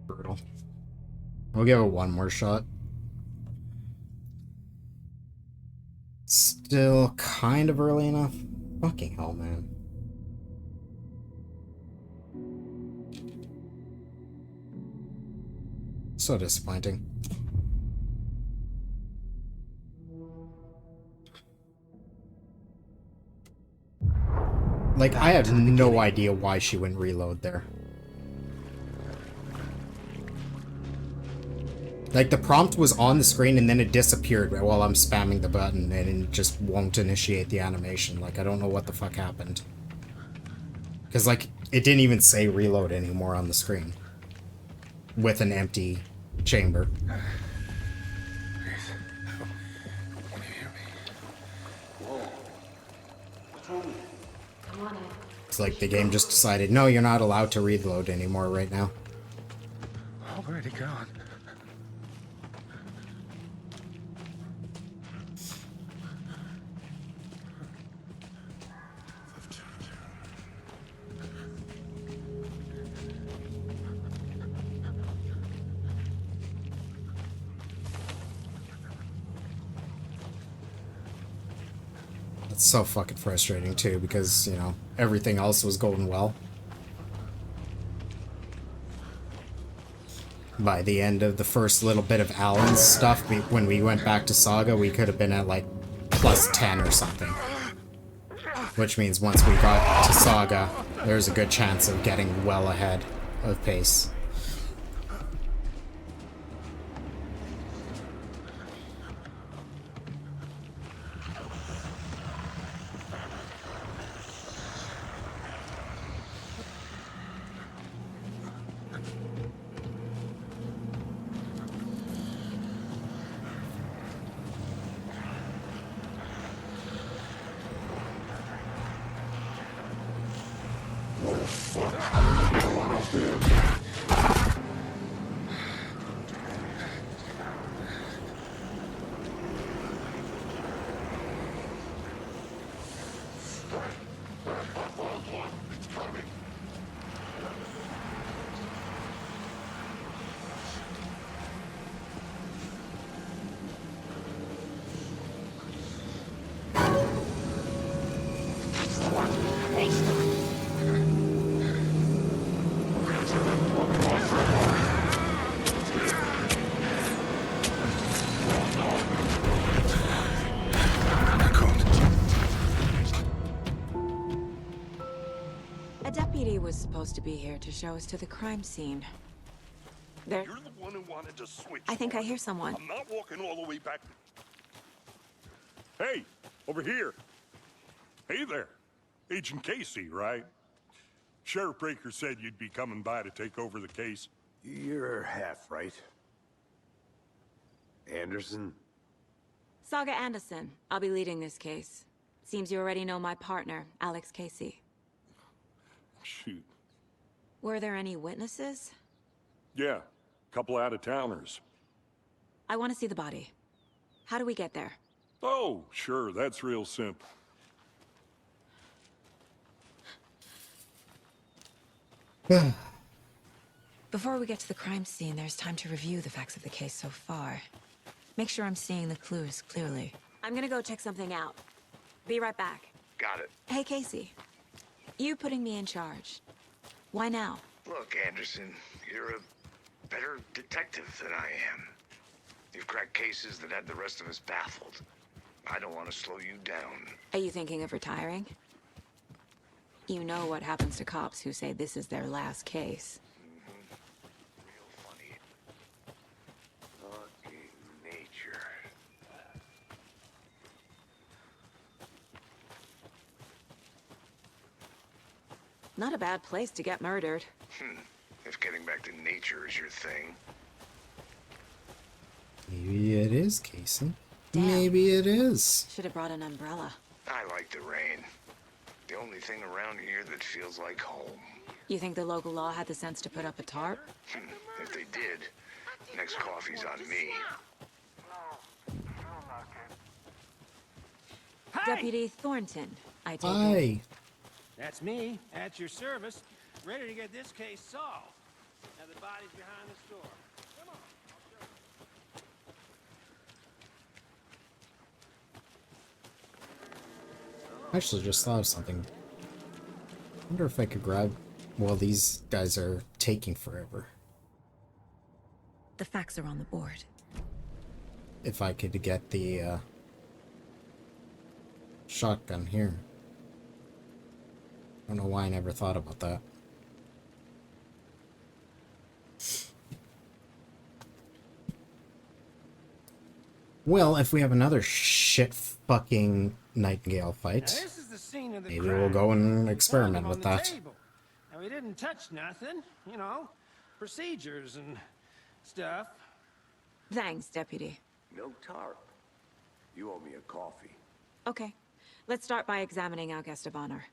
Brutal. We'll give it one more shot. Still kind of early enough. Fucking hell, man. So disappointing. Like, I have no idea why she wouldn't reload there. Like, the prompt was on the screen and then it disappeared while I'm spamming the button and it just won't initiate the animation. Like, I don't know what the fuck happened. Because, like, it didn't even say reload anymore on the screen. With an empty chamber. It's like the game just decided, no, you're not allowed to reload anymore right now. Already gone. It's so fucking frustrating too, because, you know, everything else was going well. By the end of the first little bit of Alan's stuff, when we went back to Saga, we could have been at like plus 10 or something. Which means once we got to Saga, there's a good chance of getting well ahead of pace. A deputy was supposed to be here to show us to the crime scene. There. You're the one who wanted to switch. I think I hear someone. I'm not walking all the way back. Hey, over here. Hey there. Agent Casey, right? Sheriff Breaker said you'd be coming by to take over the case. You're half right. Anderson? Saga Anderson. I'll be leading this case. Seems you already know my partner, Alex Casey. Shoot. Were there any witnesses? Yeah, couple out-of-towners. I want to see the body. How do we get there? Oh, sure, that's real simple. Before we get to the crime scene, there's time to review the facts of the case so far. Make sure I'm seeing the clues clearly. I'm gonna go check something out. Be right back. Got it. Hey, Casey. You putting me in charge. Why now? Look, Anderson, you're a better detective than I am. You've cracked cases that had the rest of us baffled. I don't want to slow you down. Are you thinking of retiring? You know what happens to cops who say this is their last case. Real funny. Fucking nature. Not a bad place to get murdered. If getting back to nature is your thing. Maybe it is, Casey. Damn. Maybe it is. Should have brought an umbrella. I like the rain. The only thing around here that feels like home. You think the local law had the sense to put up a tarp? If they did, next coffee's on me. Deputy Thornton, I take it. Hi. That's me, at your service, ready to get this case solved. Now the body's behind this door. Come on, I'll show you. I actually just thought of something. I wonder if I could grab... Well, these guys are taking forever. The facts are on the board. If I could get the shotgun here. I don't know why I never thought about that. Well, if we have another shit fucking Nightingale fight, Now, this is the scene of the maybe crime. we'll go and Found experiment him with on the that. table. Now, we didn't touch nothing, you know, procedures and stuff. Thanks, Deputy. No tarp. You owe me a coffee. Okay, let's start by examining our guest of honor.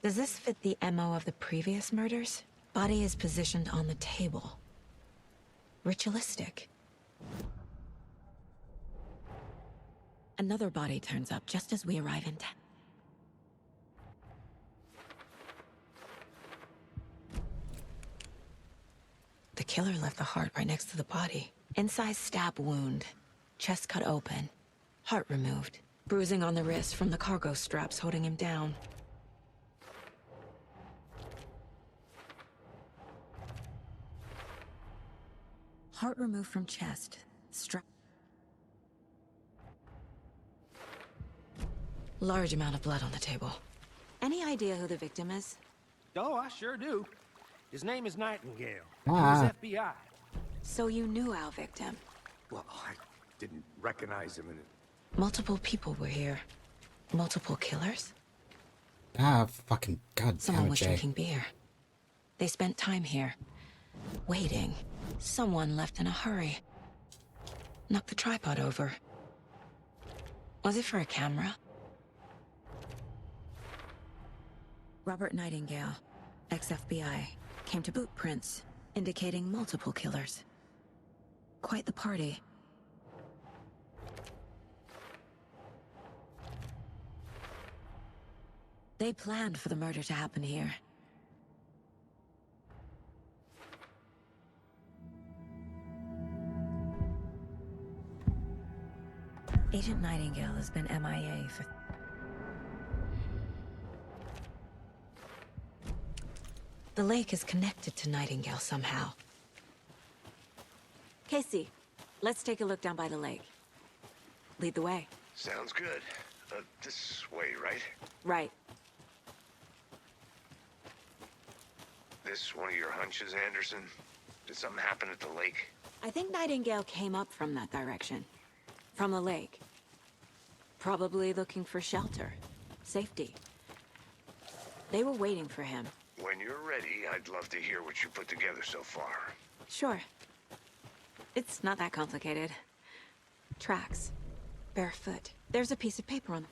Does this fit the MO of the previous murders? Body is positioned on the table. Ritualistic. Another body turns up just as we arrive in town. The killer left the heart right next to the body. Incised stab wound. Chest cut open. Heart removed. Bruising on the wrist from the cargo straps holding him down. Heart removed from chest. Strap. Large amount of blood on the table. Any idea who the victim is? Oh, I sure do. His name is Nightingale. Ah. He was FBI. So you knew our victim. Well, I didn't recognize him in it. Multiple people were here. Multiple killers? Ah, fucking goddamn Someone it, was Jay. drinking beer. They spent time here. Waiting. Someone left in a hurry. Knocked the tripod over. Was it for a camera? Robert Nightingale, ex-FBI, came to boot prints, indicating multiple killers. Quite the party. They planned for the murder to happen here. Agent Nightingale has been MIA for... The lake is connected to Nightingale somehow. Casey, let's take a look down by the lake. Lead the way. Sounds good. This way, right? Right. This one of your hunches, Anderson? Did something happen at the lake? I think Nightingale came up from that direction. From the lake. Probably looking for shelter. Safety. They were waiting for him. When you're ready, I'd love to hear what you put together so far. Sure. It's not that complicated. Tracks. Barefoot. There's a piece of paper on them.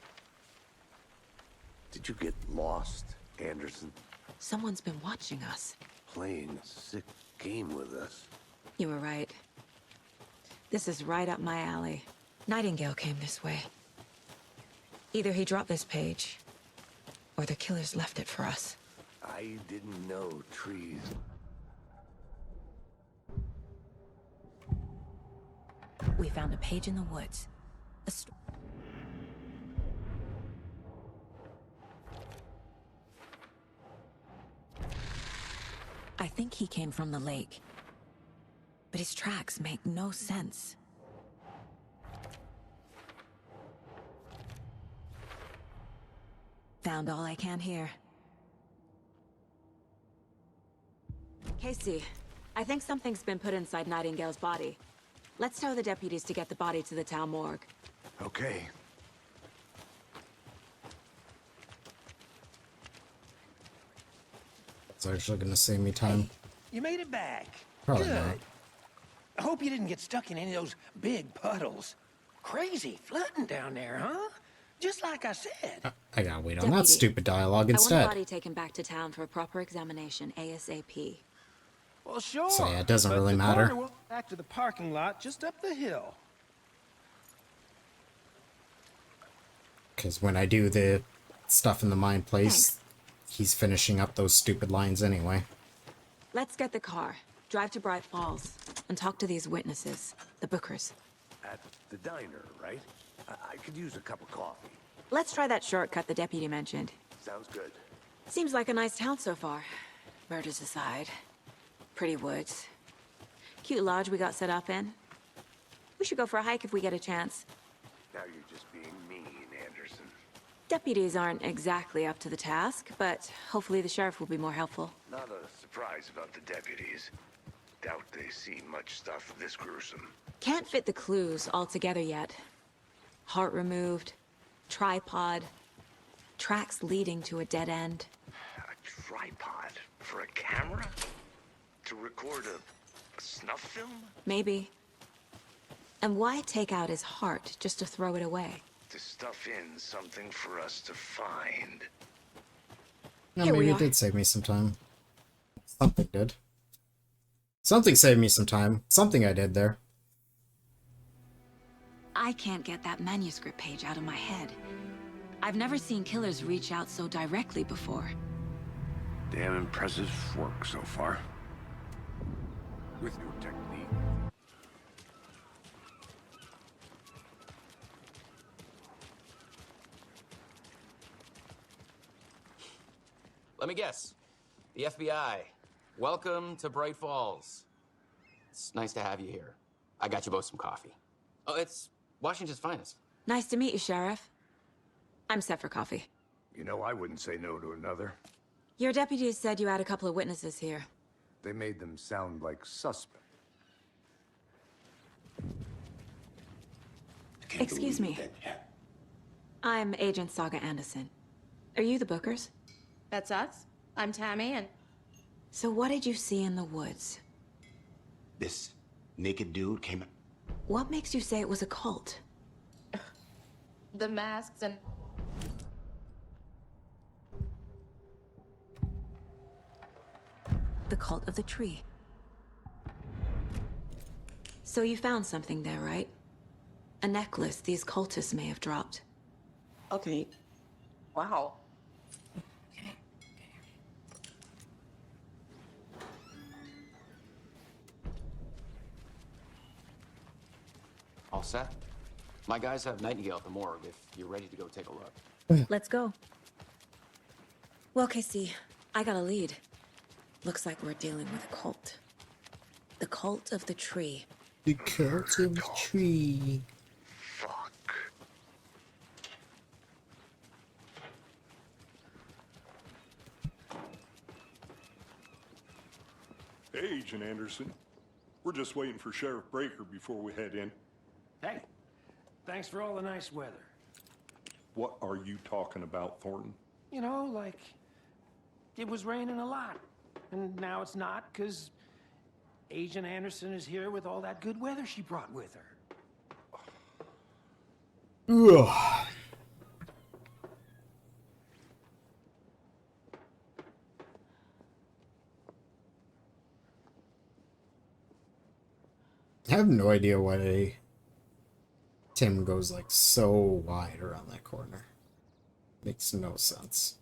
Did you get lost, Anderson? Someone's been watching us. Playing a sick game with us. You were right. This is right up my alley. Nightingale came this way. Either he dropped this page, or the killers left it for us. I didn't know trees. We found a page in the woods. I think he came from the lake. But his tracks make no sense. Found all I can here. Casey, I think something's been put inside Nightingale's body. Let's tell the deputies to get the body to the town morgue. Okay. It's actually gonna save me time. You made it back. Probably Good. not. I hope you didn't get stuck in any of those big puddles. Crazy flooding down there, huh? Just like I said. I gotta wait on Deputy, that stupid dialogue I want the instead. body taken back to town for a proper examination ASAP. Well, sure. So yeah, it doesn't but really the matter. coroner will back to the parking lot just up the hill. Because when I do the stuff in the mine place, Thanks. he's finishing up those stupid lines anyway. Let's get the car. Drive to Bright Falls and talk to these witnesses, the Bookers. At the diner, right? I could use a cup of coffee. Let's try that shortcut the deputy mentioned. Sounds good. Seems like a nice town so far. Murders aside. Pretty woods. Cute lodge we got set up in. We should go for a hike if we get a chance. Now you're just being mean, Anderson. Deputies aren't exactly up to the task, but hopefully the sheriff will be more helpful. Not a surprise about the deputies. Doubt they see much stuff this gruesome. Can't fit the clues all together yet. Heart removed, tripod, tracks leading to a dead end. A tripod for a camera? To record a snuff film? Maybe. And why take out his heart just to throw it away? To stuff in something for us to find. No, Here we maybe it are. did save me some time. Something did. Something saved me some time. Something I did there. I can't get that manuscript page out of my head. I've never seen killers reach out so directly before. Damn impressive work so far. With your technique. Let me guess. The FBI. Welcome to Bright Falls. It's nice to have you here. I got you both some coffee. Oh, it's Washington's finest. Nice to meet you, Sheriff. I'm set for coffee. You know, I wouldn't say no to another. Your deputies said you had a couple of witnesses here. They made them sound like suspects. Excuse me. I'm Agent Saga Anderson. Are you the Bookers? That's us. I'm Tammy, and So what did you see in the woods? This naked dude came. What makes you say it was a cult? the masks and... The cult of the tree. So you found something there, right? A necklace these cultists may have dropped. Okay. Wow. All set? My guys have Nightingale at the morgue if you're ready to go take a look. Let's go. Well, Casey, I got a lead. Looks like we're dealing with a cult. The cult of the tree. The cult of the tree. Fuck. Hey, Agent Anderson. We're just waiting for Sheriff Breaker before we head in. Hey, thanks for all the nice weather. What are you talking about, Thornton? You know, like, it was raining a lot. And now it's not, because Agent Anderson is here with all that good weather she brought with her. Ugh. I have no idea why Tim goes like so wide around that corner. Makes no sense.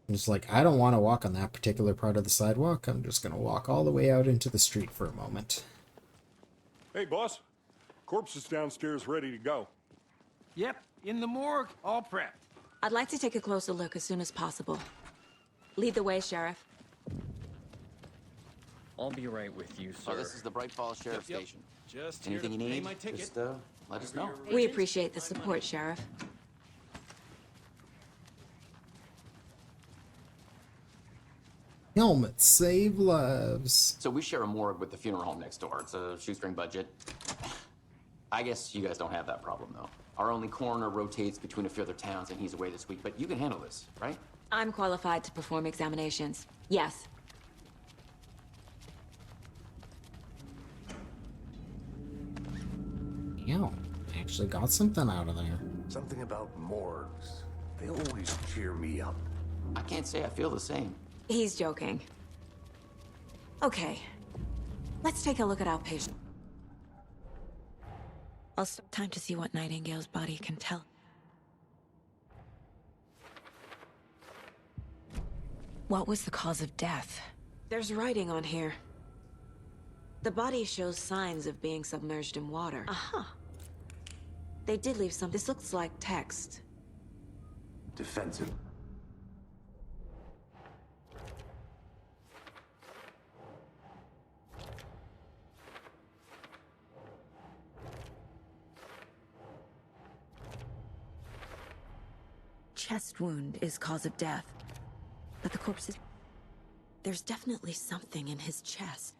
I'm just like, I don't want to walk on that particular part of the sidewalk. I'm just going to walk all the way out into the street for a moment. Hey, boss. Corpse is downstairs ready to go. Yep, in the morgue, all prepped. I'd like to take a closer look as soon as possible. Lead the way, Sheriff. I'll be right with you, sir. Oh, this is the Bright Falls Sheriff Yep. Station. Just Anything you here to pay need, my ticket. just let us know. We appreciate the support, Sheriff. Helmets save lives. So we share a morgue with the funeral home next door. It's a shoestring budget. I guess you guys don't have that problem, though. Our only coroner rotates between a few other towns, and he's away this week. But you can handle this, right? I'm qualified to perform examinations. Yes. Yeah, I actually got something out of there. Something about morgues. They always cheer me up. I can't say I feel the same. He's joking. Okay. Let's take a look at outpatient. Also, time to see what Nightingale's body can tell. What was the cause of death? There's writing on here. The body shows signs of being submerged in water. Uh-huh. They did leave some. This looks like text. Defensive. Chest wound is cause of death. But the corpse is... There's definitely something in his chest.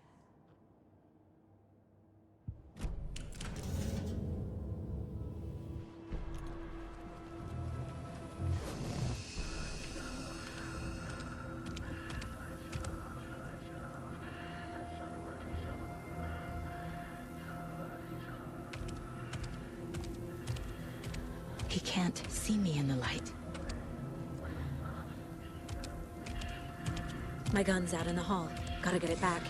He can't see me in the light. My gun's out in the hall. Gotta get it back.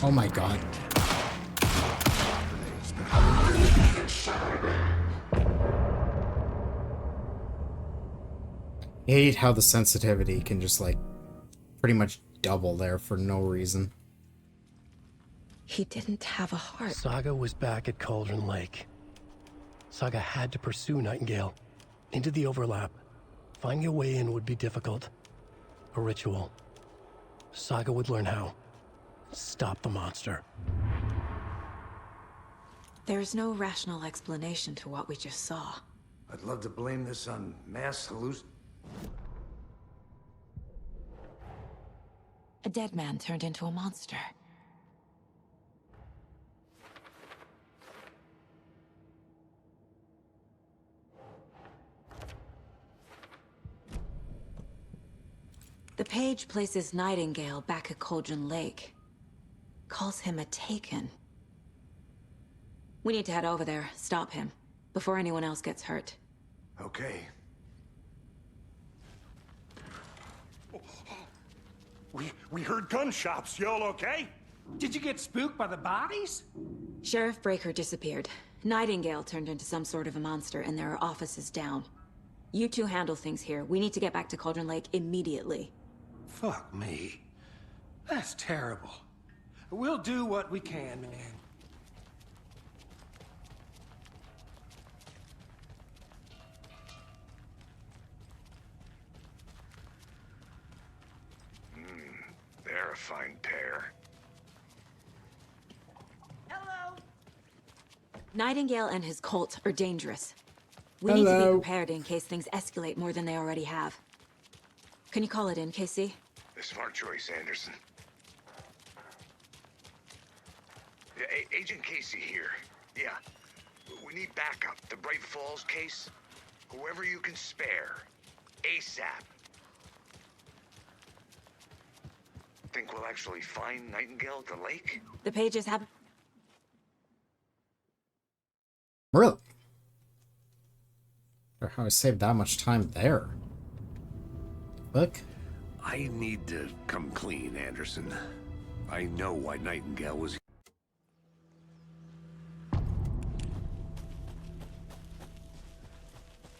Oh my god. I hate how the sensitivity can just, like, pretty much double there for no reason. He didn't have a heart. Saga was back at Cauldron Lake. Saga had to pursue Nightingale into the overlap. Finding a way in would be difficult. A ritual. Saga would learn how. Stop the monster. There's no rational explanation to what we just saw. I'd love to blame this on mass halluc... A dead man turned into a monster. The page places Nightingale back at Cauldron Lake. Calls him a Taken. We need to head over there, stop him, before anyone else gets hurt. Okay. We heard gunshots. Y'all okay? Did you get spooked by the bodies? Sheriff Breaker disappeared. Nightingale turned into some sort of a monster, and there are offices down. You two handle things here. We need to get back to Cauldron Lake immediately. Fuck me. That's terrible. We'll do what we can, man. They're a fine pair. Hello. Nightingale and his cult are dangerous. We need to be prepared in case things escalate more than they already have. Can you call it in, KC? A smart choice, Anderson. Yeah, Agent Casey here. Yeah. We need backup. The Bright Falls case. Whoever you can spare. ASAP. Think we'll actually find Nightingale at the lake? The pages have... Really? Or how I saved that much time there. Look. I need to come clean, Anderson. I know why Nightingale was...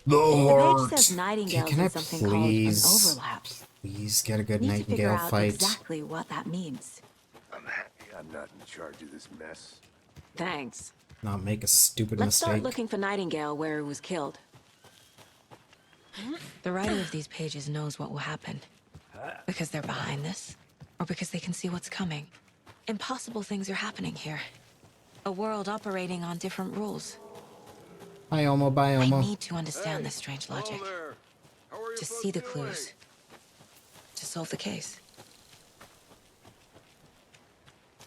Lord. The page says Nightingale's Can I in something please, called an overlap. please get a good Need to figure Nightingale out fight? exactly what that means. I'm happy I'm not in charge of this mess. Thanks. Not make a stupid Let's mistake. start looking for Nightingale where he was killed. The writer of these pages knows what will happen. Because they're behind this, or because they can see what's coming. Impossible things are happening here. A world operating on different rules. Bye, Omo. Bye, I Omo. need to understand this strange logic. To see the clues. To solve the case.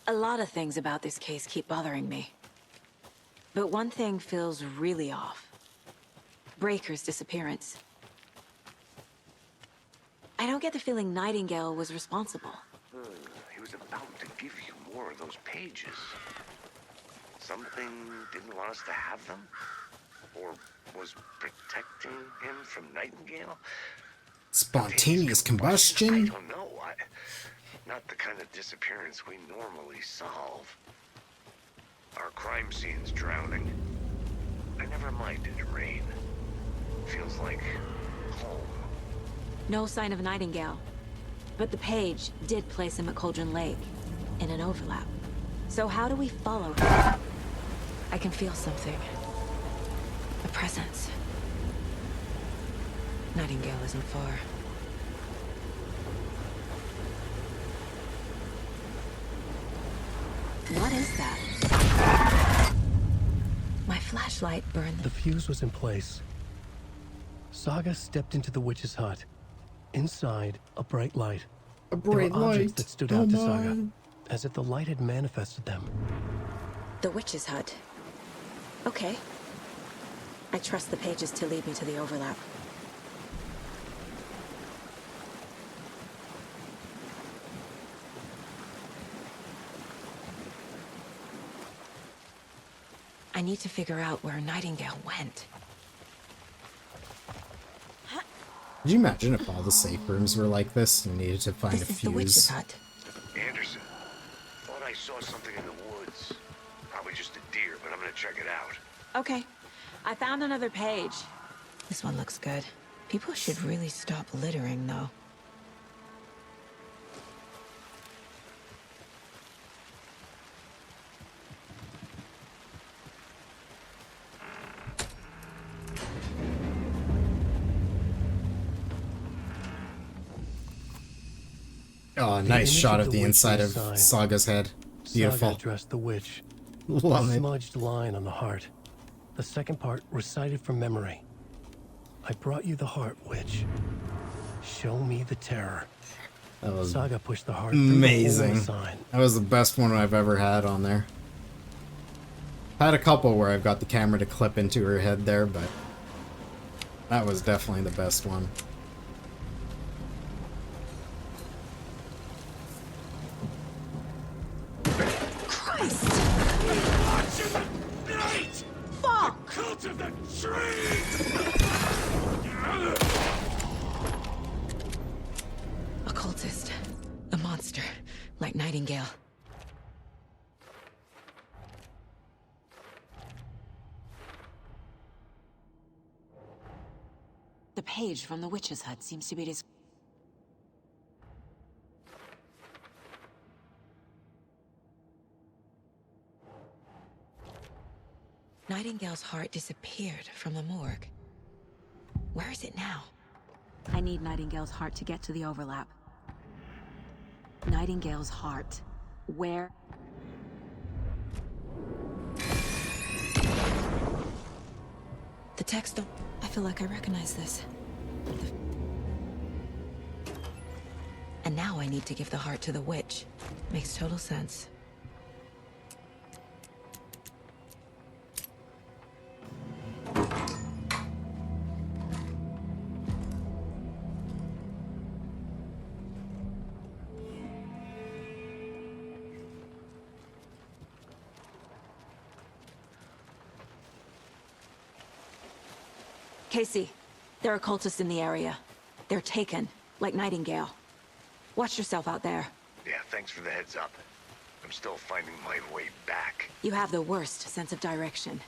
A lot of things about this case keep bothering me. But one thing feels really off. Breaker's disappearance. I don't get the feeling Nightingale was responsible. He was about to give you more of those pages. Something didn't want us to have them? Or was protecting him from Nightingale? Spontaneous combustion? I don't know. Not the kind of disappearance we normally solve. Our crime scene's drowning. minded, Rain. Feels like home. No sign of Nightingale. But the page did place him at Cauldron Lake, in an overlap. So how do we follow him? I can feel something. A presence. Nightingale isn't far. What is that? My flashlight burned The fuse was in place. Saga stepped into the witch's hut. Inside, a bright light. A There bright were objects light. that stood Oh out to my. Saga, as if the light had manifested them. the witch's hut. Okay. I trust the pages to lead me to the overlap. I need to figure out where Nightingale went. Could you imagine if all the safe rooms were like this and needed to find This a is the witch's fuse? hut. Anderson, thought I saw something in the woods. Probably just a deer, but I'm gonna check it out. Okay. I found another page. This one looks good. People should really stop littering, though. Oh, The nice image shot of of the the witch inside of inside. Saga's head. Beautiful. Saga addressed the witch. Love a it. smudged line on the heart. The second part recited from memory. I brought you the heart, witch. Show me the terror. That was Saga pushed the heart through the hole in amazing. the sign. That was the best one I've ever had on there. Had a couple where I've got the camera to clip into her head there, but that was definitely the best one. Christ! Fuck! Cult of the tree! A cultist. A monster. Like Nightingale. The page from the witch's hut seems to be this. Nightingale's heart disappeared from the morgue. Where is it now? I need Nightingale's heart to get to the overlap. Nightingale's heart. Where? The text. I feel like I recognize this. And now I need to give the heart to the witch. Makes total sense. Casey, there are cultists in the area. They're taken, like Nightingale. Watch yourself out there. Yeah, thanks for the heads up. I'm still finding my way back. You have the worst sense of direction.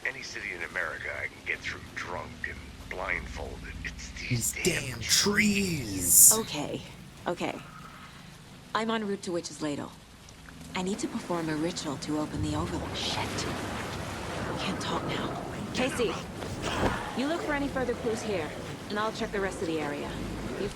Any city in America I can get through drunk and blindfolded. It's These damn trees. Okay. I'm en route to Witch's Ladle. I need to perform a ritual to open the overlook. Shit. Can't talk now. Casey, you look for any further clues here, and I'll check the rest of the area. You...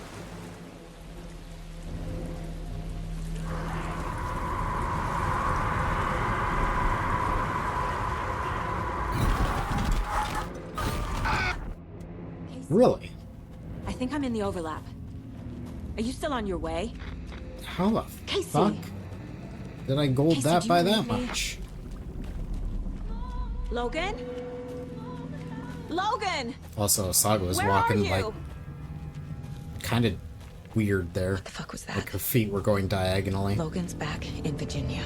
Really? I think I'm in the overlap. Are you still on your way? How the Casey. fuck did I gold Casey, that do by you that believe me? much? Logan? Logan! Also, Saga was Where walking are you? like kind of weird there. What the fuck was that? Like her feet were going diagonally. Logan's back in Virginia.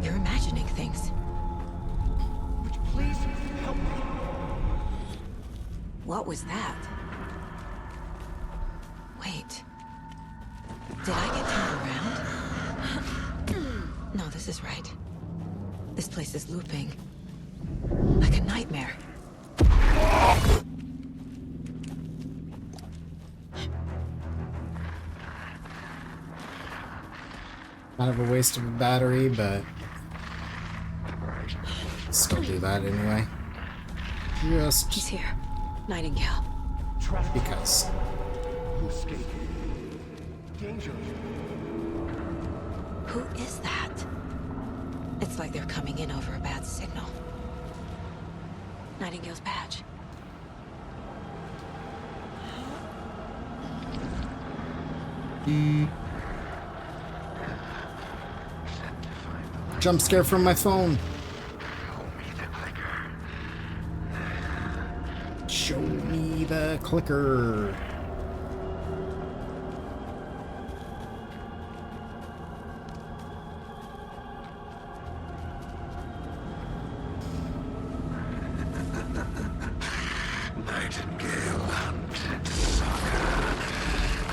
You're imagining things. Would you please help me? What was that? Wait. Did I get turned around? No, this is right. This place is looping. Like a nightmare. Kind of a waste of a battery, but still do that anyway. He's Just here. Nightingale. because. Danger. Who is that? It's like they're coming in over a bad signal. Nightingale's badge. Jump scare from my phone. Show me the clicker. Nightingale hunted Saga.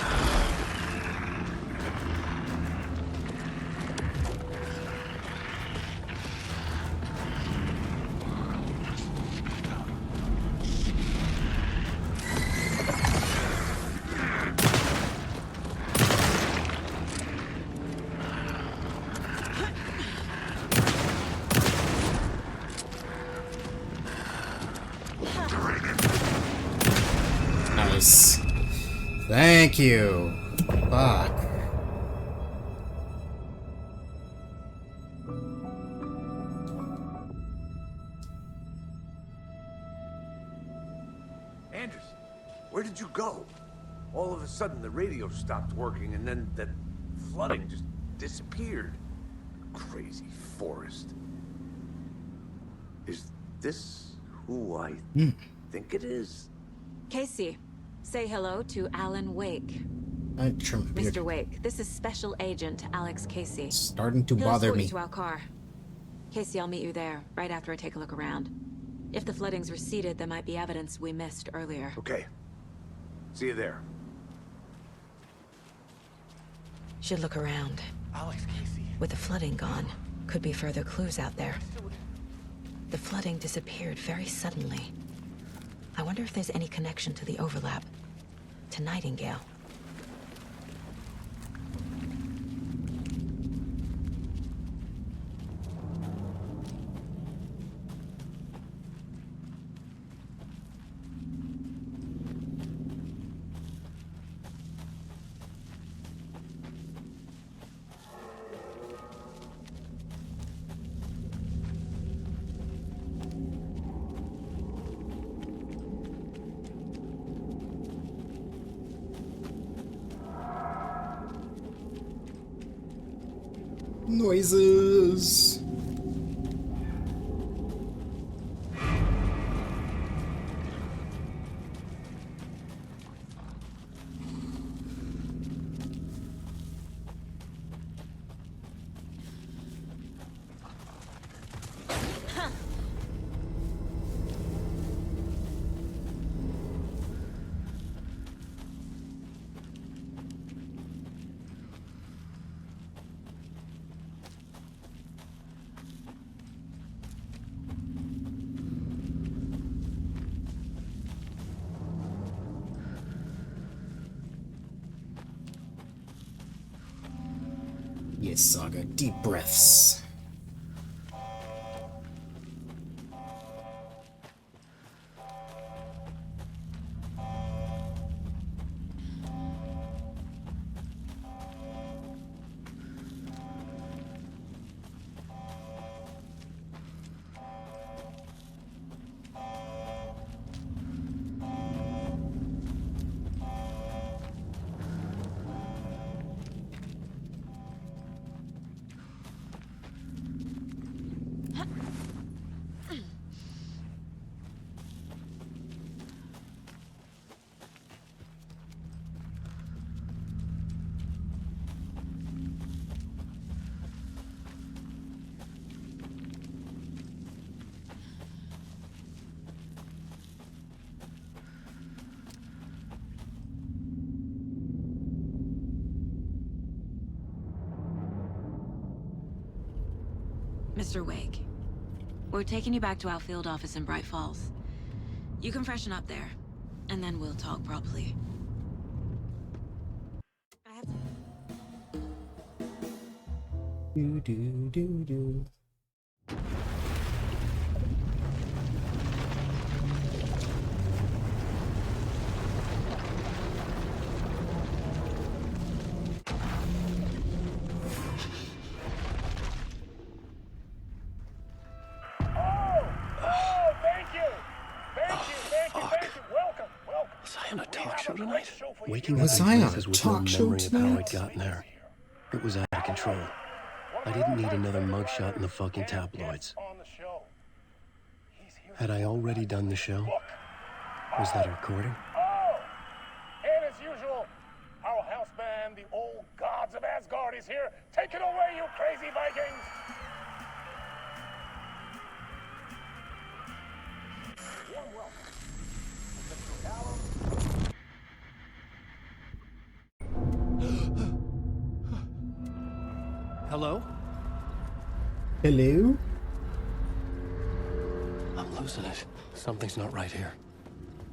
Nice. Thank you. Fuck. Anderson, where did you go? All of a sudden the radio stopped working and then that flooding just disappeared. Crazy forest. Is this who I think it is? Casey, say hello to Alan Wake. Trump beard. Mr. Wake, this is Special Agent Alex Casey. Starting to He'll bother escort me. you to our car. Casey, I'll meet you there, right after I take a look around. If the flooding's receded, there might be evidence we missed earlier. Okay. See you there. Should look around. Alex Casey. With the flooding gone, could be further clues out there. The flooding disappeared very suddenly. I wonder if there's any connection to the overlap. To Nightingale. Noises. Yes, Saga. Deep breaths. Mr. Wake, We're taking you back to our field office in Bright Falls. You can freshen up there, and then we'll talk properly. I have Do do do do. Was I on a talk show tonight? Waking up Was in I on a places with no talk show memory of how I'd tonight? gotten there. It was out of control. I didn't need another mugshot in the fucking tabloids. Had I already done the show? Was that a recording? Oh! And as usual, our house band, the old gods of Asgard, is here. Take it away, you crazy Vikings! Warm welcome. Hello? Hello? I'm losing it. Something's not right here.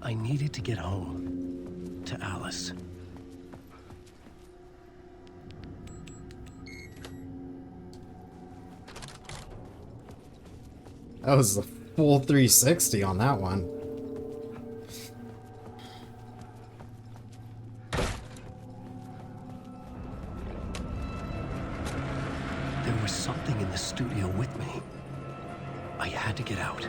I needed to get home. To Alice. That was a full 360 on that one. There was something in the studio with me. I had to get out.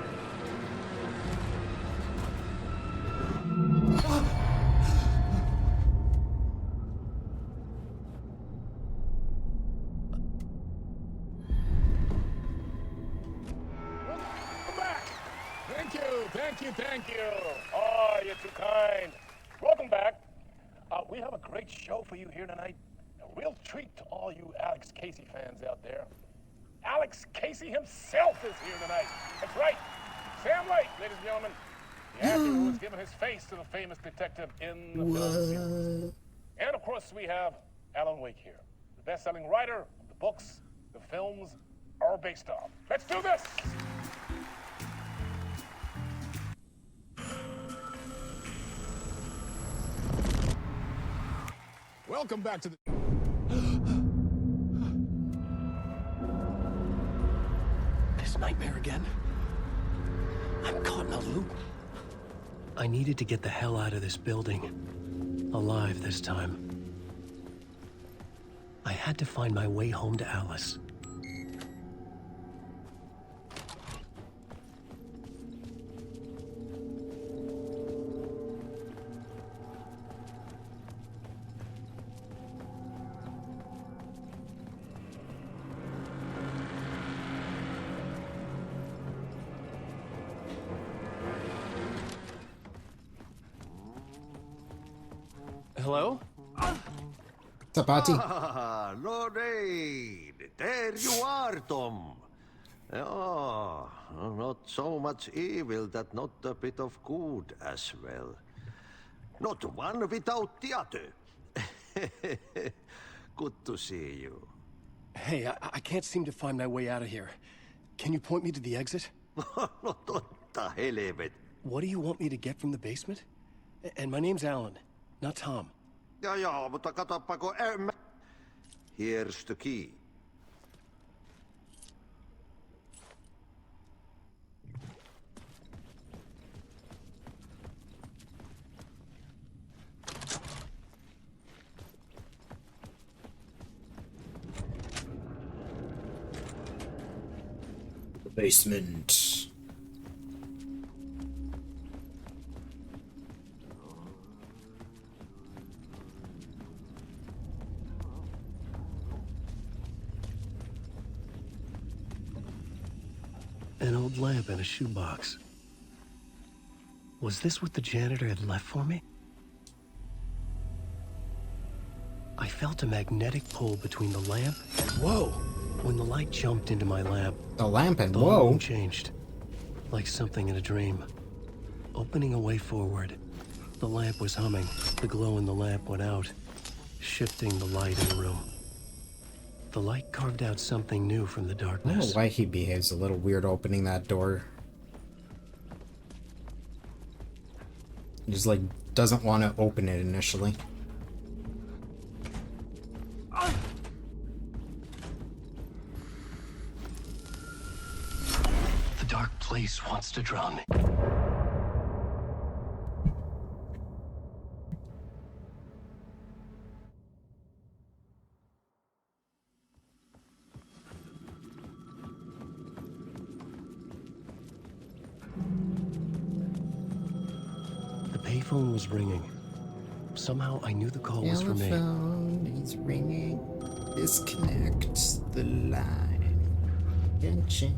Thank you. Oh, you're too kind. Welcome back. We have a great show for you here tonight. A real treat to all you Alex Casey fans out there. Alex Casey himself is here tonight. That's right. Sam Lake, ladies and gentlemen. The actor who has given his face to the famous detective in the film series. And of course, we have Alan Wake here, the best-selling writer of the books the films are based on. Let's do this! Welcome back to the... This nightmare again? I'm caught in a loop. I needed to get the hell out of this building. Alive this time. I had to find my way home to Alice. Hello? What's up, Artie? Ah, Lorraine! There you are, Tom. Oh, not so much evil that not a bit of good as well. Not one without the other. Good to see you. Hey, I can't seem to find my way out of here. Can you point me to the exit? Not the helvet. What do you want me to get from the basement? And my name's Alan, not Tom. Ja, mutta katoppa Here's the key. The basement. An old lamp in a shoebox. Was this what the janitor had left for me? I felt a magnetic pull between the lamp and whoa! When the light jumped into my lamp, the lamp and the whoa room changed, like something in a dream. Opening a way forward, the lamp was humming. The glow in the lamp went out, shifting the light in the room. The light carved out something new from the I don't know darkness. why he behaves a little weird opening that door. He just like doesn't want to open it initially. The dark place wants to drown me. The payphone was ringing. Somehow I knew the call was for me. Telephone is ringing. Disconnect the line. Tension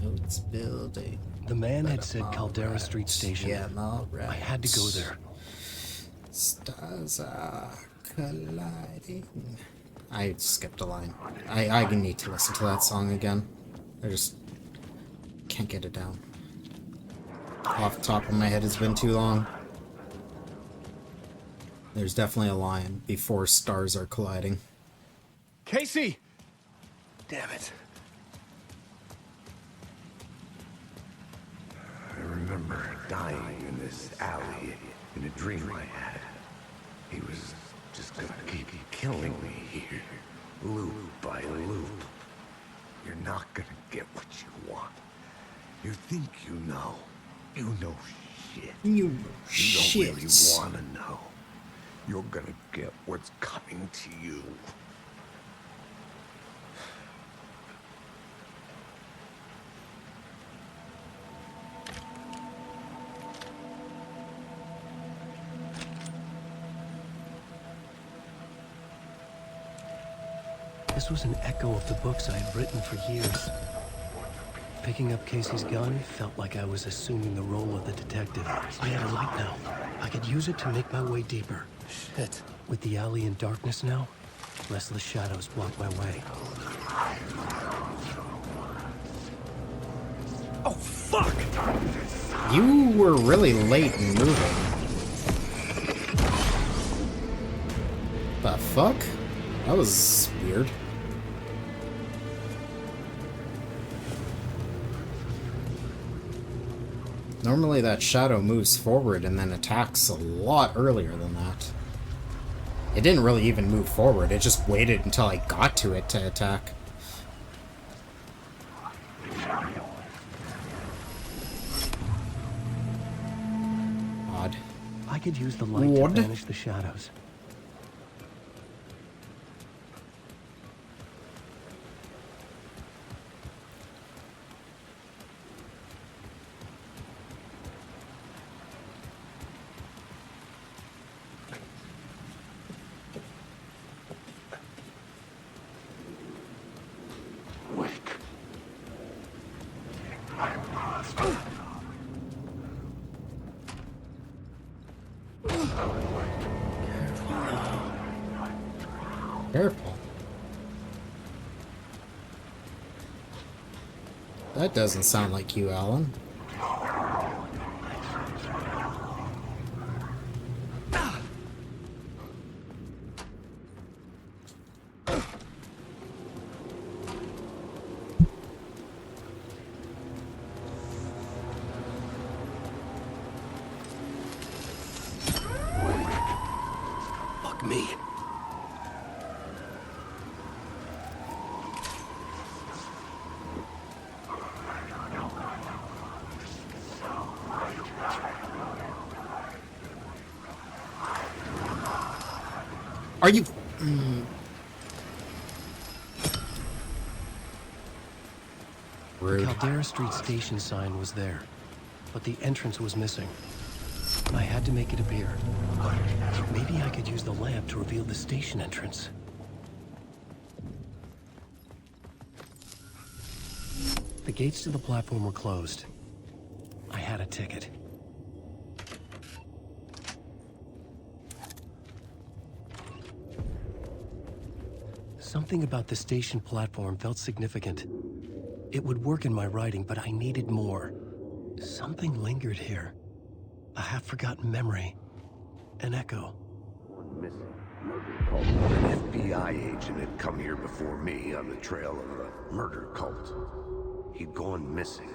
notes building. The man had said Caldera Street Station. Yeah, all right. I had to go there. Stars are colliding. I skipped a line. I need to listen to that song again. I just can't get it down. Off the top of my head, it's been too long. There's definitely a line before stars are colliding. Casey! Damn it. I remember dying in this alley in a dream I had. He was just gonna keep killing me here, loop by loop. You're not gonna get what you want. You think you know. You know shit. You don't really wanna know. You're gonna get what's coming to you. This was an echo of the books I had written for years. Picking up Casey's gun felt like I was assuming the role of the detective. I had a light now. I could use it to make my way deeper. Shit. With the alley in darkness now, restless shadows block my way. Oh, fuck! You were really late in moving. The fuck? That was weird. Normally that shadow moves forward and then attacks a lot earlier than that. It didn't really even move forward, it just waited until I got to it to attack. Odd. I could use the light to banish the shadows. Careful. That doesn't sound like you, Alan. Fuck me. Are you... Rude. The Caldera Street station sign was there, but the entrance was missing. I had to make it appear. Maybe I could use the lamp to reveal the station entrance. The gates to the platform were closed. I had a ticket. Something about the station platform felt significant. It would work in my writing, but I needed more. Something lingered here. A half-forgotten memory. An echo. One missing. Murder cult. An FBI agent had come here before me on the trail of a murder cult. He'd gone missing,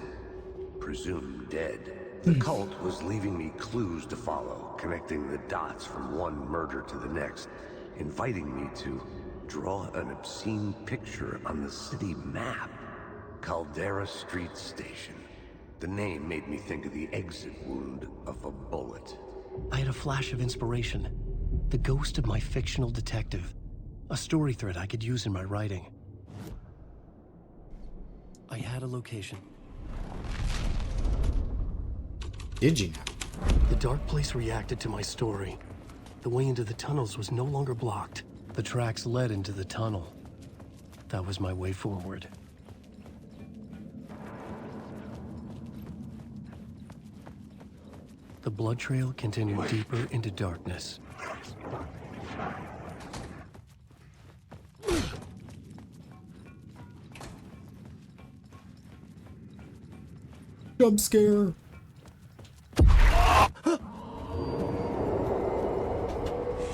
presumed dead. The cult was leaving me clues to follow, connecting the dots from one murder to the next, inviting me to draw an obscene picture on the city map. Caldera Street Station. The name made me think of the exit wound of a bullet. I had a flash of inspiration. The ghost of my fictional detective. A story thread I could use in my writing. I had a location. Did you now? The dark place reacted to my story. The way into the tunnels was no longer blocked. The tracks led into the tunnel. That was my way forward. The blood trail continued deeper into darkness. Jump scare.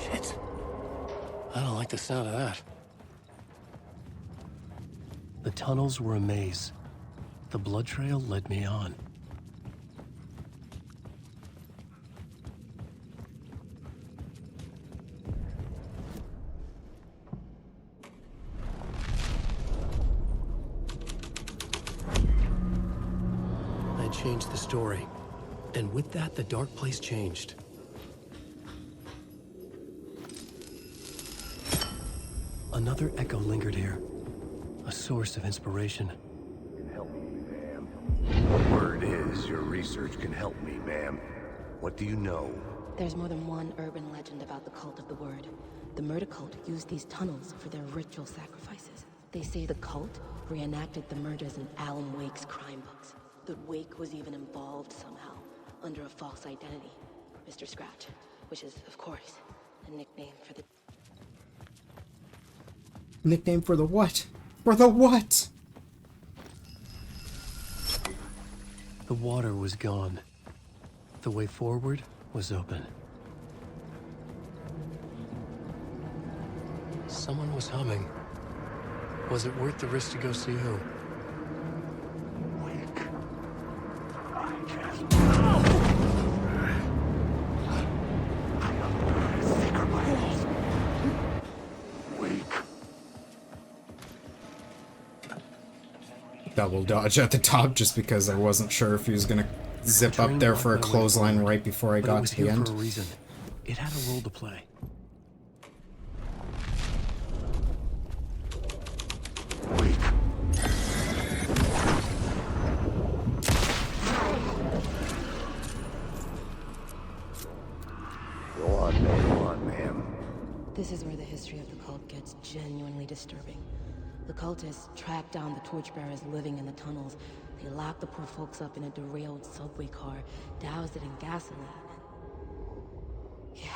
Shit. I don't like the sound of that. The tunnels were a maze. The blood trail led me on. I changed the story. And with that, the dark place changed. Another echo lingered here. A source of inspiration. Can help me, ma'am. Word is your research can help me, ma'am. What do you know? There's more than one urban legend about the cult of the word. The murder cult used these tunnels for their ritual sacrifices. They say the cult reenacted the murders in Alan Wake's crime books. That Wake was even involved somehow, under a false identity. Mr. Scratch, which is, of course, a nickname for the... Nickname for the what? For the what? The water was gone. The way forward was open. Someone was humming. Was it worth the risk to go see who? Double dodge at the top just because I wasn't sure if he was gonna zip up there for a clothesline right before I got to the end. For a reason. It had a role to play. Go on, ma'am. This is where the history of the cult gets genuinely disturbing. The cultists tracked down the torchbearers living in the tunnels. They locked the poor folks up in a derailed subway car, doused it in gasoline. Yeah.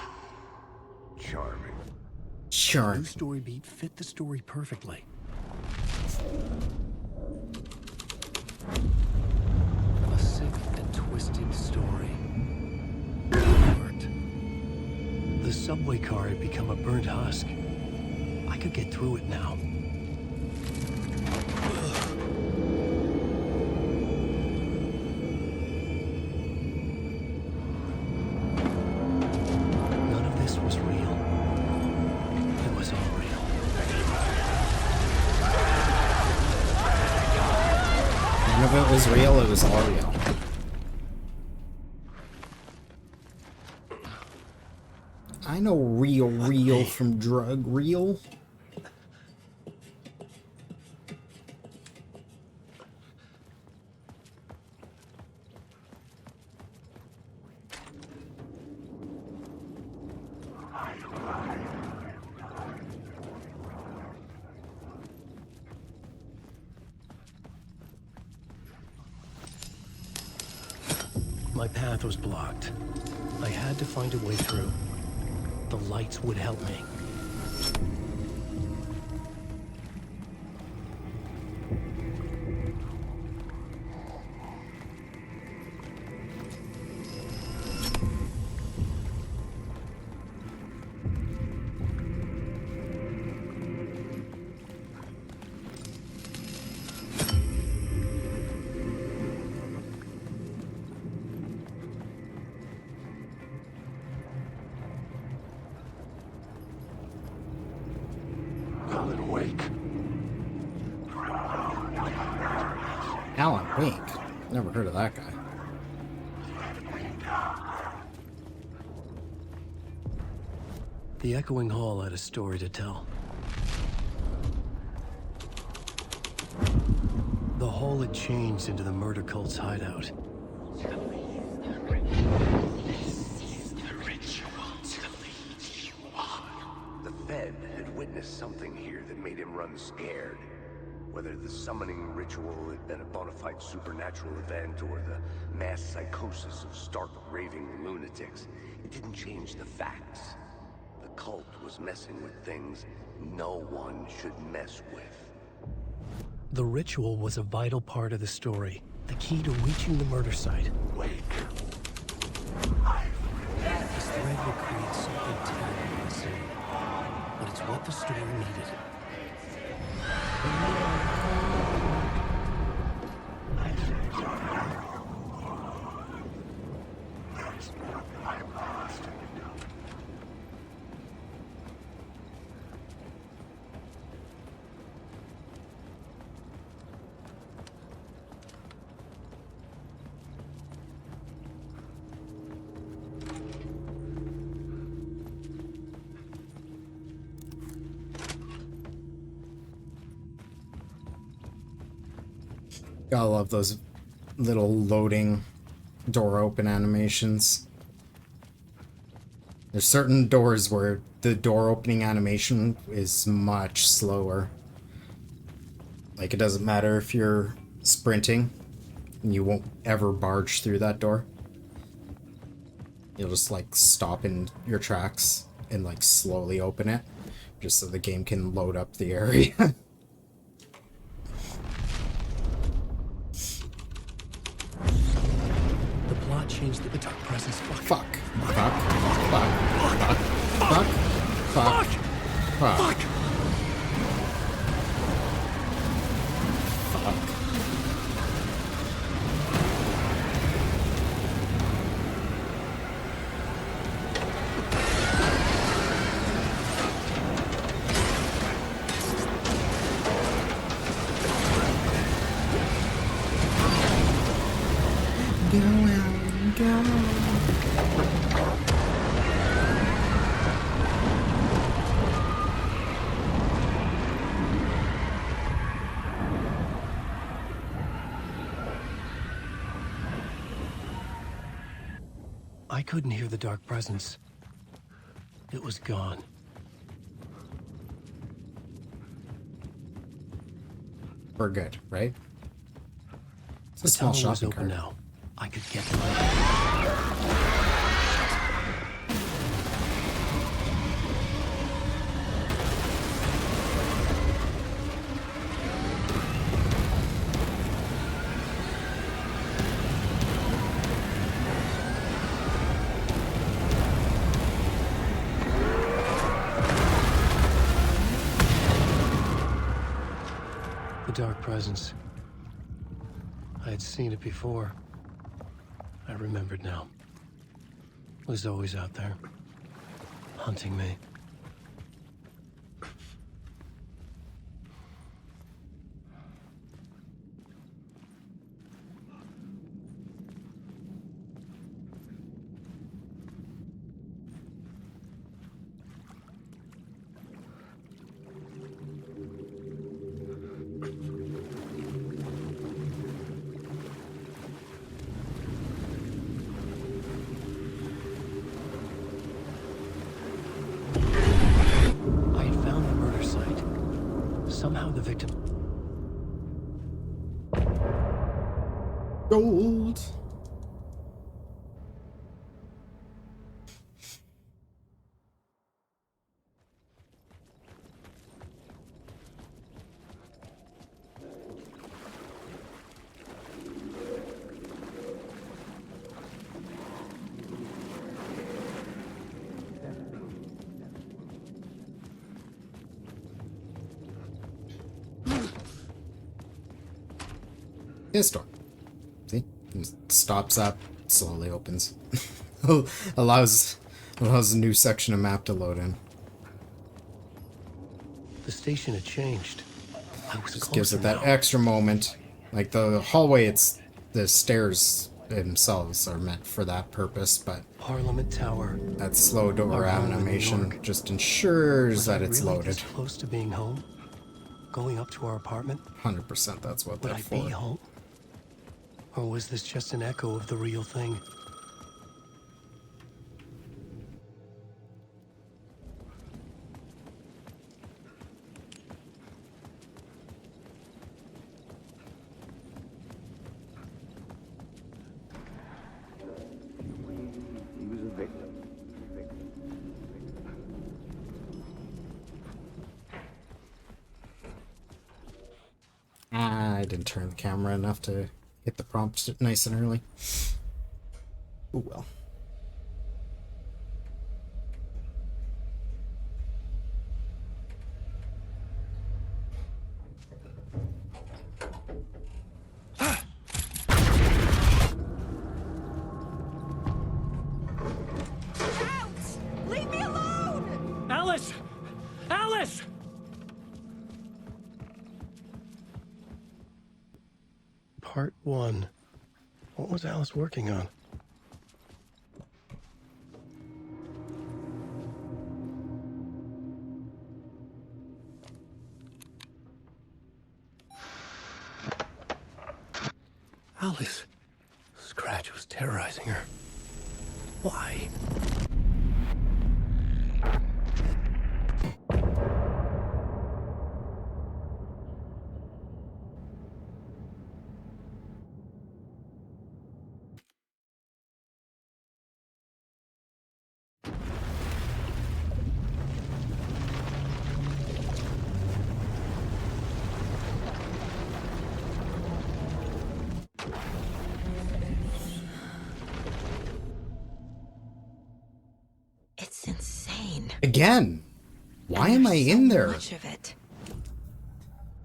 Charming. Sure. The new story beat fit the story perfectly. A sick and twisted story. It worked. The subway car had become a burnt husk. I could get through it now. None of this was real. It was all real. None of it was real, it was all real. I know real from drug real. My path was blocked. I had to find a way through. The lights would help me. Wink. Never heard of that guy. The echoing hall had a story to tell. The hall had changed into the murder cult's hideout. The Fed had witnessed something here that made him run scared. Whether the summoning ritual had been a bona fide supernatural event or the mass psychosis of stark raving lunatics, it didn't change the facts. The cult was messing with things no one should mess with. The ritual was a vital part of the story, the key to reaching the murder site. Wait. This thread will create something terrible insane, but it's what the story needed. Gotta love those little loading door open animations. There's certain doors where the door opening animation is much slower. Like, it doesn't matter if you're sprinting, and you won't ever barge through that door. You'll just, like, stop in your tracks and, like, slowly open it, just so the game can load up the area. Change the dark presence. Fuck. Fuck. Fuck. Fuck. Fuck. Fuck. Fuck. I couldn't hear the dark presence. It was gone. We're good, right? It's a The small tunnel was shopping open cart. now. I could get to it. Dark presence. I had seen it before. I remembered now. It was always out there, hunting me. Somehow the victim... Gold! His door. See? It stops up, slowly opens. allows a new section of map to load in. The station had changed. I was Just closer gives it that now. extra moment Like, the hallway, the stairs themselves are meant for that purpose, but Parliament Tower. that slow door Our home in New animation York. just ensures Was that I it's really loaded. this close to being home? Going up to our apartment? 100% that's what Would that's I be for. home? Or was this just an echo of the real thing? He was a victim. I didn't turn the camera enough to hit the prompt nice and early. Oh well. Leave me alone! Alice! Alice! Part 1. What was Alice working on? Alice. Scratch was terrorizing her. Why? It's insane. Again! Why And am I there's in so there? much of it.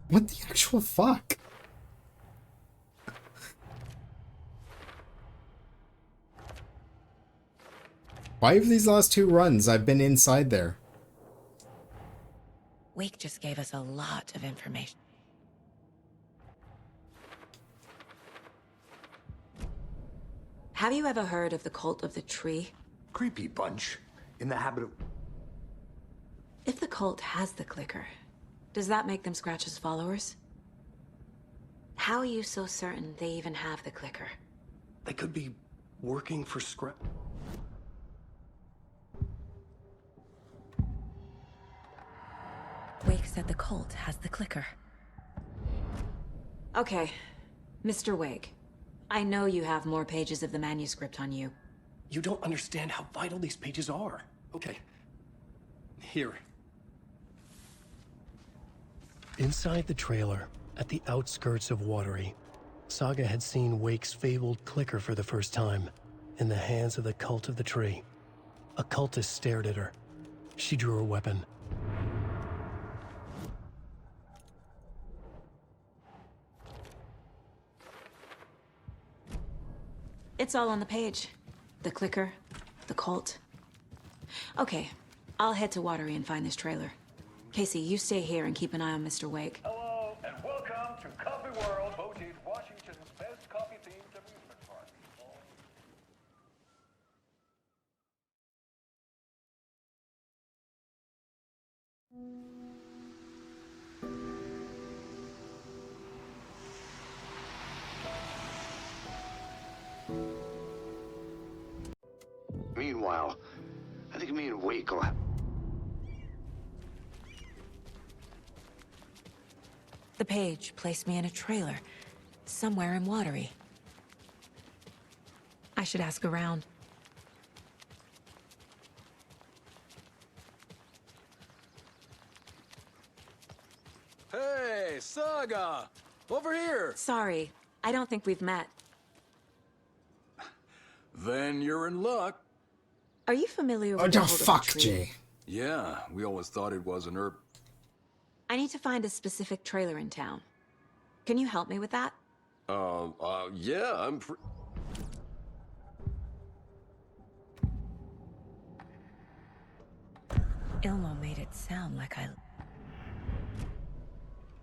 What the actual fuck? Why have these last 2 runs I've been inside there? Wake just gave us a lot of information. Have you ever heard of the cult of the tree? Creepy bunch. In the habit of... If the cult has the clicker, does that make them Scratch's followers? How are you so certain they even have the clicker? They could be working for Scratch. Wake said the cult has the clicker. Okay, Mr. Wake. I know you have more pages of the manuscript on you. You don't understand how vital these pages are. Okay. Here. Inside the trailer, at the outskirts of Watery, Saga had seen Wake's fabled clicker for the first time, in the hands of the cult of the tree. A cultist stared at her. She drew her weapon. It's all on the page. The clicker, the cult. Okay, I'll head to Watery and find this trailer. Casey, you stay here and keep an eye on Mr. Wake. Hello, and welcome to Coffee World, voted Washington's best coffee-themed amusement park. Meanwhile, I think me and Wake will have... The page placed me in a trailer, somewhere in Watery. I should ask around. Hey, Saga! Over here! Sorry, I don't think we've met. Then you're in luck. Are you familiar Oh, with the no, cult of the fuck, tree? Jay. Yeah, we always thought it was an herb. I need to find a specific trailer in town. Can you help me with that? Yeah, I'm Ilmo made it sound like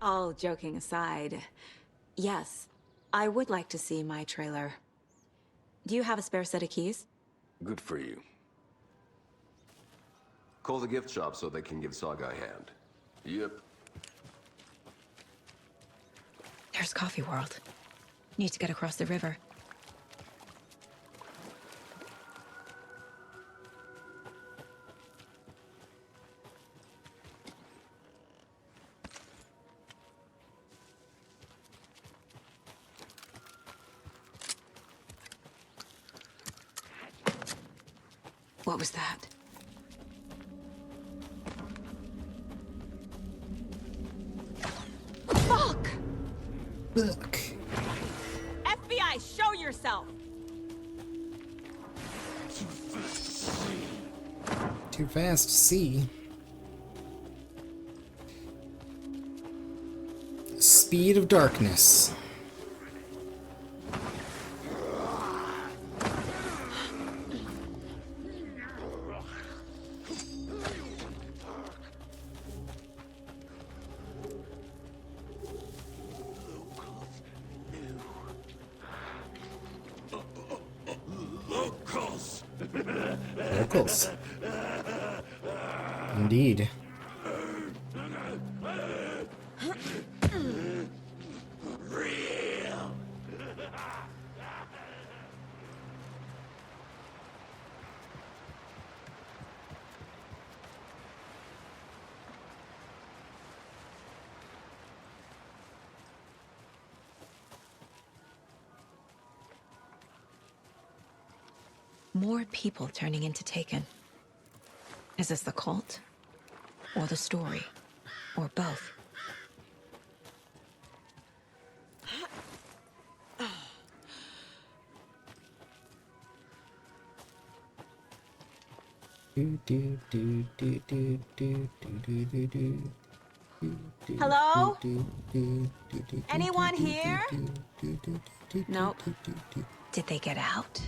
All joking aside, yes, I would like to see my trailer. Do you have a spare set of keys? Good for you. Call the gift shop so they can give Saga a hand. Yep. There's Coffee World. Need to get across the river. What was that? Fuck! Look. FBI, show yourself! Too fast to see. Speed of darkness. Locals. Indeed. More people turning into Taken. Is this the cult? Or the story? Or both? Hello? Anyone here? Nope. Did they get out?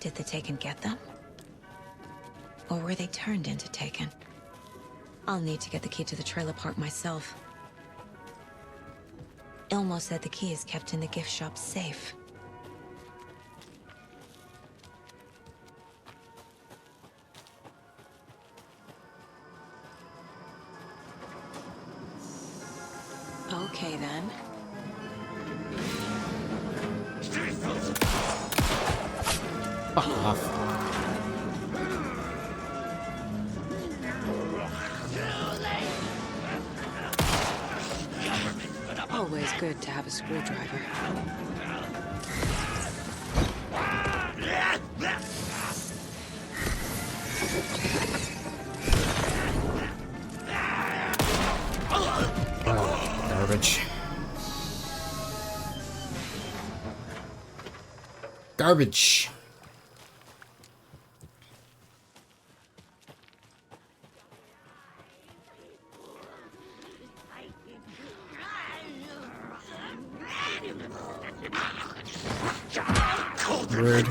Did the Taken get them? Or were they turned into Taken? I'll need to get the key to the trailer park myself. Ilmo said the key is kept in the gift shop safe. Okay then. Fuck off. Always good to have a screwdriver. Oh, garbage. Garbage. Rude.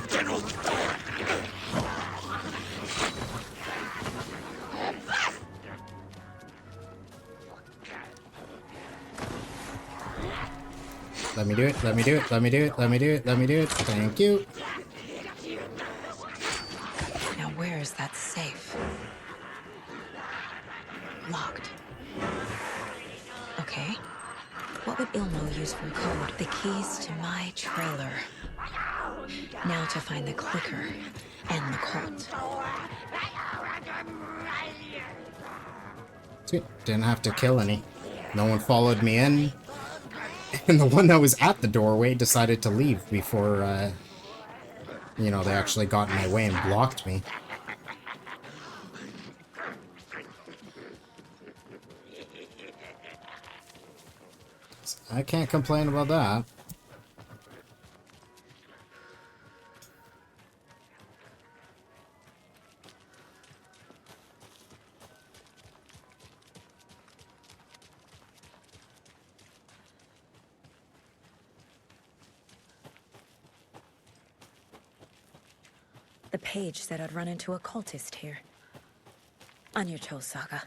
Let me do it, let me do it, let me do it, let me do it, let me do it. Thank you. Now where is that safe? Locked. Okay. What would Ilmo use for a code? The keys to my trailer. Now to find the clicker and the cult. Sweet. Didn't have to kill any. No one followed me in. And the one that was at the doorway decided to leave before, you know, they actually got in my way and blocked me. I can't complain about that. The page said I'd run into a cultist here. On your toes, Saga.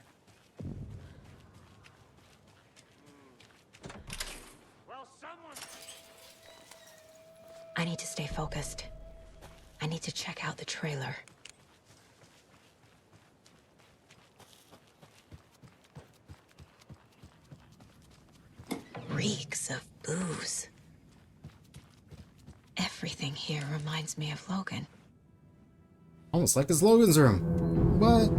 Well, someone's stay focused. I need to check out the trailer. Reeks of booze. Everything here reminds me of Logan. Almost like it's Logan's room. What?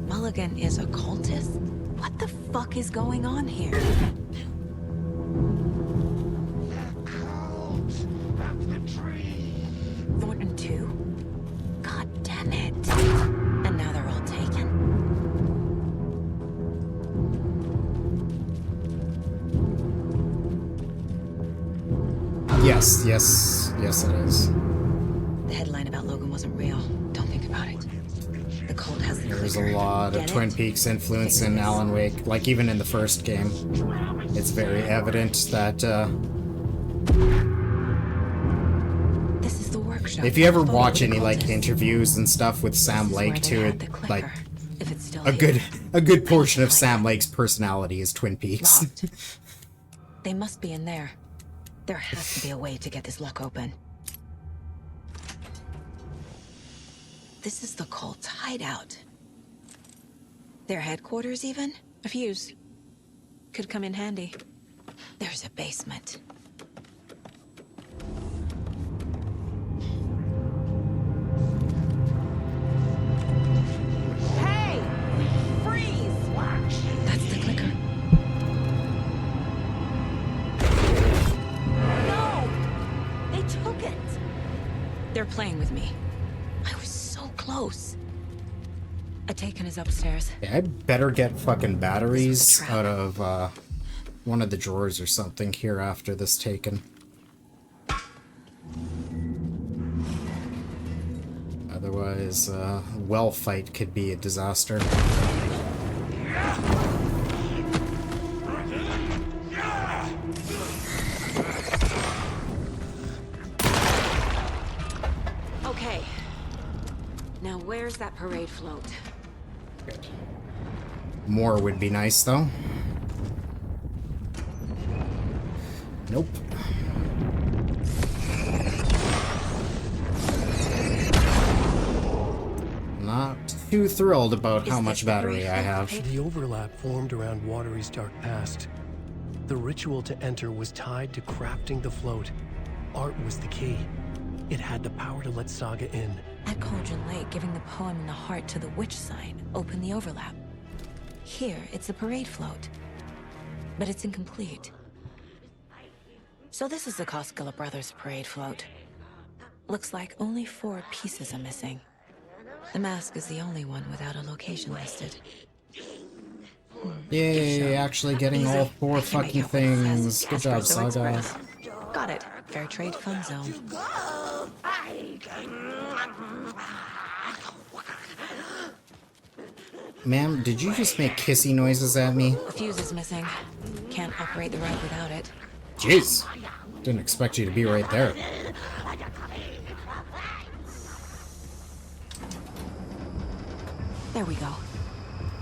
Mulligan is a cultist? What the fuck is going on here? Thornton 2? God damn it. And now they're all taken. Yes, yes, yes it is. The headline about Logan wasn't real. Don't think about it. The cult has the There's clicker. a lot of Get Twin it? Peaks influence in Alan Wake. Like, even in the first game, it's very evident that, This is the workshop. if you ever Photo watch of any, the like, cultist. interviews and stuff with Sam This is where Lake, they too, had it, the like, clicker. If it's still a here. good portion of Sam Lake's personality is Twin Peaks. Locked. They must be in there. There has to be a way to get this lock open. This is the cult's hideout. Their headquarters, even? A fuse. Could come in handy. There's a basement. Hey! Freeze! That's the clicker. No! They took it! They're playing with me. I was so close. A taken is upstairs. Yeah, I better get fucking batteries out of, one of the drawers or something here after this taken. Otherwise, well fight could be a disaster. Okay. Now where's that parade float? Good. More would be nice, though. Nope. Not too thrilled about how much battery I have. The overlap formed around Watery's dark past. The ritual to enter was tied to crafting the float. Art was the key. It had the power to let Saga in. At Cauldron Lake, giving the poem in the heart to the witch sign opened the overlap. Here, it's a parade float. But it's incomplete. So this is the Koskela Brothers parade float. Looks like only 4 pieces are missing. The mask is the only one without a location listed. Yay, actually getting all 4 fucking things. Good job, Saga. Got it. Fair trade fun zone. Ma'am, did you just make kissy noises at me? The fuse is missing. Can't operate the ride without it. Jeez. Didn't expect you to be right there. There we go.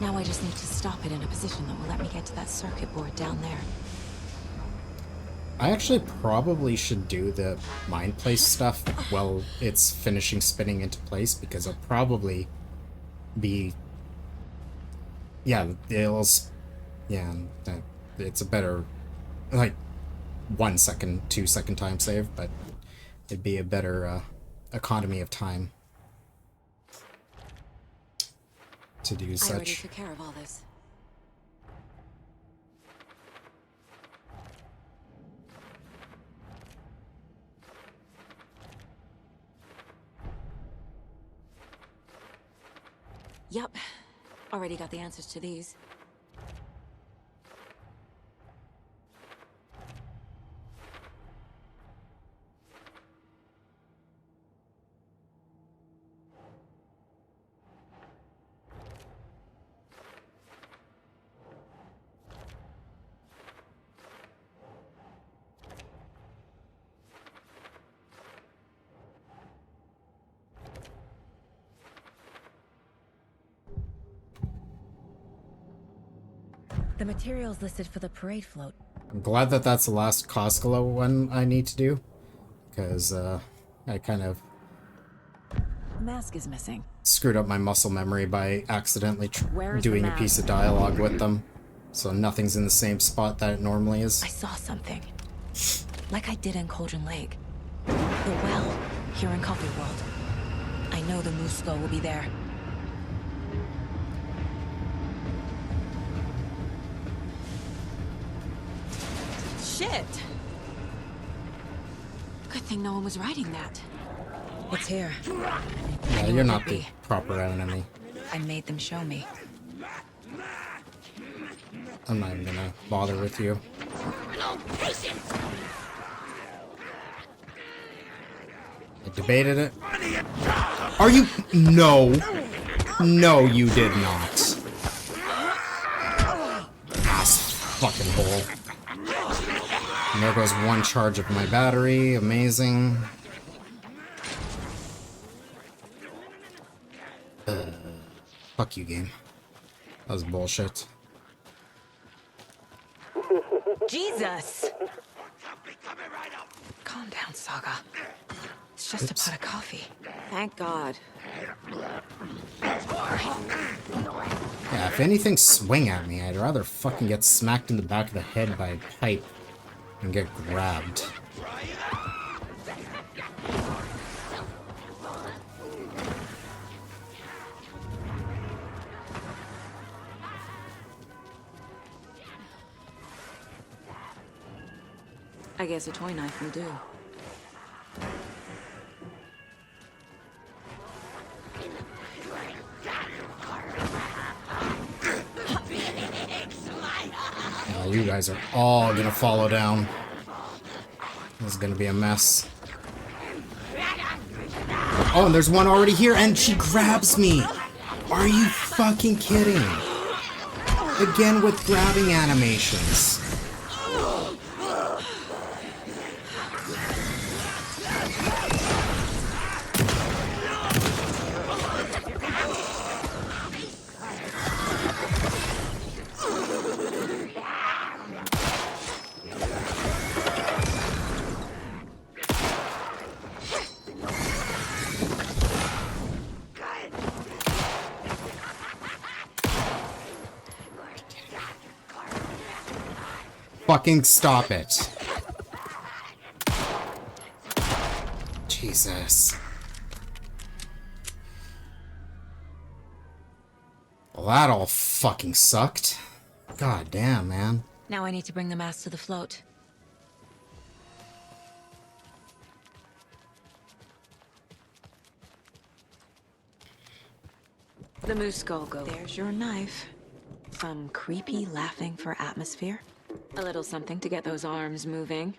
Now I just need to stop it in a position that will let me get to that circuit board down there. I actually probably should do the mind place stuff while it's finishing spinning into place, because it'll probably be... Yeah, it's a better, like, 1 second, 2 second time save, but it'd be a better economy of time to do such. I already took care of all this. Yep. Already got the answers to these. The materials listed for the parade float I'm glad that that's the last Costco one I need to do, because I kind of Mask is missing. screwed up my muscle memory by accidentally Where is doing the a piece of mask? dialogue with them, so nothing's in the same spot that it normally is. I saw something. Like I did in Cauldron Lake. The well, here in Coffee World. I know the moose skull will be there. Shit! Good thing no one was riding that. It's here. Yeah, you're not the proper enemy. I made them show me. I'm not even gonna bother with you. I debated it. Are you? No. No, you did not. Ass fucking hole. And there goes one charge of my battery. Amazing. Fuck you, game. That was bullshit. Jesus! Calm down, Saga. It's just a pot of coffee. Thank God. Yeah, if anything swing at me, I'd rather fucking get smacked in the back of the head by a pipe and get grabbed. I guess a toy knife will do. Yeah, you guys are all gonna follow down. This is gonna be a mess. Oh, and there's one already here, and she grabs me! Are you fucking kidding? Again with grabbing animations. Fucking stop it. Jesus. Well, that all fucking sucked. God damn, man. Now I need to bring the mask to the float. The moose skull goes. There's your knife. Some creepy laughing for atmosphere. A little something to get those arms moving.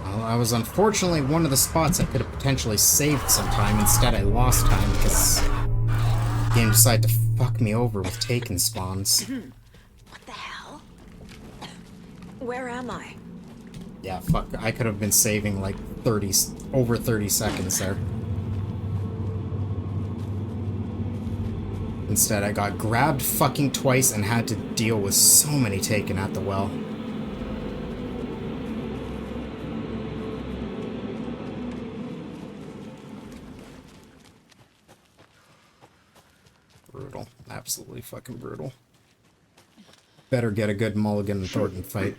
Well, I was unfortunately one of the spots I could have potentially saved some time. Instead, I lost time because the game decided to fuck me over with taken spawns. What the hell? Where am I? Yeah, fuck. I could have been saving like over 30 seconds there. Instead, I got grabbed fucking twice and had to deal with so many taken at the well. Brutal. Absolutely fucking brutal. Better get a good Mulligan and Thornton fight.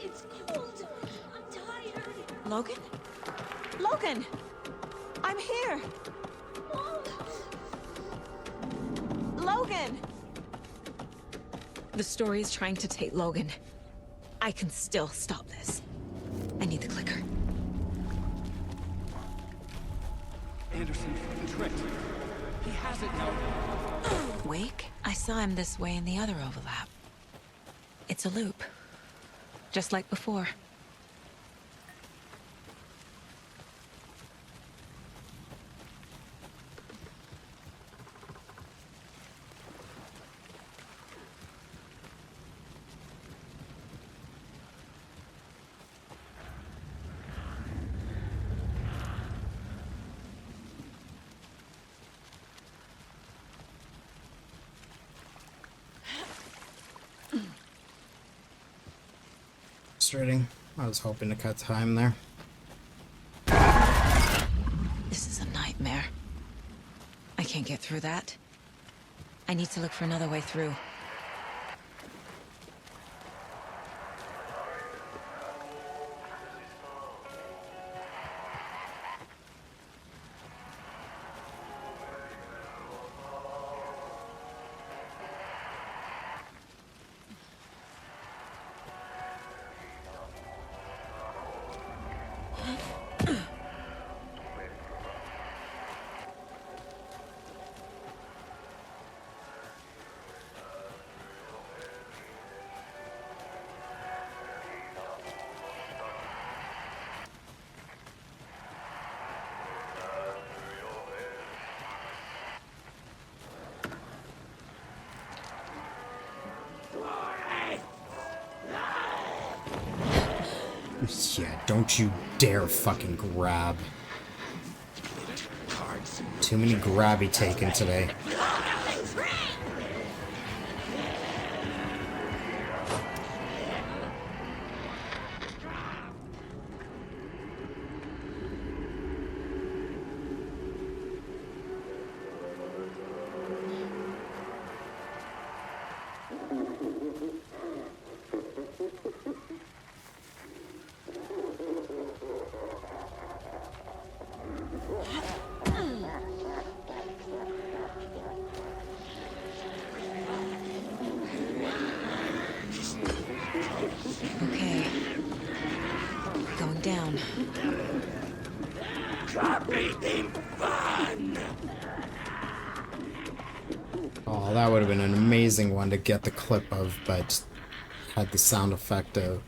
It's cold. I'm tired. Logan? Logan! I'm here! Logan! The story is trying to take Logan. I can still stop this. I need the clicker. Anderson fucking tricked. He has it now. Wake? I saw him this way in the other overlap. It's a loop. Just like before. frustrating. I was hoping to cut time there. This is a nightmare. I can't get through that. I need to look for another way through. Yeah, don't you dare fucking grab. Too many grabby taken today. Okay. Going down. Oh, that would have been an amazing one to get the clip of, but had the sound effect of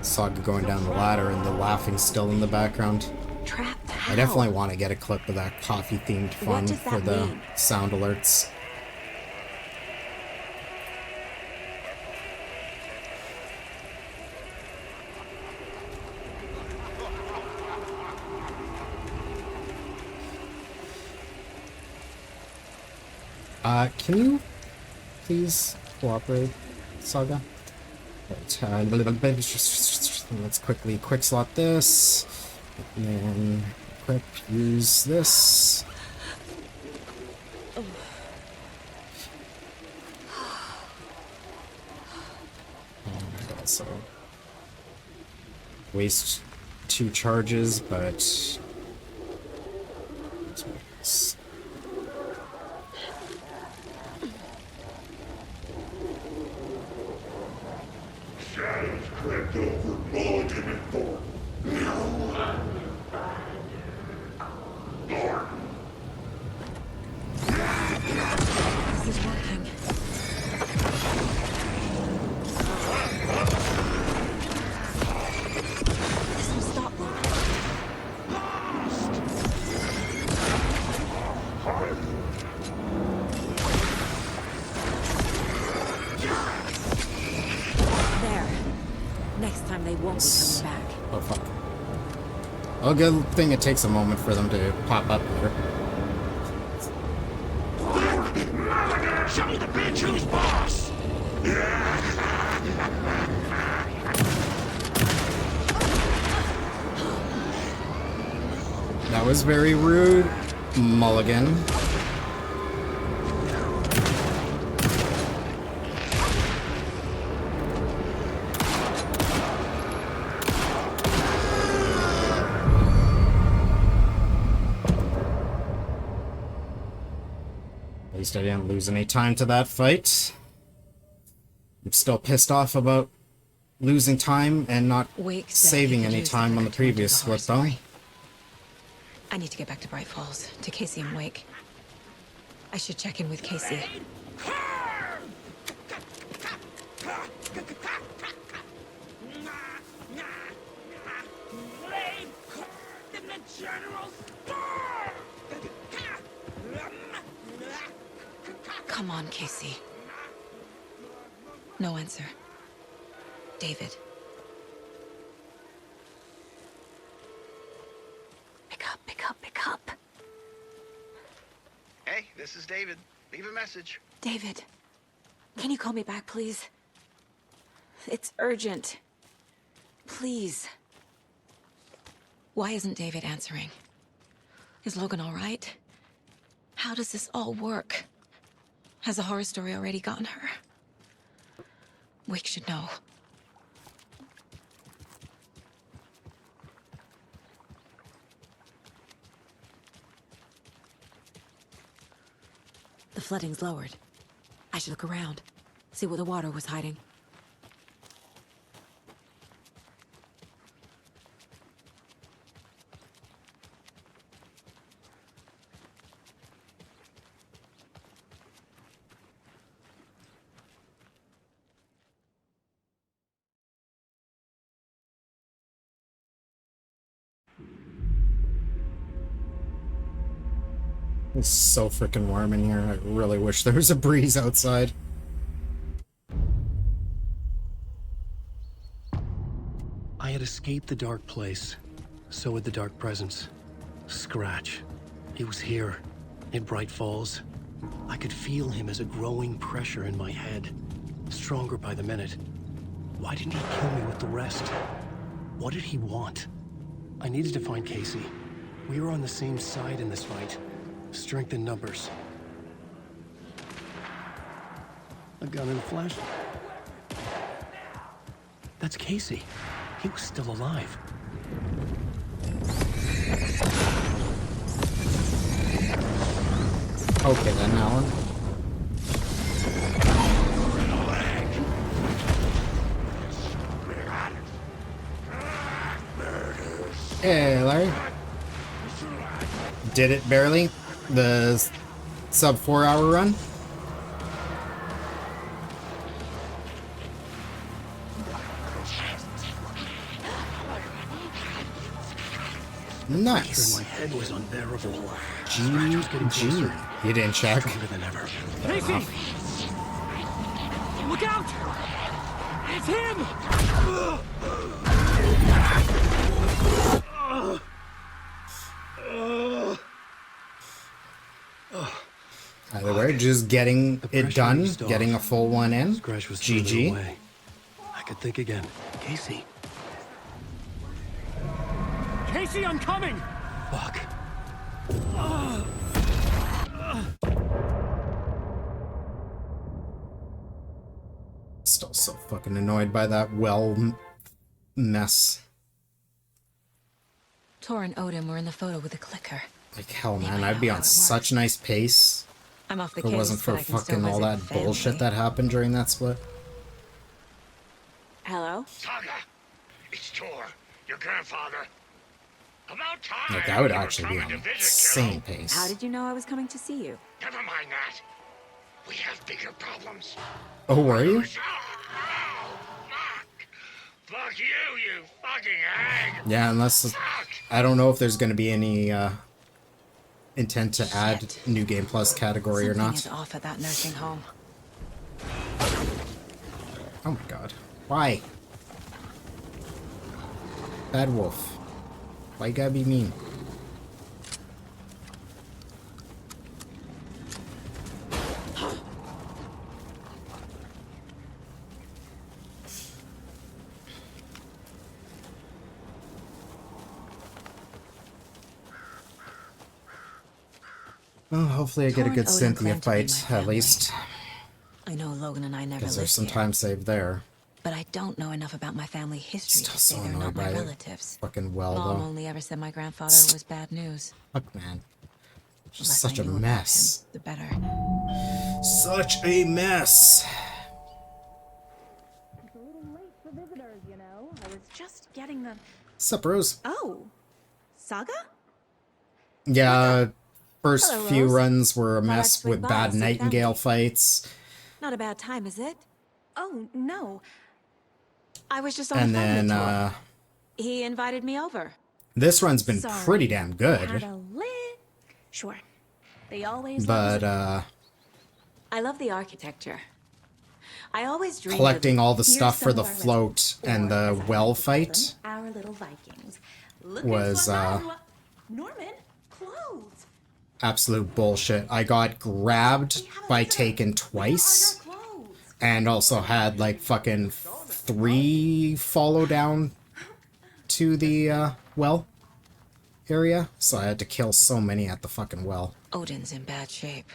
Saga going down the ladder and the laughing still in the background. Trapped? I definitely want to get a clip of that coffee-themed fun does that for the mean? sound alerts. Can you please cooperate, Saga? Right, let's quickly quick slot this, and then equip, use this. And also waste 2 charges, but let's make this. Shadows crept over Mulligan and Thorpe. Lord. This is working. This will stop them. There. Next time they won't be coming back. Oh fuck. Oh, good thing it takes a moment for them to pop up there. Show me the bitch who's boss! That was very rude, Mulligan. At least I didn't lose any time to that fight. I'm still pissed off about losing time and not Wake said saving he could any use time the on the record to undo previous the horror split, though. story. I need to get back to Bright Falls, to Casey and Wake. I should check in with Casey. Come on, Casey. No answer. David. Pick up. Hey, this is David. Leave a message. David. Can you call me back, please? It's urgent. Please. Why isn't David answering? Is Logan all right? How does this all work? Has the horror story already gotten her? Wake should know. The flooding's lowered. I should look around, see where the water was hiding. It's so freaking warm in here. I really wish there was a breeze outside. I had escaped the dark place. So had the dark presence. Scratch. He was here, in Bright Falls. I could feel him as a growing pressure in my head. Stronger by the minute. Why didn't he kill me with the rest? What did he want? I needed to find Casey. We were on the same side in this fight. Strength in numbers. A gun and a flash. That's Casey. He was still alive. Okay then, Alan. Hey, Larry. Did it barely. The sub 4-hour run. Nice. My head was unbearable. GG. You didn't check. Than ever. Casey! Look out! It's him! Either way, just getting it done, getting a full one in. GG. I could think again. Casey. Casey, I'm coming! Fuck. Still so fucking annoyed by that mess. Tor and Odin were in the photo with the clicker. Like hell, man, I'd be on such nice pace. I'm off the If it case, wasn't for but I can still fucking all that visit family. bullshit that happened during that split. Hello? Saga, it's Tor, your grandfather. About time. Like, I would you were actually be coming on to visit, insane kiddo. pace. How did you know I was coming to see you? Never mind that. We have bigger problems. Oh, were you? Fuck you, you fucking hag. Yeah, unless I don't know if there's going to be any intent to add new game plus category or Something not. is off at that nursing home. Oh my god. Why? Bad wolf. Why you gotta be mean? Well, hopefully I get a good Tor and Odin Cynthia claim to be my fight, at family. least. I know Logan and I never Because lived there's some here, time saved there. but I don't know enough about my family history Still to say so they're annoyed not my by it. relatives. Fucking well, Mom though. only ever said my grandfather was bad news. Fuck, man. The Just less I such a knew about mess. him, the better. Such a mess. It's a little late for visitors, you know. I was just getting the... Sup, Rose? Oh. Saga? Yeah, first Hello, few Rose. runs were a Thought I'd mess swing with by bad and see Nightingale family. fights. Not a bad time, is it? Oh, no. I was just on And a family then, tour. He invited me over. this run's been Sorry. pretty damn Had good. a lit. Sure. They always But, I love the architecture. I always dreamed collecting of all the Here's stuff for some the of our float and the well fight our little Vikings. Look was, Norman, clothes. absolute bullshit. I got grabbed by Taken twice And also had like fucking 3 follow down to the well area. So I had to kill so many at the fucking well. Odin's in bad shape.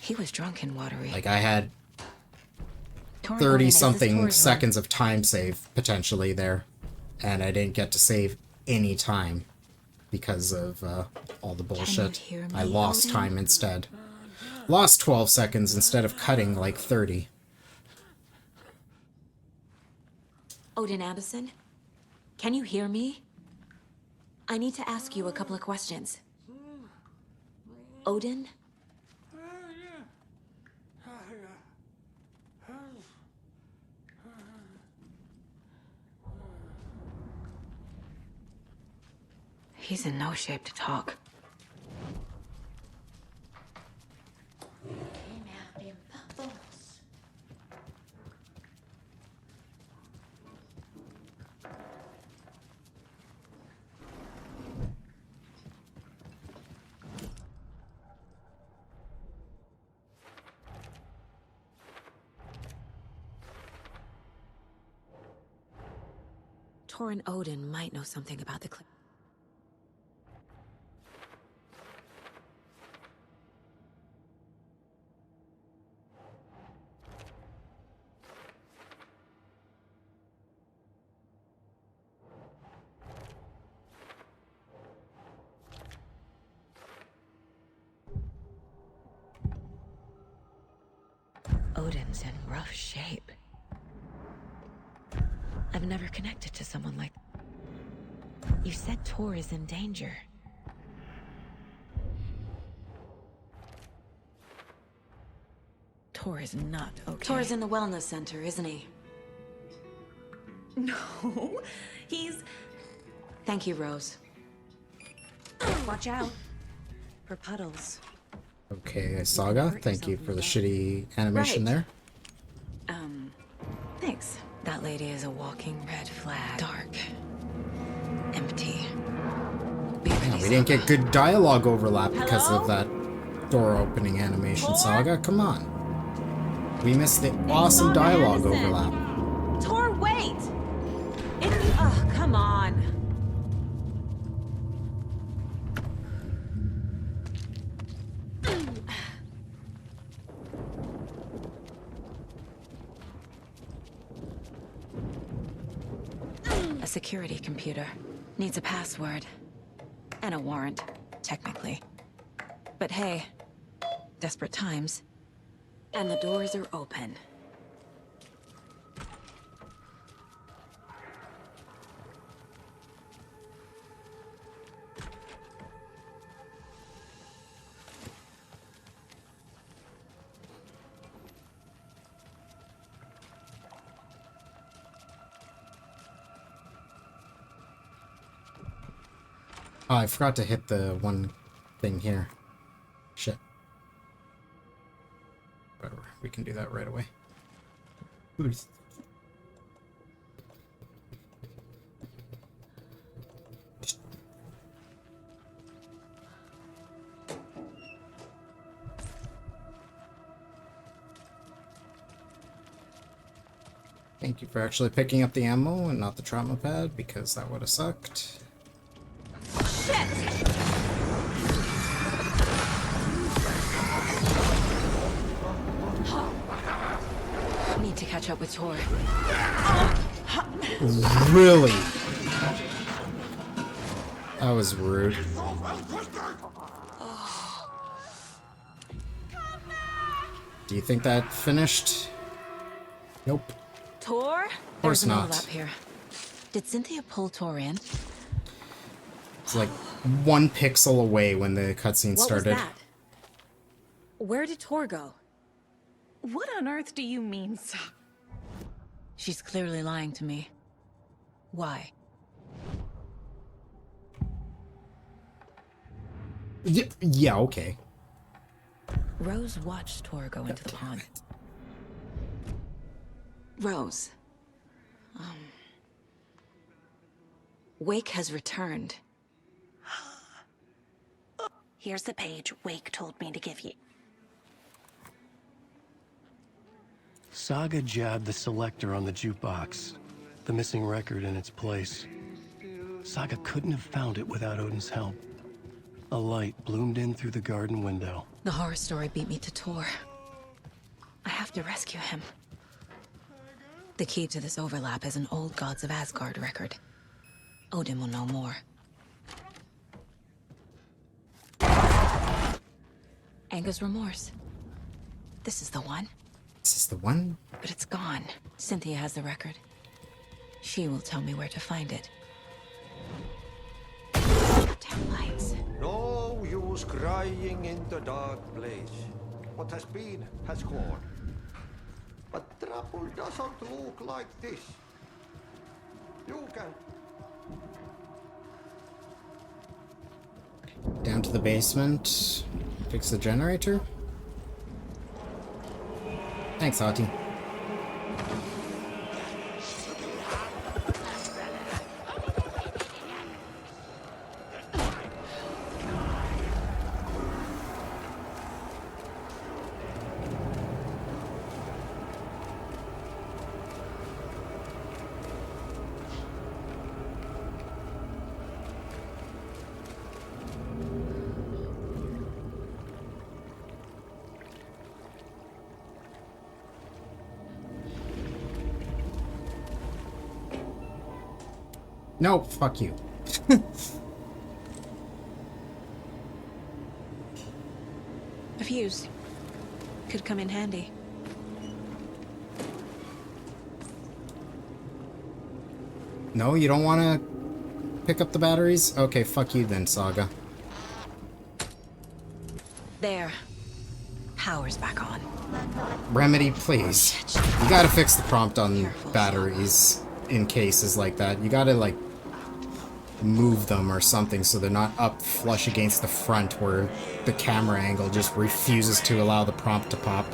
He was drunk and watery. Like I had Torn 30 Odin is something Tor's seconds of time save potentially there. And I didn't get to save any time because of all the bullshit. hear I me, lost Odin? time instead. Lost 12 seconds instead of cutting like 30. Odin Addison? Can you hear me? I need to ask you a couple of questions. Odin? He's in no shape to talk. Torrin Odin might know something about the clip. Odin's in rough shape. I've never connected to someone like that. You said Tor is in danger. Tor is not okay. Tor's in the wellness center, isn't he? No, he's... Thank you, Rose. Watch out for puddles. Okay, Saga, thank you for the shitty animation there. Thanks. That lady is a walking red flag. Dark. Empty. Yeah, we didn't get good dialogue overlap because of that door opening animation, Saga. Come on. We missed the awesome dialogue overlap. Tor, wait! Oh, come on. A security computer. Needs a password. And a warrant, technically. But hey, desperate times. And the doors are open. Oh, I forgot to hit the one thing here. Shit. Whatever. We can do that right away. Oops. Thank you for actually picking up the ammo and not the trauma pad, because that would have sucked. Need to catch up with Tor. Really? That was rude. Do you think that finished? Nope. Tor? Of course There's an not. overlap here. Did Cynthia pull Tor in? It's like 1 pixel away when the cutscene started. What was that? Where did Tor go? What on earth do you mean, sir? She's clearly lying to me. Why? Yeah, okay. Rose watched Tor go into the pond. Rose. Wake has returned. Here's the page Wake told me to give you. Saga jabbed the selector on the jukebox, the missing record in its place. Saga couldn't have found it without Odin's help. A light bloomed in through the garden window. The horror story beat me to Tor. I have to rescue him. The key to this overlap is an old Gods of Asgard record. Odin will know more. Anger's remorse. This is the one. This is the one? But it's gone. Cynthia has the record. She will tell me where to find it. Damn lights. No use crying in the dark place. What has been has gone. But trouble doesn't look like this. You can... Down to the basement. Fix the generator. Thanks, Hati. No, fuck you. A fuse. Could come in handy. No, you don't want to pick up the batteries? Okay, fuck you then, Saga. There. Power's back on. Remedy, please. You gotta fix the prompt on batteries in cases like that. You gotta, like, move them or something so they're not up flush against the front where the camera angle just refuses to allow the prompt to pop.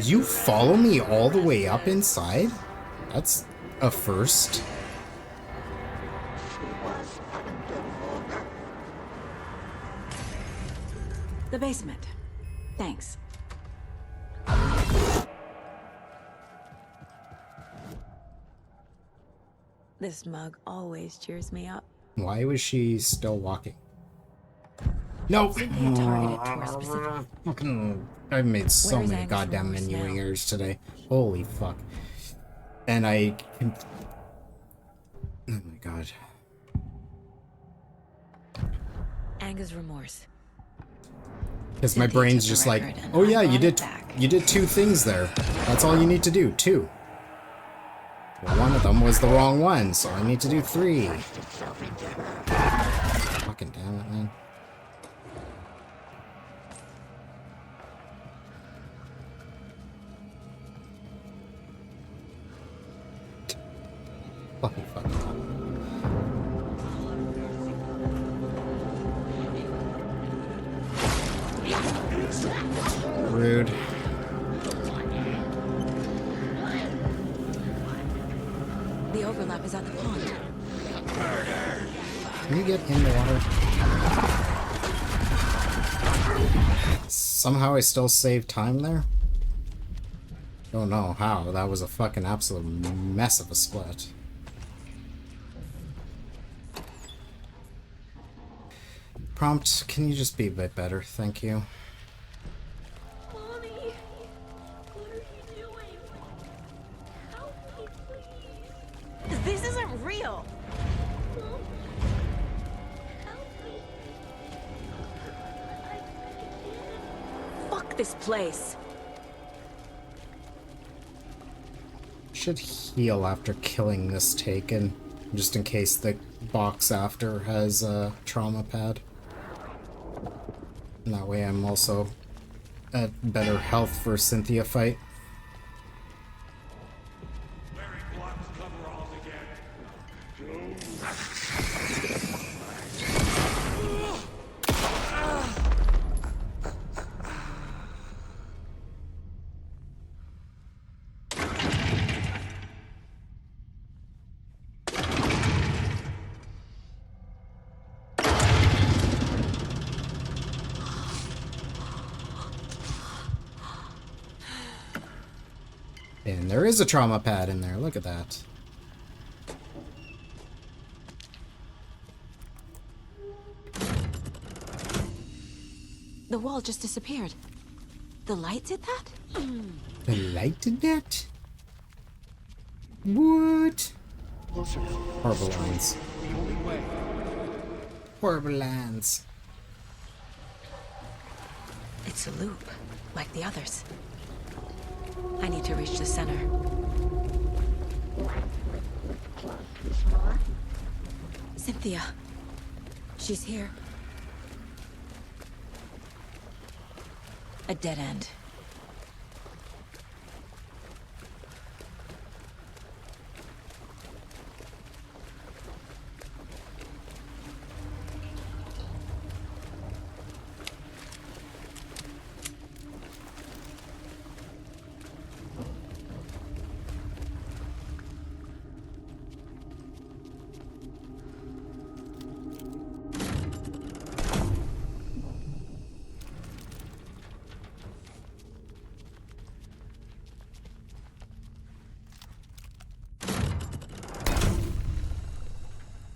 You follow me all the way up inside? That's a first. The basement. Thanks. This mug always cheers me up. Why was she still walking? No! Fucking... I've made so many goddamn menu errors today. Holy fuck. And I... Oh my god. Anger's remorse. Because my brain's just like, oh yeah, you did 2 things there. That's all you need to do, 2. Well, one of them was the wrong one, so I need to do 3. Fucking damn it, man. Fucking fucking hell. Rude. The overlap is at the pond. Can you get in the water? Somehow I still saved time there? Don't know how. That was a fucking absolute mess of a split. Prompt, can you just be a bit better? Thank you. Mommy, what are you doing? Help me, please. This isn't real. Mom, help me. Fuck this place. Should heal after killing this taken, just in case the box after has a trauma pad. And that way I'm also at better health for Cynthia fight. And there is a trauma pad in there. Look at that. The wall just disappeared. The light did that? The light did that? What? Horrible lines. Horrible lines. It's a loop, like the others. I need to reach the center. Cynthia. She's here. A dead end.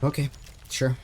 Okay, sure.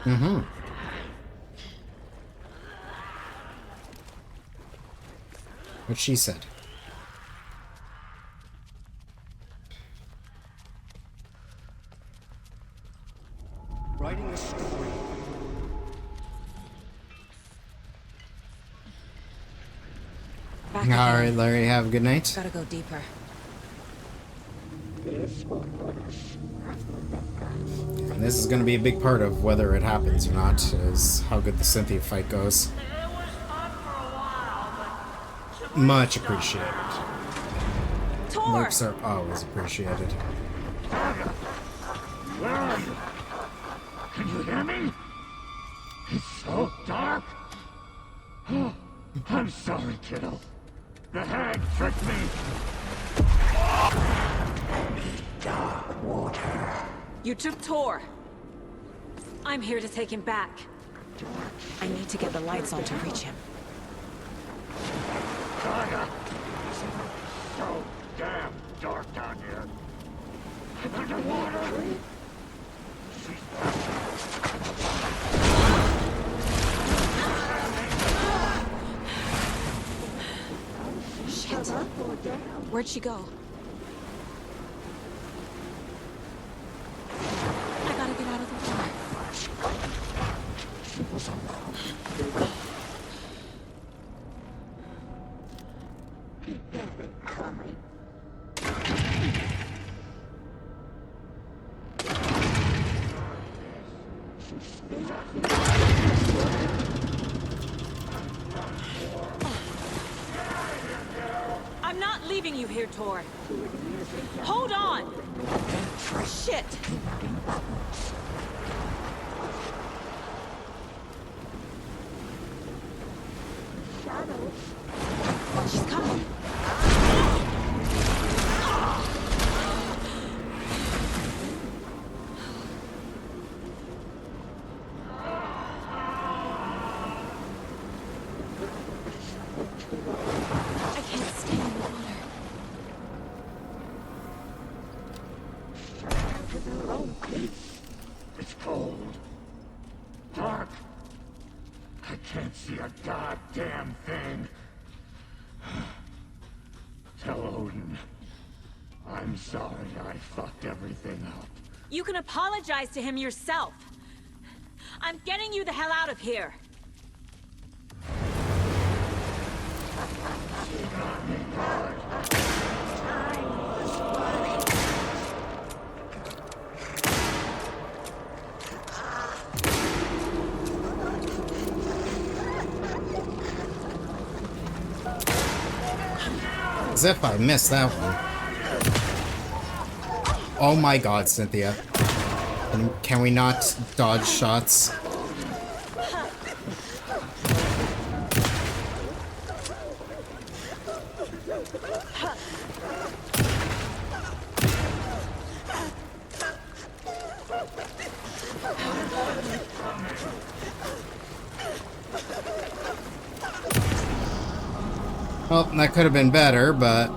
Mm-hmm. What she said. Writing a story. Back All again. right, Larry. Have a good night. Gotta go deeper. And this is going to be a big part of whether it happens or not, is how good the Cynthia fight goes. Much appreciated. Looks are always appreciated. Where are you? Can you hear me? It's so dark. Oh, I'm sorry, kiddo. The hag tricked me. Dark water. You took Tor. I'm here to take him back. I need to get the lights on to reach him. Saga! So damn dark down here. I'm underwater. Shit. Where'd she go? I gotta get out of the water. I'm not leaving you here, Tor. Hold on! Shit! She's coming. I can't stay in the water. It's cold. Dark. I can't see a goddamn thing. Tell Odin. I'm sorry I fucked everything up. You can apologize to him yourself. I'm getting you the hell out of here. As if I missed that one. Oh my god, Cynthia. Can we not dodge shots? Well, that could have been better, but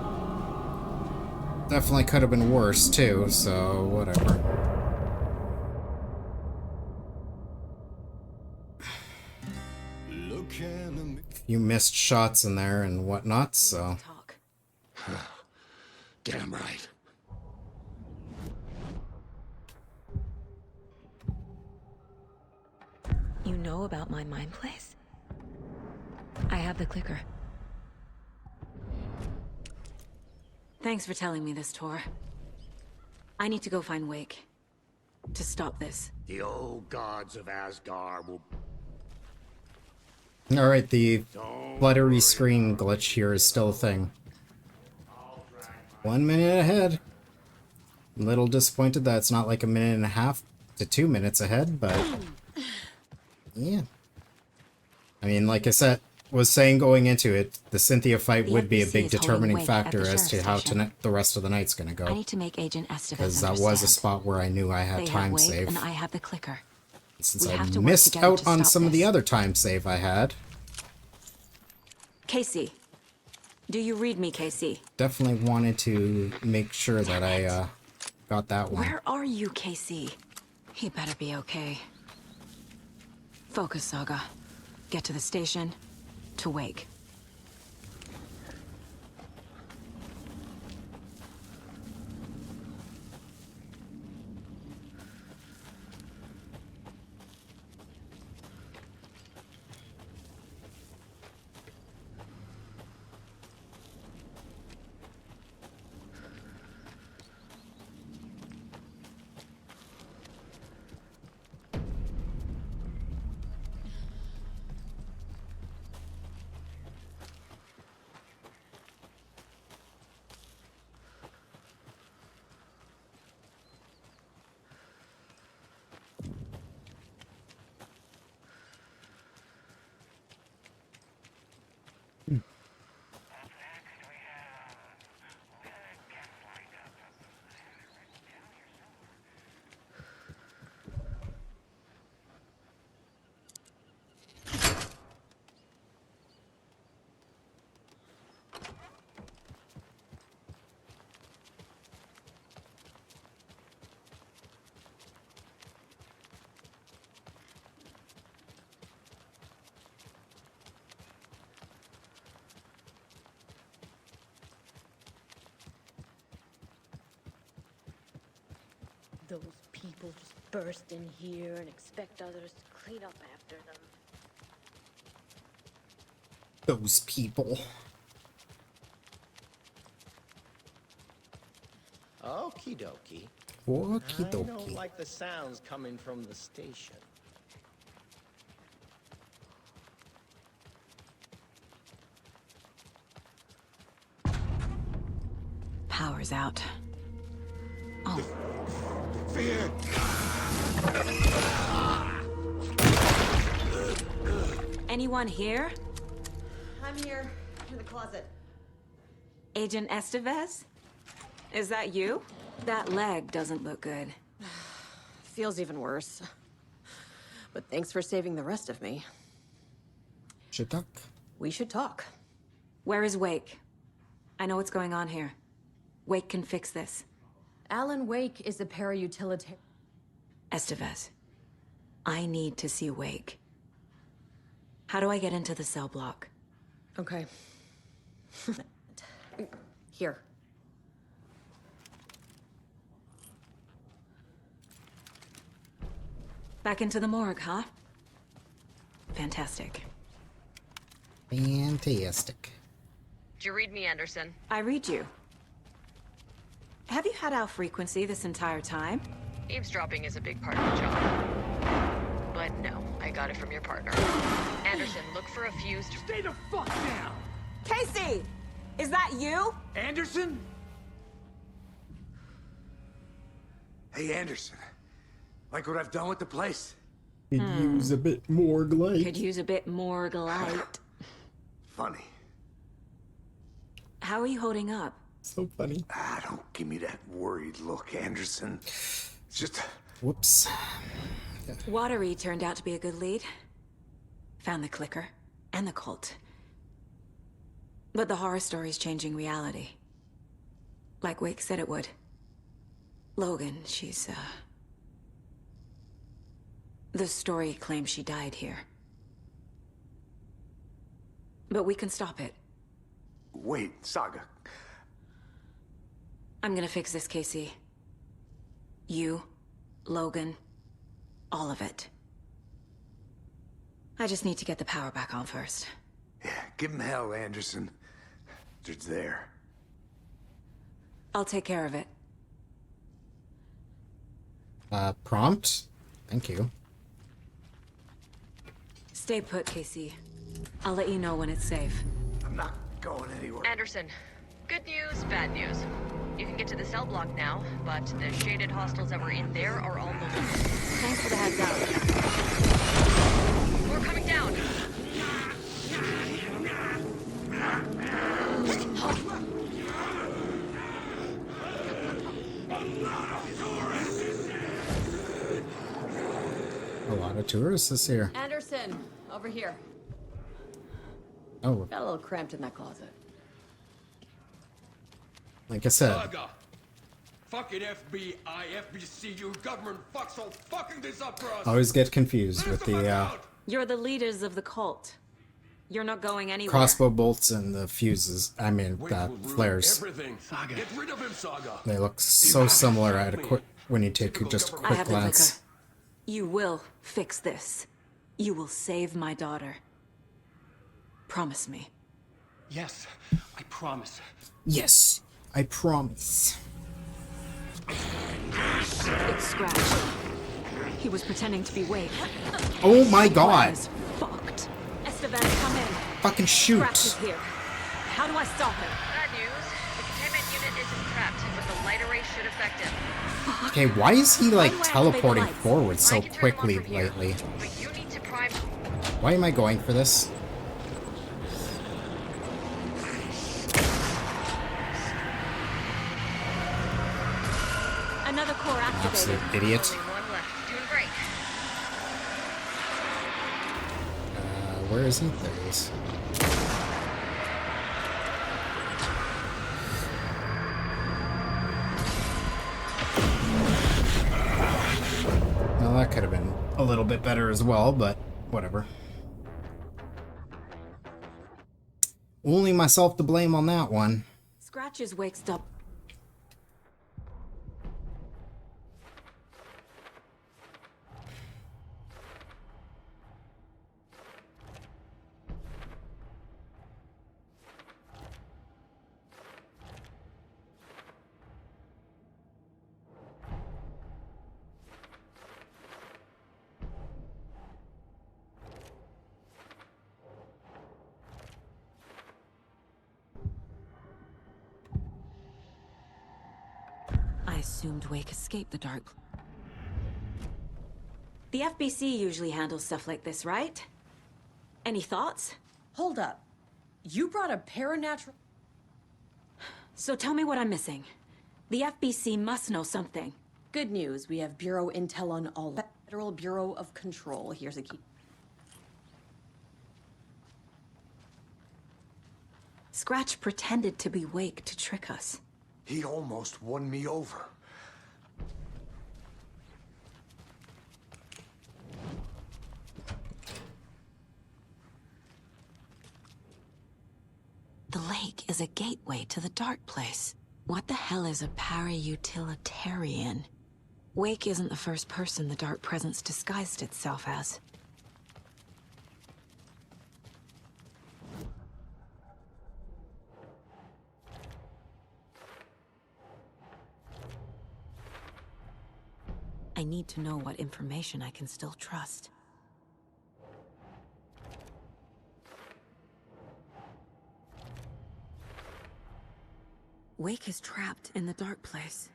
definitely could have been worse too, so whatever. You missed shots in there and whatnot, so. Damn right. You know about my mine place? I have the clicker. Thanks for telling me this, Tor. I need to go find Wake. To stop this. The old gods of Asgard will... Alright, the fluttery screen glitch here is still a thing. 1 minute ahead. I'm a little disappointed that it's not like 1.5 to 2 minutes ahead, but... yeah. I mean, like I said, was saying going into it, the Cynthia fight would be a big determining factor as to how the rest of the night's gonna go. I need to make Agent Estevez because that was a spot where I knew I had time save. And I have the clicker. Since I missed out on some of the other time save I had. Casey, do you read me, Casey? Definitely wanted to make sure that I got that one. Where are you, Casey? He better be okay. Focus, Saga. Get to the station. To Wake. Those people just burst in here and expect others to clean up after them. Those people. Okie dokie. Okie I don't dokie. like the sounds coming from the station. Power's out. Oh. Fear! Anyone here? I'm here, in the closet. Agent Estevez? Is that you? That leg doesn't look good. Feels even worse. But thanks for saving the rest of me. Should talk. We should talk. Where is Wake? I know what's going on here. Wake can fix this. Alan Wake is a para-utilitarian. Estevez, I need to see Wake. How do I get into the cell block? Okay. Here. Back into the morgue, huh? Fantastic. Fantastic. Did you read me, Anderson? I read you. Have you had our frequency this entire time? Eavesdropping is a big part of the job. But no, I got it from your partner. Anderson, look for a fused... Stay the fuck down! Casey! Is that you? Anderson? Hey, Anderson. Like what I've done with the place? Could use a bit more light. Could use a bit more light. Funny. How are you holding up? So funny. Don't give me that worried look, Anderson. It's just... Whoops. Watery turned out to be a good lead. Found the clicker and the cult. But the horror story's changing reality. Like Wake said it would. Logan, she's, the story claims she died here. But we can stop it. Wait, Saga. I'm gonna fix this, Casey. You, Logan, all of it. I just need to get the power back on first. Yeah, give him hell, Anderson. It's there. I'll take care of it. Prompt? Thank you. Stay put, Casey. I'll let you know when it's safe. I'm not going anywhere. Anderson, good news, bad news. You can get to the cell block now, but the shaded hostiles that were in there are all moving. Thanks for the heads up. More coming down. A lot of tourists this year. Anderson, over here. Oh, Got a little cramped in that closet. like I said, Saga! Fucking FBI, FBC, you government fucks all fucking this up for us! always get confused with the You're the leaders of the cult. You're not going anywhere. crossbow bolts and the fuses. I mean, Wait, we'll ruin flares. everything. Saga. Get rid of him, Saga! They look so similar at a quick when you take just a I quick have glance. the clicker. You will fix this. You will save my daughter. Promise me. Yes, I promise. Yes, I promise. It's Scratch. He was pretending to be Wake. Oh my god! Is fucked. Esteban, come in. Fucking shoot! Scratch is here. How do I stop him? Bad news. The containment unit isn't trapped, but the light array should affect him. Okay, why is he like How do I activate the teleporting lights? forward so I can turn them on quickly from here, lately? but you need to prime... Why am I going for this? Another core activated. Absolute idiot. Only one left. Doing great. Where is he? There he is. Well, that could have been a little bit better as well, but whatever. Only myself to blame on that one. Scratch is Wake's up. I assumed Wake escaped the dark. The FBC usually handles stuff like this, right? Any thoughts? Hold up. You brought a paranatural... So tell me what I'm missing. The FBC must know something. Good news, we have Bureau Intel on all. Federal Bureau of Control. Here's a key. Scratch pretended to be Wake to trick us. He almost won me over. The lake is a gateway to the dark place. What the hell is a para-utilitarian? Wake isn't the first person the dark presence disguised itself as. I need to know what information I can still trust. Wake is trapped in the dark place.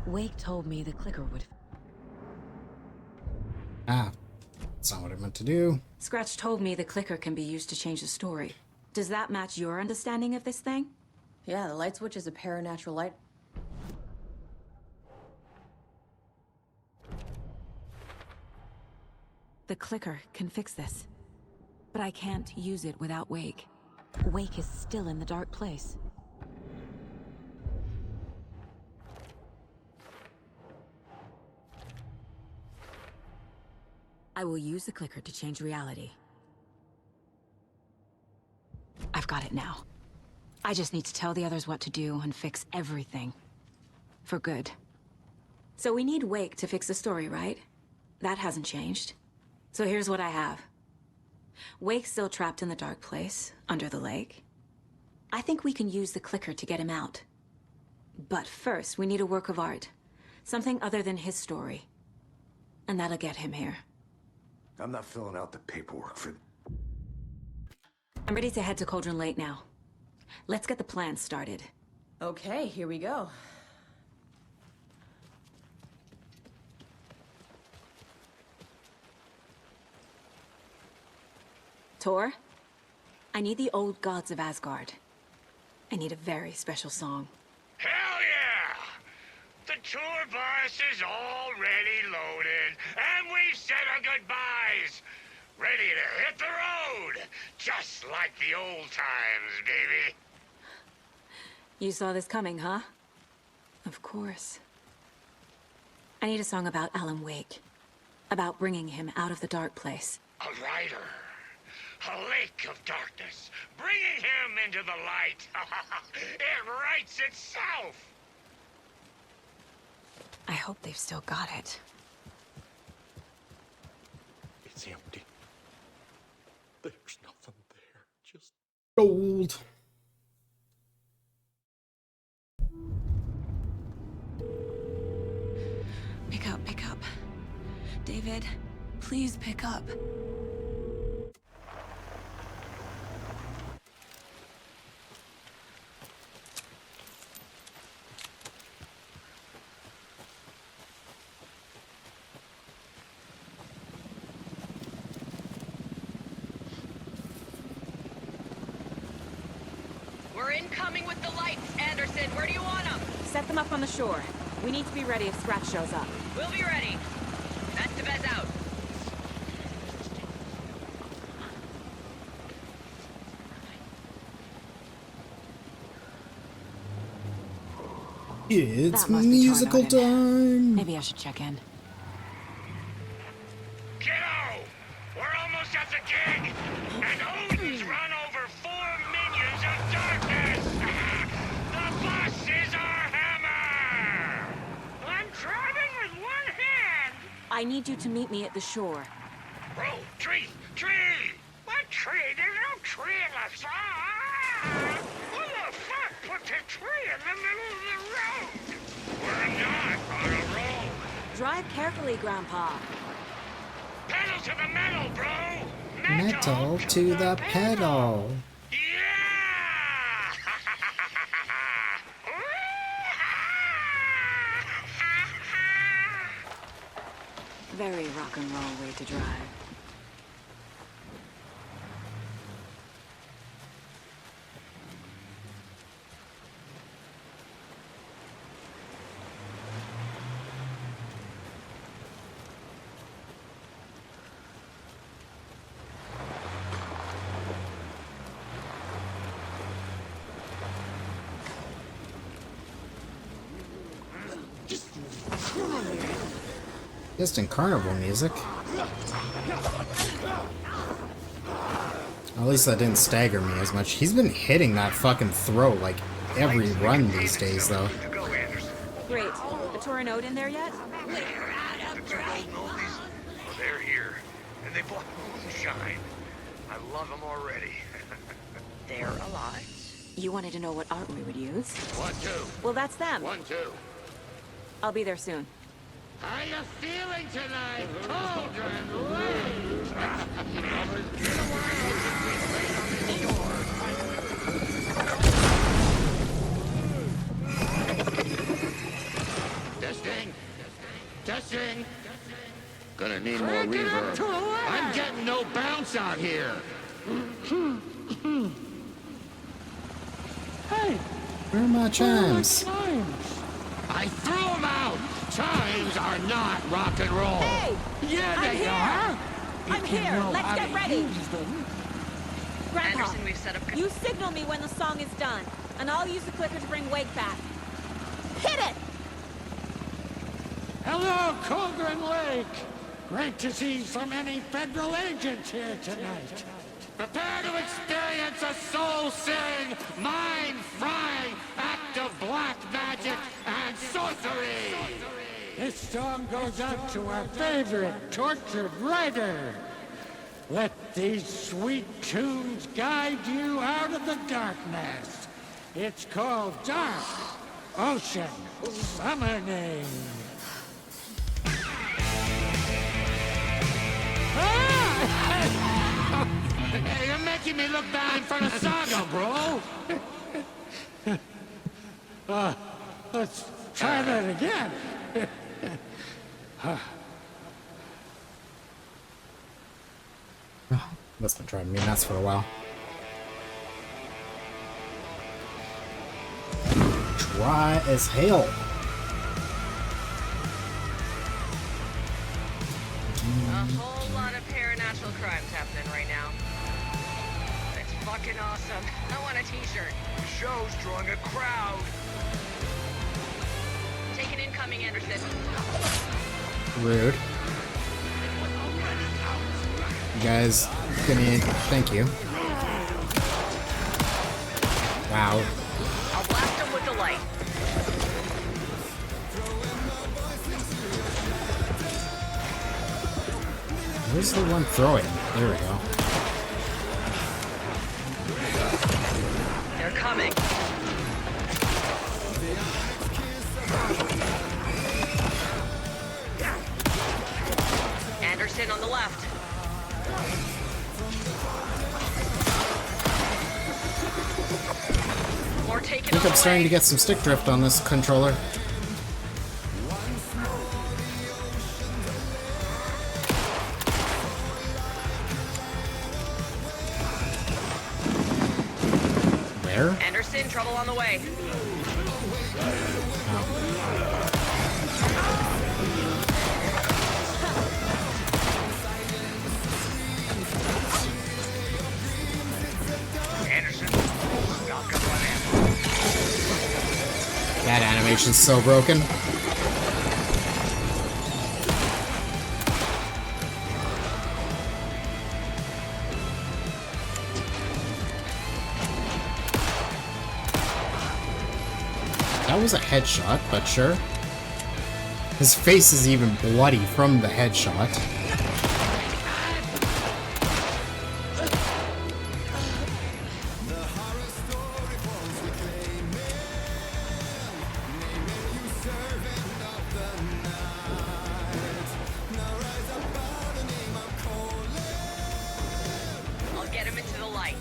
Wake told me the clicker would... Ah, that's not what I meant to do. Scratch told me the clicker can be used to change the story. Does that match your understanding of this thing? Yeah, the light switch is a paranatural light. The clicker can fix this. But I can't use it without Wake. Wake is still in the dark place. I will use the clicker to change reality. I've got it now. I just need to tell the others what to do and fix everything. For good. So we need Wake to fix the story, right? That hasn't changed. So here's what I have. Wake's still trapped in the dark place, under the lake. I think we can use the clicker to get him out. But first, we need a work of art. Something other than his story. And that'll get him here. I'm not filling out the paperwork for... I'm ready to head to Cauldron Lake now. Let's get the plan started. Okay, here we go. Tor, I need the old gods of Asgard. I need a very special song. Hell yeah! The tour bus is already loaded, and we've said our goodbyes. Ready to hit the road, just like the old times, baby. You saw this coming, huh? Of course. I need a song about Alan Wake. About bringing him out of the dark place. A rider. A lake of darkness, bringing him into the light. It writes itself. I hope they've still got it. It's empty. There's nothing there. Just gold. Pick up. David, please pick up. We're incoming with the lights, Anderson. Where do you want them? Set them up on the shore. We need to be ready if Scratch shows up. We'll be ready. That's the best out. It's That must be musical Tornado. time. Maybe I should check in. Kiddo, we're almost at the gig, and Odin's run over 4 minions of darkness. The bus is our hammer. I'm driving with one hand. I need you to meet me at the shore. Bro, tree! What tree? There's no tree in the sun. Who the fuck put the tree in the middle of the road? We're not on a road. Drive carefully, Grandpa. Pedal to the metal, bro. Metal to the pedal. Very rock and roll way to drive. Distant carnival music. At least that didn't stagger me as much. He's been hitting that fucking throat like every run these days, though. Great. The Torinode in there yet? The two golden oldies? Well, they're here. And they bought moonshine. I love them already. They're alive. You wanted to know what art we would use? 1, 2. Well, that's them. 1, 2. I'll be there soon. How you feeling tonight, Cauldron Lake? Testing. Testing. Gonna need more reverb. I'm getting no bounce out here. Hey, Where are my chimes? I threw them out. Chimes are not rock and roll. Hey! Yeah, I'm they here. are. I'm here. Let's get ready. Grandpa, Anderson, we've set up... you signal me when the song is done, and I'll use the clicker to bring Wake back. Hit it! hello, Cauldron Lake. Great to see so many federal agents here tonight. Prepare to experience a soul-searing, mind-frying act of black magic and sorcery. This song goes out to our favorite tortured writer. Let these sweet tunes guide you out of the darkness. It's called Dark Ocean Summoning. Hey, you're making me look bad in front of Saga, bro. Let's try that again. That's been driving me nuts for a while. Dry as hell. A whole lot of paranatural crimes happening right now. It's fucking awesome. I want a t-shirt. The show's drawing a crowd. Take an incoming, Anderson. Rude. You guys, thank you. Wow. I'll blast him with the light. Where's the one throwing? There we go. They're coming. Anderson on the left. More I taken think on I'm the starting way. to get some stick drift on this controller. Where? Anderson, trouble on the way. Anderson, knock up on him. That animation's so broken. That was a headshot, but sure. His face is even bloody from the headshot. I'll get him into the light.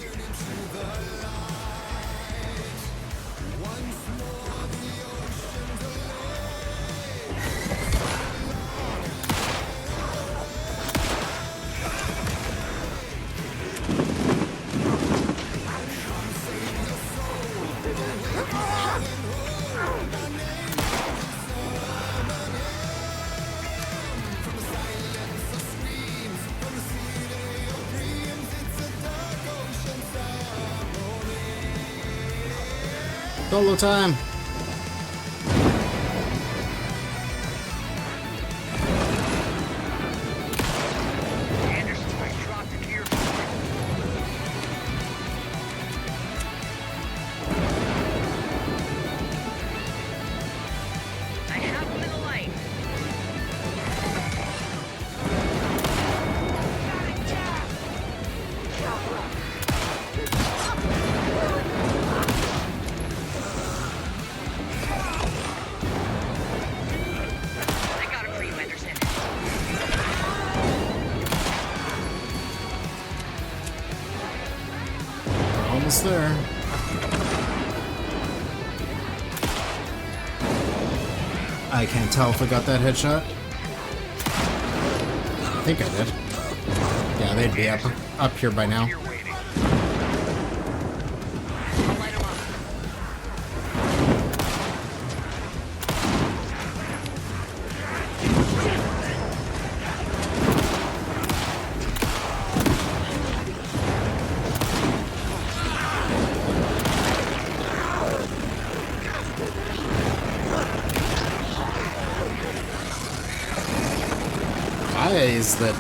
Solo time. Anderson, I dropped the gear. I have him in the light. almost there. I can't tell if I got that headshot. I think I did. Yeah, they'd be up here by now. Why is the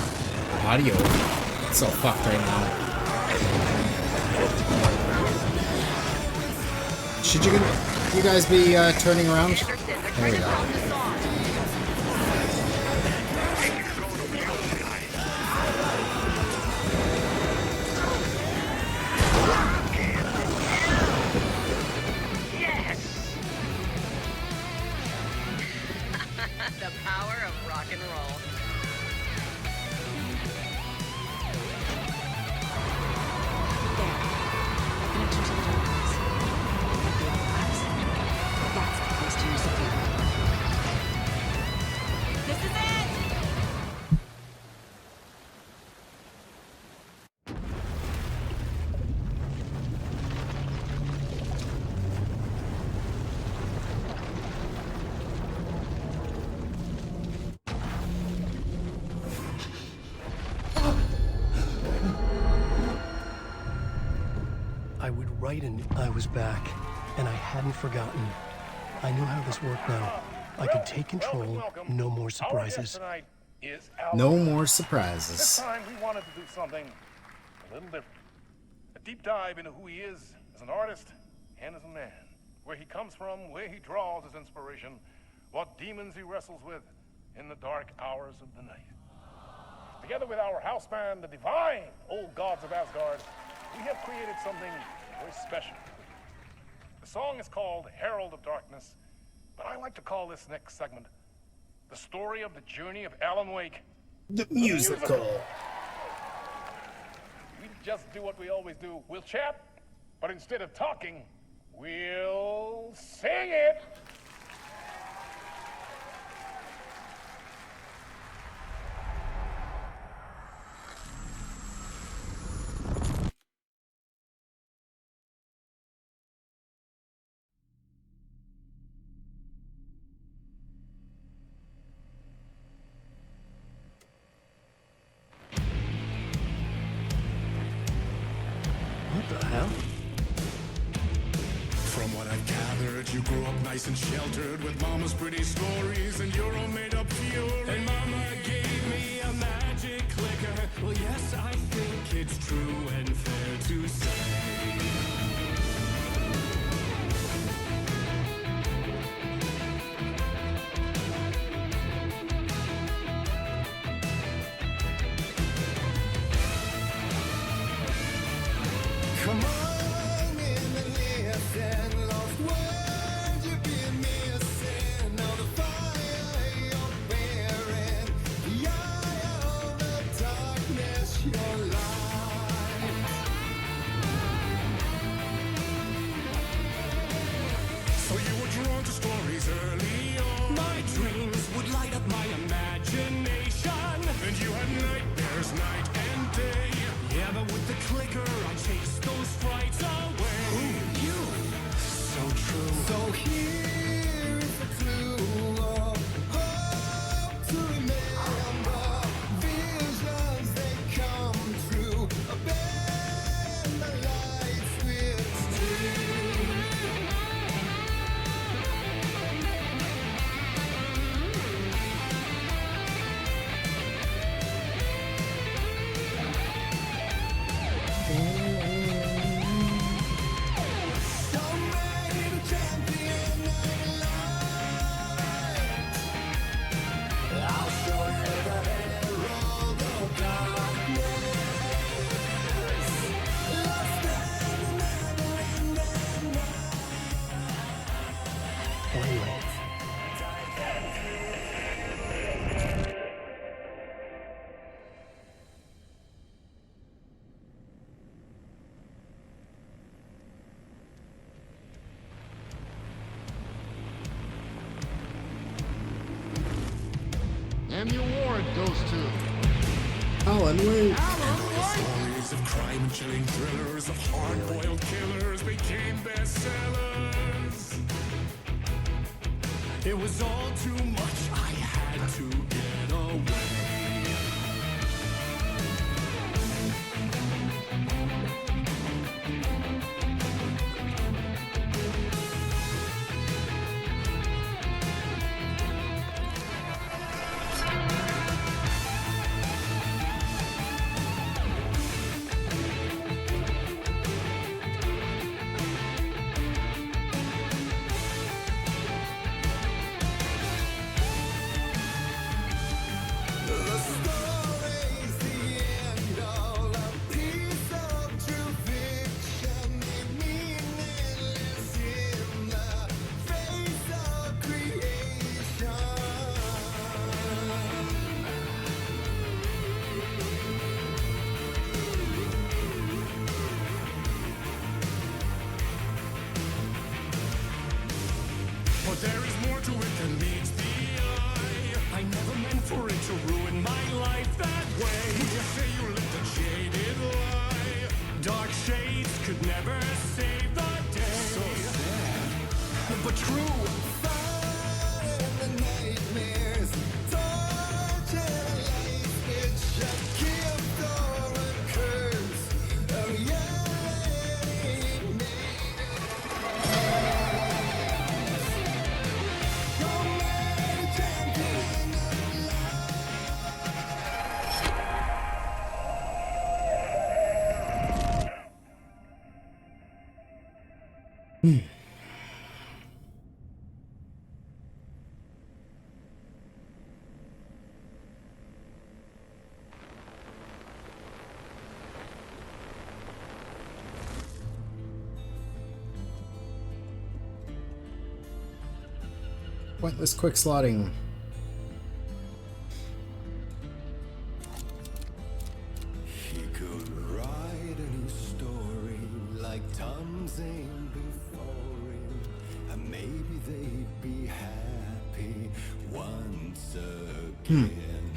audio so fucked right now? Should you guys be turning around? There we go. The power of rock and roll. Connection to the darkness. That's the place to use the gear. This is it! I would write and I was back, and I hadn't forgotten. I knew how this worked now. I could take control, no more surprises. No more This surprises. time we wanted to do something a little different. A deep dive into who he is as an artist and as a man. Where he comes from, where he draws his inspiration, what demons he wrestles with in the dark hours of the night. Together with our house band, the divine old gods of Asgard, we have created something very special. The song is called Herald of Darkness, but I like to call this next segment the story of the journey of Alan Wake. The musical. We just do what we always do. We'll chat, but instead of talking, we'll sing it. What the hell? From what I've gathered, you grew up nice and sheltered with mama's pretty stories and your own made-up fury. And mama gave me a magic clicker. Well, yes, I think it's true and fair to say. Come on in and listen, lost words you've been missing. Now the fire Damn your warrant, those two. Alan Wake. Stories of crime and chilling thrillers of hard-boiled killers became bestsellers. It was all too much. I had to get away. But there is more to it than meets the eye. I never meant for it to ruin my life that way. You say you lived a jaded lie. Dark shades could never save the day. So sad, but true. The nightmares, torture, life, it's a gift or a curse. Oh yeah. Pointless quick slotting. He could write a new story like Tom Zane before him, and maybe they'd be happy once again.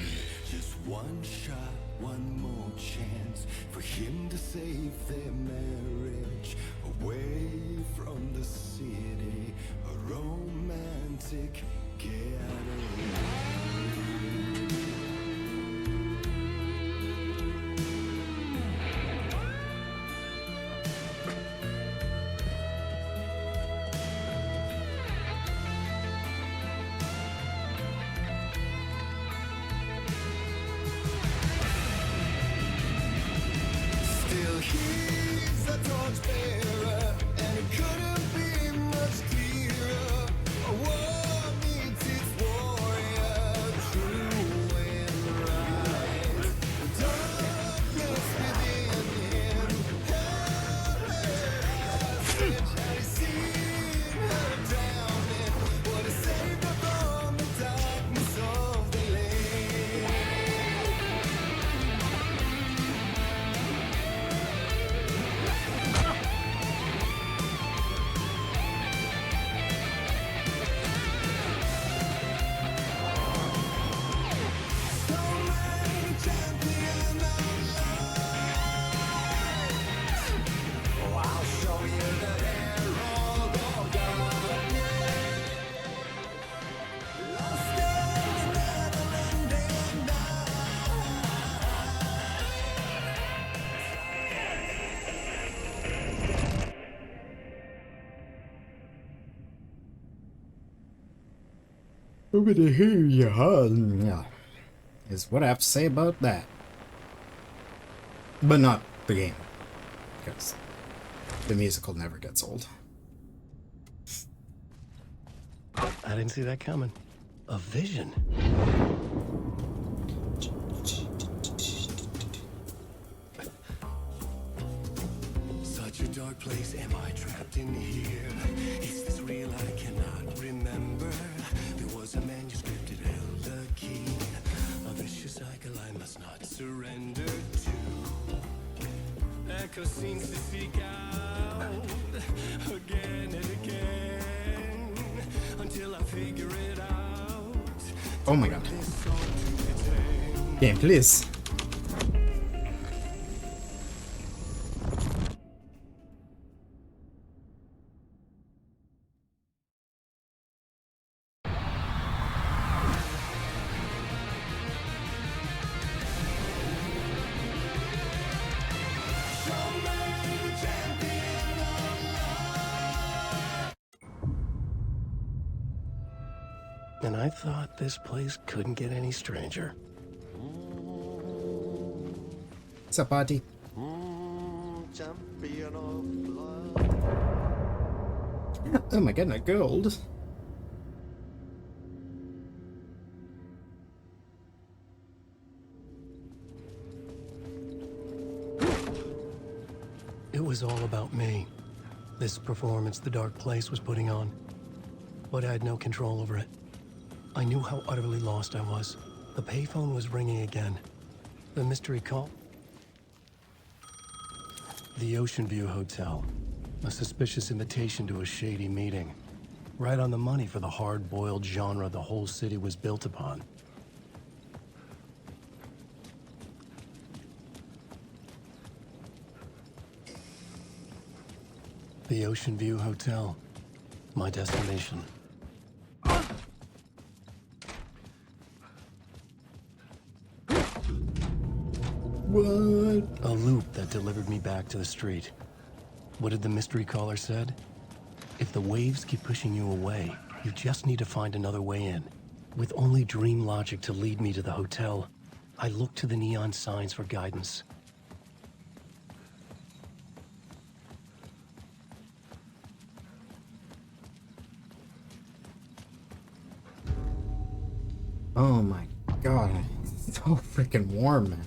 Just one shot, one more chance for him to save their marriage away from the city, a romantic getaway. Still he's a torchbearer, and it couldn't be much clearer. A war meets its warrior, true and right. Darkness within him, and he's seen her drowning. What is saved her from the darkness of the lake. Over to here, yeah, is what I have to say about that. But not the game, because the musical never gets old. I didn't see that coming. A vision. Such a dark place, am I trapped in here? Is this real? I cannot remember. There was a manuscript, it held the key. A vicious cycle I must not surrender to. Echo scenes to seek out again and again until I figure it out. Oh my god. This song to Game, please. And I thought this place couldn't get any stranger. What's up, buddy? Champion of blood. Oh my goodness, gold. It was all about me. This performance the Dark Place was putting on. But I had no control over it. I knew how utterly lost I was. The payphone was ringing again. The mystery call. The Ocean View Hotel. A suspicious invitation to a shady meeting. Right on the money for the hard-boiled genre the whole city was built upon. The Ocean View Hotel. My destination. What? A loop that delivered me back to the street. What did the mystery caller said? If the waves keep pushing you away, you just need to find another way in. With only dream logic to lead me to the hotel, I looked to the neon signs for guidance. Oh my god. It's so freaking warm, man.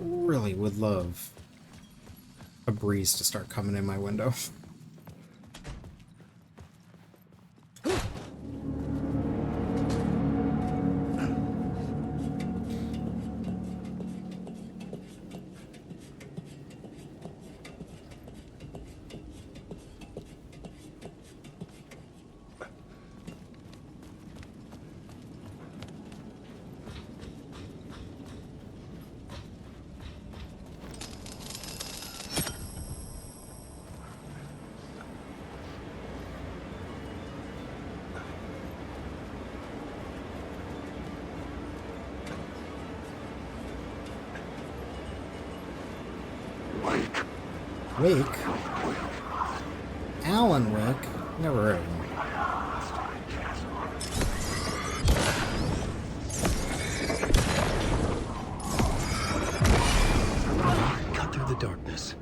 Really would love a breeze to start coming in my window. Wake? Alan Wake? Never heard of him. Cut through the darkness.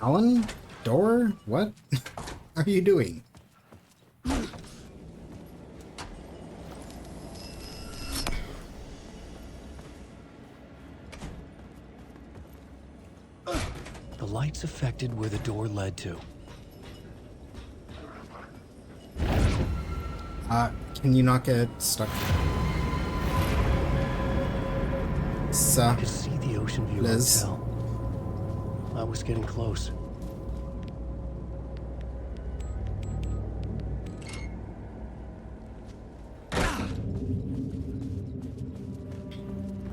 Alan? Door? What are you doing? The lights affected where the door led to. Can you not get stuck? I could see the Ocean View Liz. Hotel. I was getting close.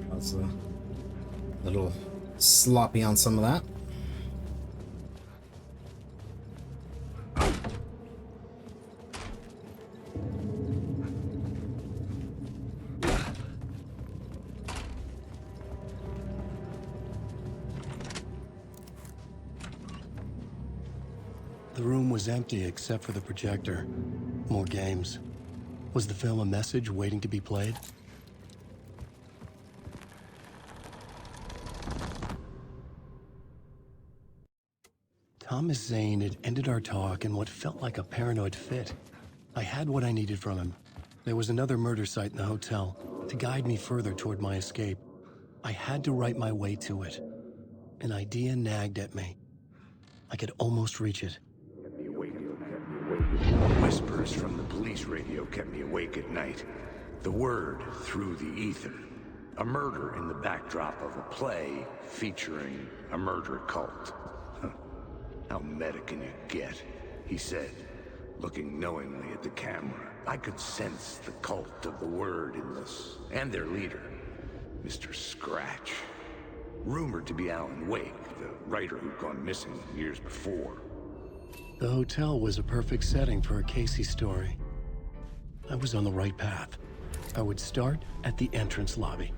That's a little sloppy on some of that. The room was empty except for the projector. More games. Was the film a message waiting to be played? Thomas Zane had ended our talk in what felt like a paranoid fit. I had what I needed from him. There was another murder site in the hotel to guide me further toward my escape. I had to write my way to it. An idea nagged at me. I could almost reach it. Whispers from the police radio kept me awake at night. The word through the ether. A murder in the backdrop of a play featuring a murder cult. Huh. How meta can you get? He said, looking knowingly at the camera. I could sense the cult of the word in this, and their leader, Mr. Scratch. Rumored to be Alan Wake, the writer who'd gone missing years before. The hotel was a perfect setting for a Casey story. I was on the right path. I would start at the entrance lobby.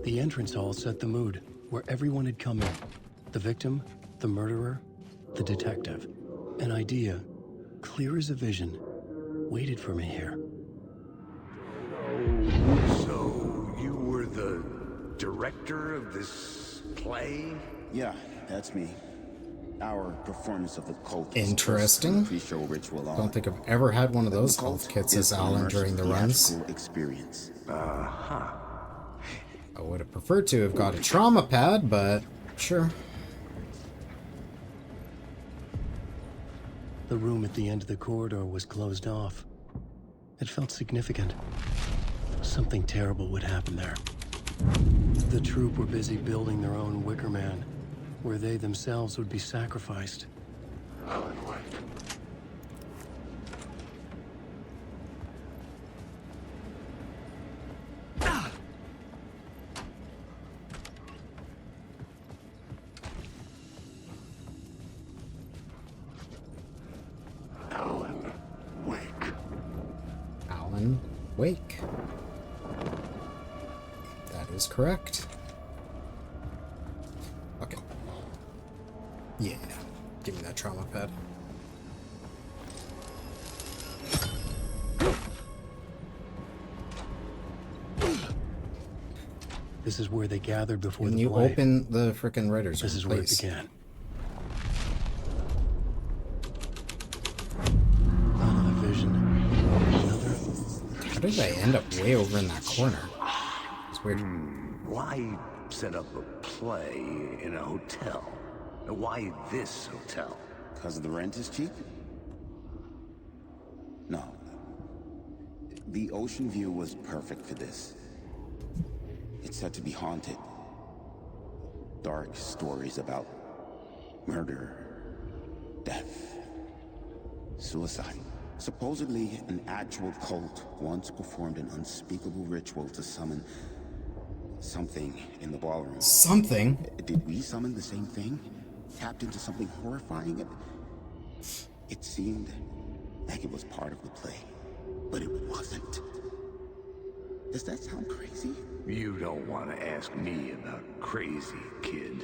The entrance hall set the mood, where everyone had come in. The victim, the murderer, the detective. An idea, clear as a vision, waited for me here. So, you were the director of this play? Yeah, that's me. Our performance of the cult. Interesting. Pre-show ritual. Don't think I've ever had one of those health kits as Alan during the runs. Experience. I would have preferred to have got a trauma pad, but sure. The room at the end of the corridor was closed off. It felt significant. Something terrible would happen there. The troupe were busy building their own Wicker Man, where they themselves would be sacrificed. Alan Wake. Alan Wake. That is correct. Okay. Yeah. Give me that trauma pad. This is where they gathered before When the you play. open the frickin' writers' room, This is where it please. began. Another vision. Another. How did I end up way over in that corner? It's weird. Why set up a play in a hotel? Why this hotel? Because the rent is cheap? No. The ocean view was perfect for this. It's said to be haunted. Dark stories about murder, death, suicide. Supposedly, an actual cult once performed an unspeakable ritual to summon something in the ballroom. Something? Did we summon the same thing? Tapped into something horrifying? It seemed like it was part of the play, but it wasn't. Does that sound crazy? You don't want to ask me about crazy, kid.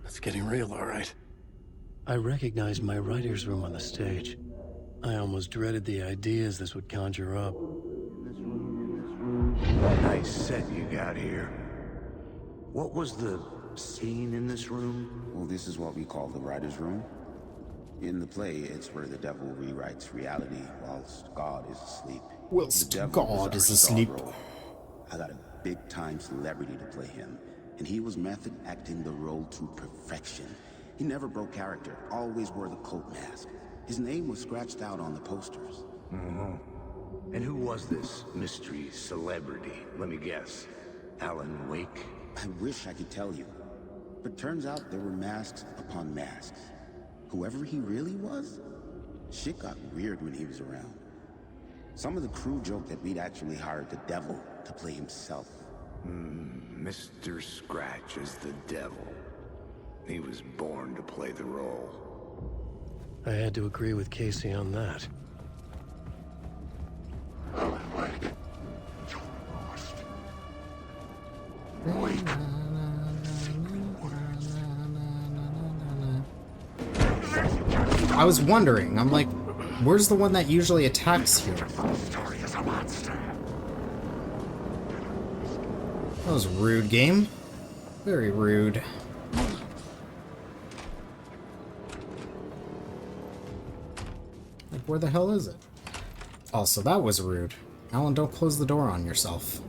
It's getting real, all right. I recognized my writer's room on the stage. I almost dreaded the ideas this would conjure up. Nice set you got here. What was the scene in this room? Well, this is what we call the writer's room. In the play, it's where the devil rewrites reality whilst God is asleep. Whilst The devil God our is star asleep. role. I got a big-time celebrity to play him, and he was method acting the role to perfection. He never broke character, always wore the cult mask. His name was scratched out on the posters. And who was this mystery celebrity? Let me guess. Alan Wake? I wish I could tell you, but turns out there were masks upon masks. Whoever he really was, shit got weird when he was around. Some of the crew joked that we'd actually hired the devil to play himself. Mr. Scratch is the devil. He was born to play the role. I had to agree with Casey on that. I was wondering, I'm like, where's the one that usually attacks here? That was rude, game. Very rude. Like, where the hell is it? Also, that was rude. Alan, don't close the door on yourself.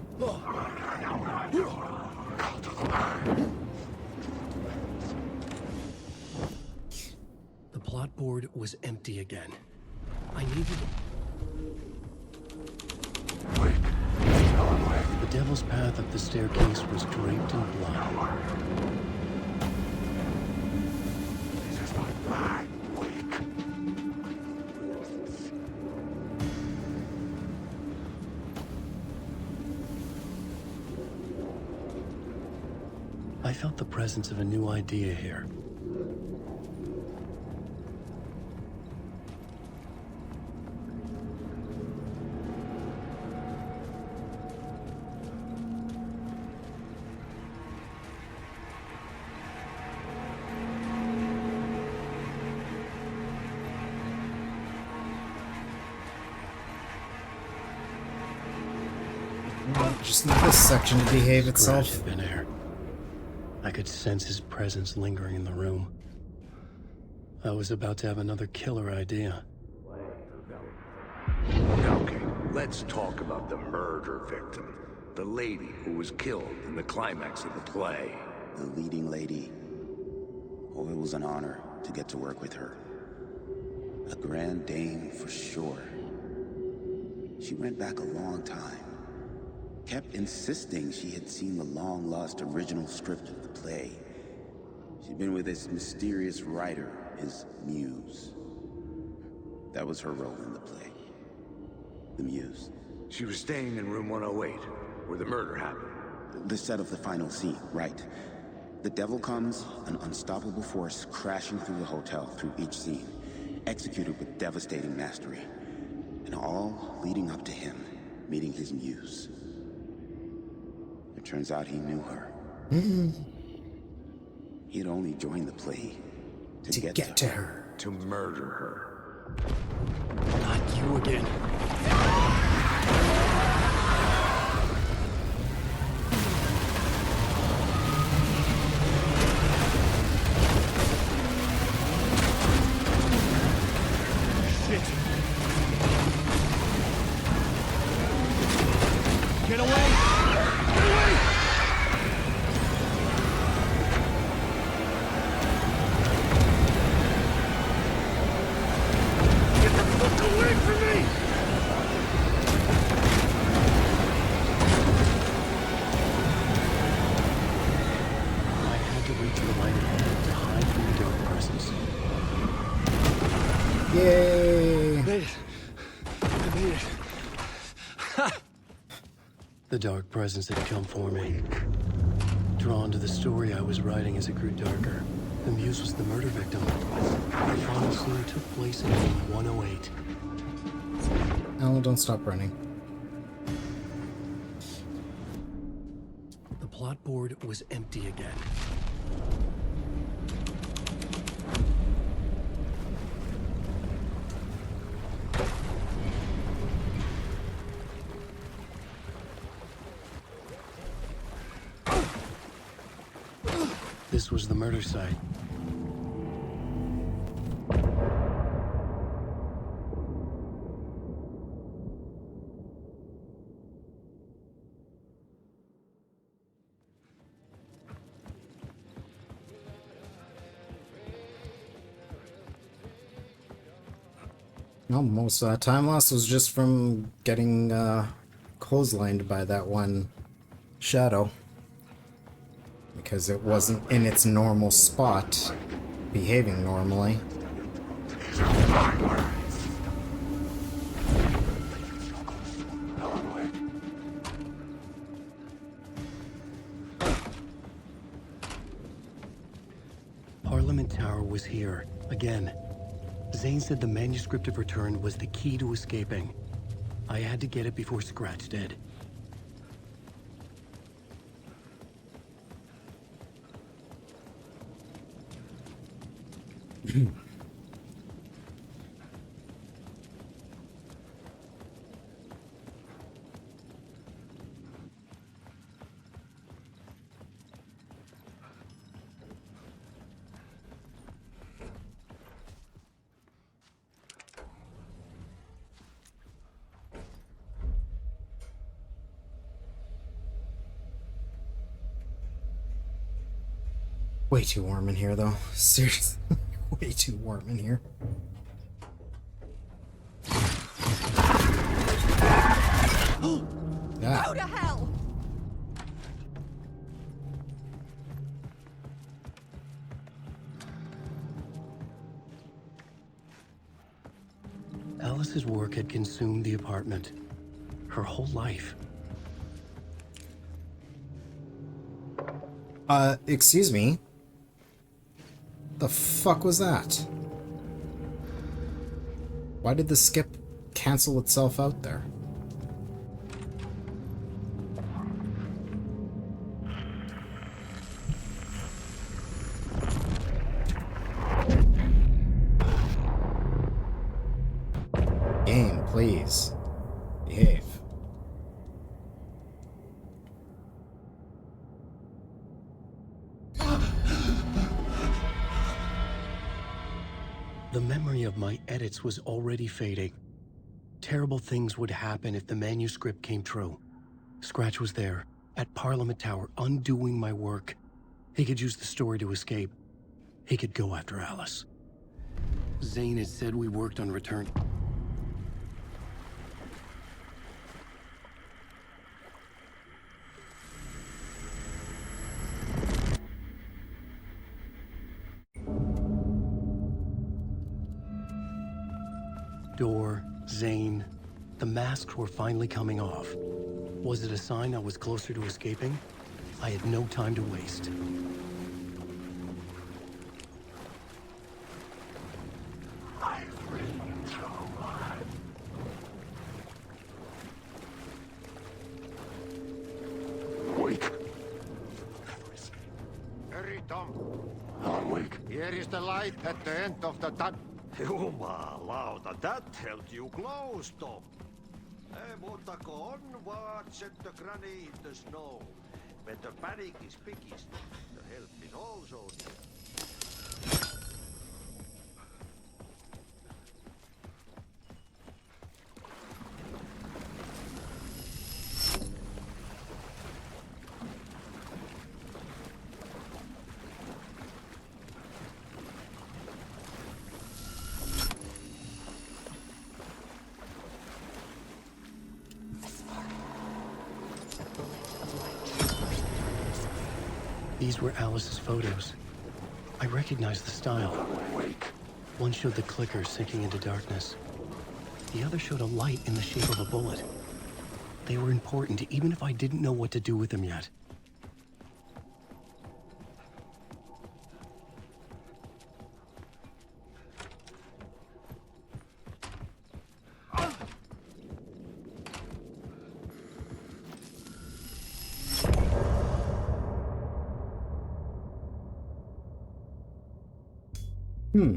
The plot board was empty again. I needed... The devil's path up the staircase was draped in blood. I felt the presence of a new idea here. Just need this section to behave itself. Scratch had been there. I could sense his presence lingering in the room. I was about to have another killer idea. Okay, let's talk about the murder victim. The lady who was killed in the climax of the play. The leading lady. Oh, it was an honor to get to work with her. A grand dame for sure. She went back a long time. Kept insisting she had seen the long-lost original script of the play. She'd been with this mysterious writer, his muse. That was her role in the play. The muse. She was staying in room 108, where the murder happened. The set of the final scene, right. The devil comes, an unstoppable force crashing through the hotel through each scene, executed with devastating mastery. And all leading up to him meeting his muse. It turns out he knew her. He had only joined the play to get to her. To murder her. Not you again. Shit. Get away! Get away! Get the fuck away from me! I had to reach the light ahead to hide from the dark presence. Yay! Made it. I made it. The dark presence had come for me. Drawn to the story I was writing as it grew darker, the muse was the murder victim. The final scene took place in room 108. Alan, don't stop running. The plot board was empty again. This was the murder site. Well, most of that time loss was just from getting clotheslined by that one shadow. Because it wasn't in its normal spot, behaving normally. Parliament Tower was here, again. Zane said the manuscript of return was the key to escaping. I had to get it before Scratch did. Way too warm in here, though. Seriously, way too warm in here. Yeah. Go to hell! Alice's work had consumed the apartment. Her whole life. Excuse me? The fuck was that? Why did the skip cancel itself out there? Game, please. Behave. The memory of my edits was already fading. Terrible things would happen if the manuscript came true. Scratch was there, at Parliament Tower, undoing my work. He could use the story to escape. He could go after Alice. Zane had said we worked on return. Door, Zane, the masks were finally coming off. Was it a sign I was closer to escaping? I had no time to waste. Wait. Hurry, Tom. I'm weak. Here is the light at the end of the tunnel. Jumalauta, that held you close, Tom. Ei muutako on vaan set the granny in the snow. When the panic is biggest, the help is also near. These were Alice's photos. I recognized the style. One showed the clicker sinking into darkness. The other showed a light in the shape of a bullet. They were important, even if I didn't know what to do with them yet. Hmm. I'm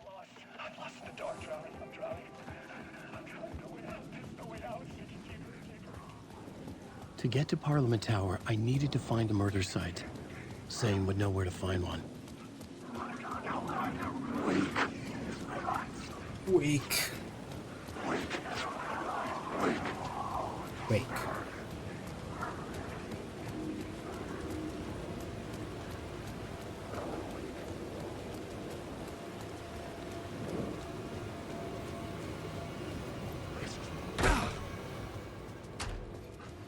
lost in the dark, drowning. I'm drowning. I'm drowning. No way out. There's no way out. To get to Parliament Tower, I needed to find a murder site. Zane would know where to find one. Weak. Wake.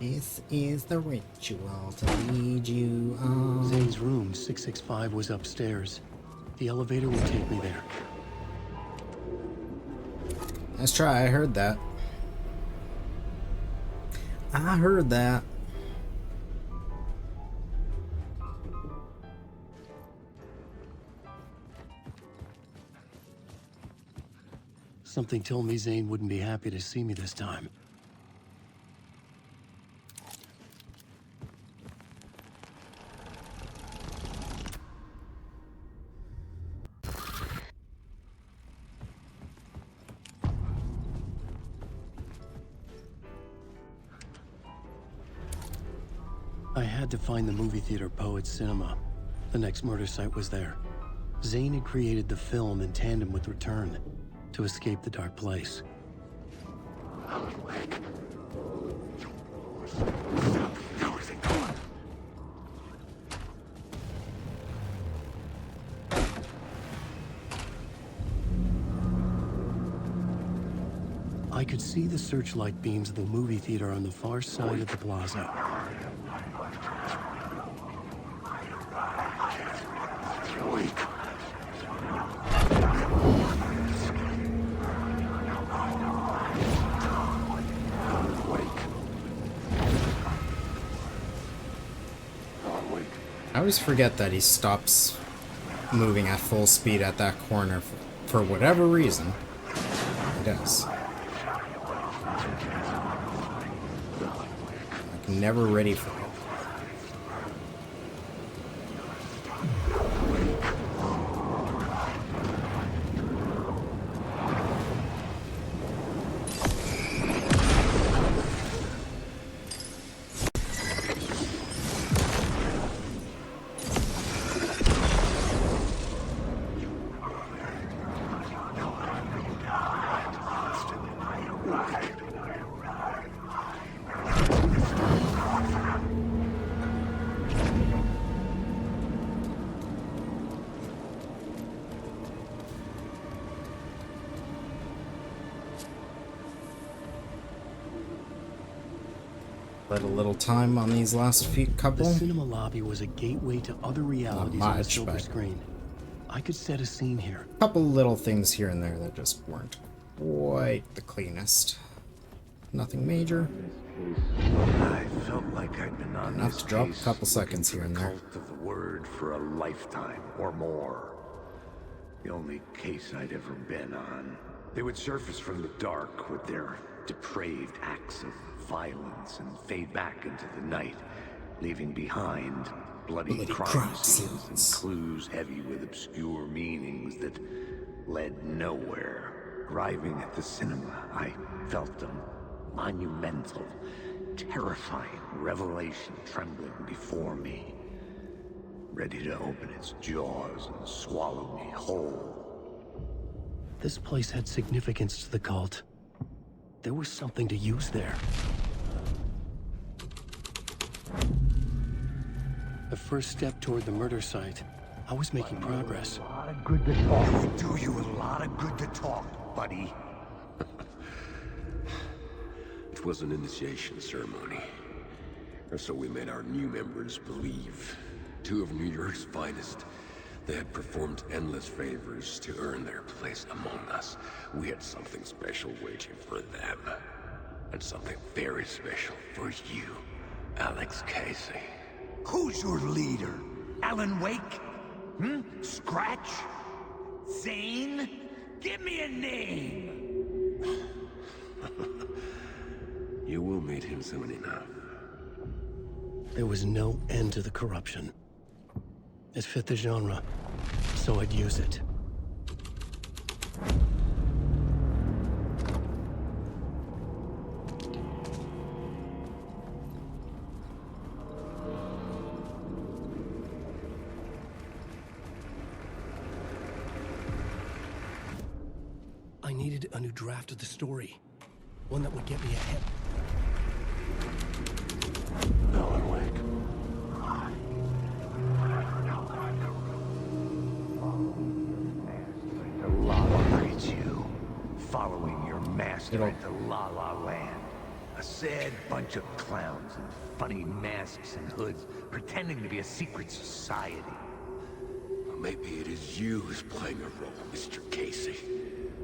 This is the ritual to lead you on. Zane's room, 665, was upstairs. The elevator would take me there. Let's try. I heard that. I heard that. Something told me Zane wouldn't be happy to see me this time. I had to find the movie theater Poets Cinema. The next murder site was there. Zane had created the film in tandem with Return to escape the dark place. I could see the searchlight beams of the movie theater on the far side of the plaza. I always forget that he stops moving at full speed at that corner for whatever reason. He does. Like, never ready for it. But a little time on these last few couple. The cinema lobby was a gateway to other realities on a silver screen. I could set a scene here. Couple little things here and there that just weren't quite the cleanest. Nothing major. I felt like I'd been on Enough this to drop a case couple seconds here and there. cult of the word for a lifetime or more. The only case I'd ever been on. They would surface from the dark with their depraved acts of violence and fade back into the night, leaving behind bloody crime scenes and clues heavy with obscure meanings that led nowhere. Arriving at the cinema, I felt a monumental, terrifying revelation trembling before me, ready to open its jaws and swallow me whole. This place had significance to the cult. There was something to use there. The first step toward the murder site. I was making progress. A lot of good to talk. It would do you a lot of good to talk, buddy. It was an initiation ceremony. Or so we made our new members believe. Two of New York's finest. They had performed endless favors to earn their place among us. We had something special waiting for them. And something very special for you, Alex Casey. Who's your leader? Alan Wake? Scratch? Zane? Give me a name! You will meet him soon enough. There was no end to the corruption. It fit the genre, so I'd use it. I needed a new draft of the story. One that would get me ahead. Alan Wake. The law breeds you, following your master into La La Land. A sad bunch of clowns in funny masks and hoods, pretending to be a secret society. Well, maybe it is you who's playing a role, Mr. Casey.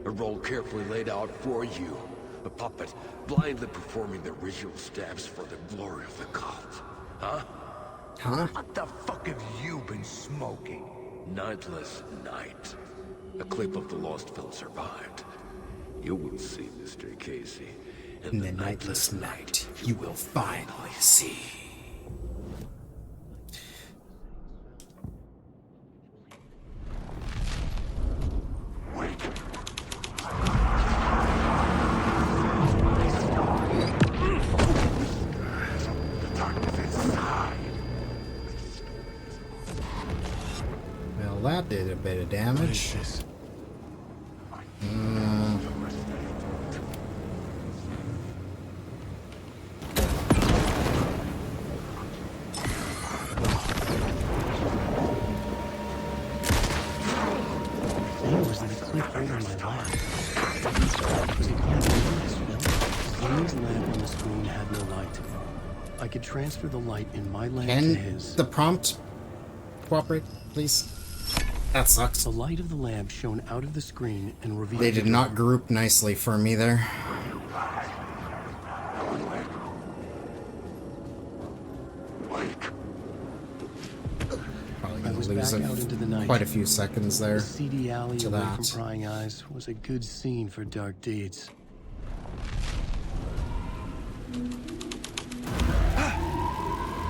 A role carefully laid out for you. A puppet, blindly performing the ritual steps for the glory of the cult. Huh? Huh? What the fuck have you been smoking? Nightless Night. A clip of the lost film survived. You will see, Mr. Casey. In the nightless night, you will finally see. Well, that did a bit of damage. I could transfer the light in my lamp to Can his. the prompt cooperate, please? That sucks. The light of the lamp shone out of the screen and revealed. They did not group nicely for me there. Probably gonna lose quite a few seconds there. The seedy alley to away that. from prying eyes was a good scene for dark deeds.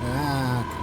Ah.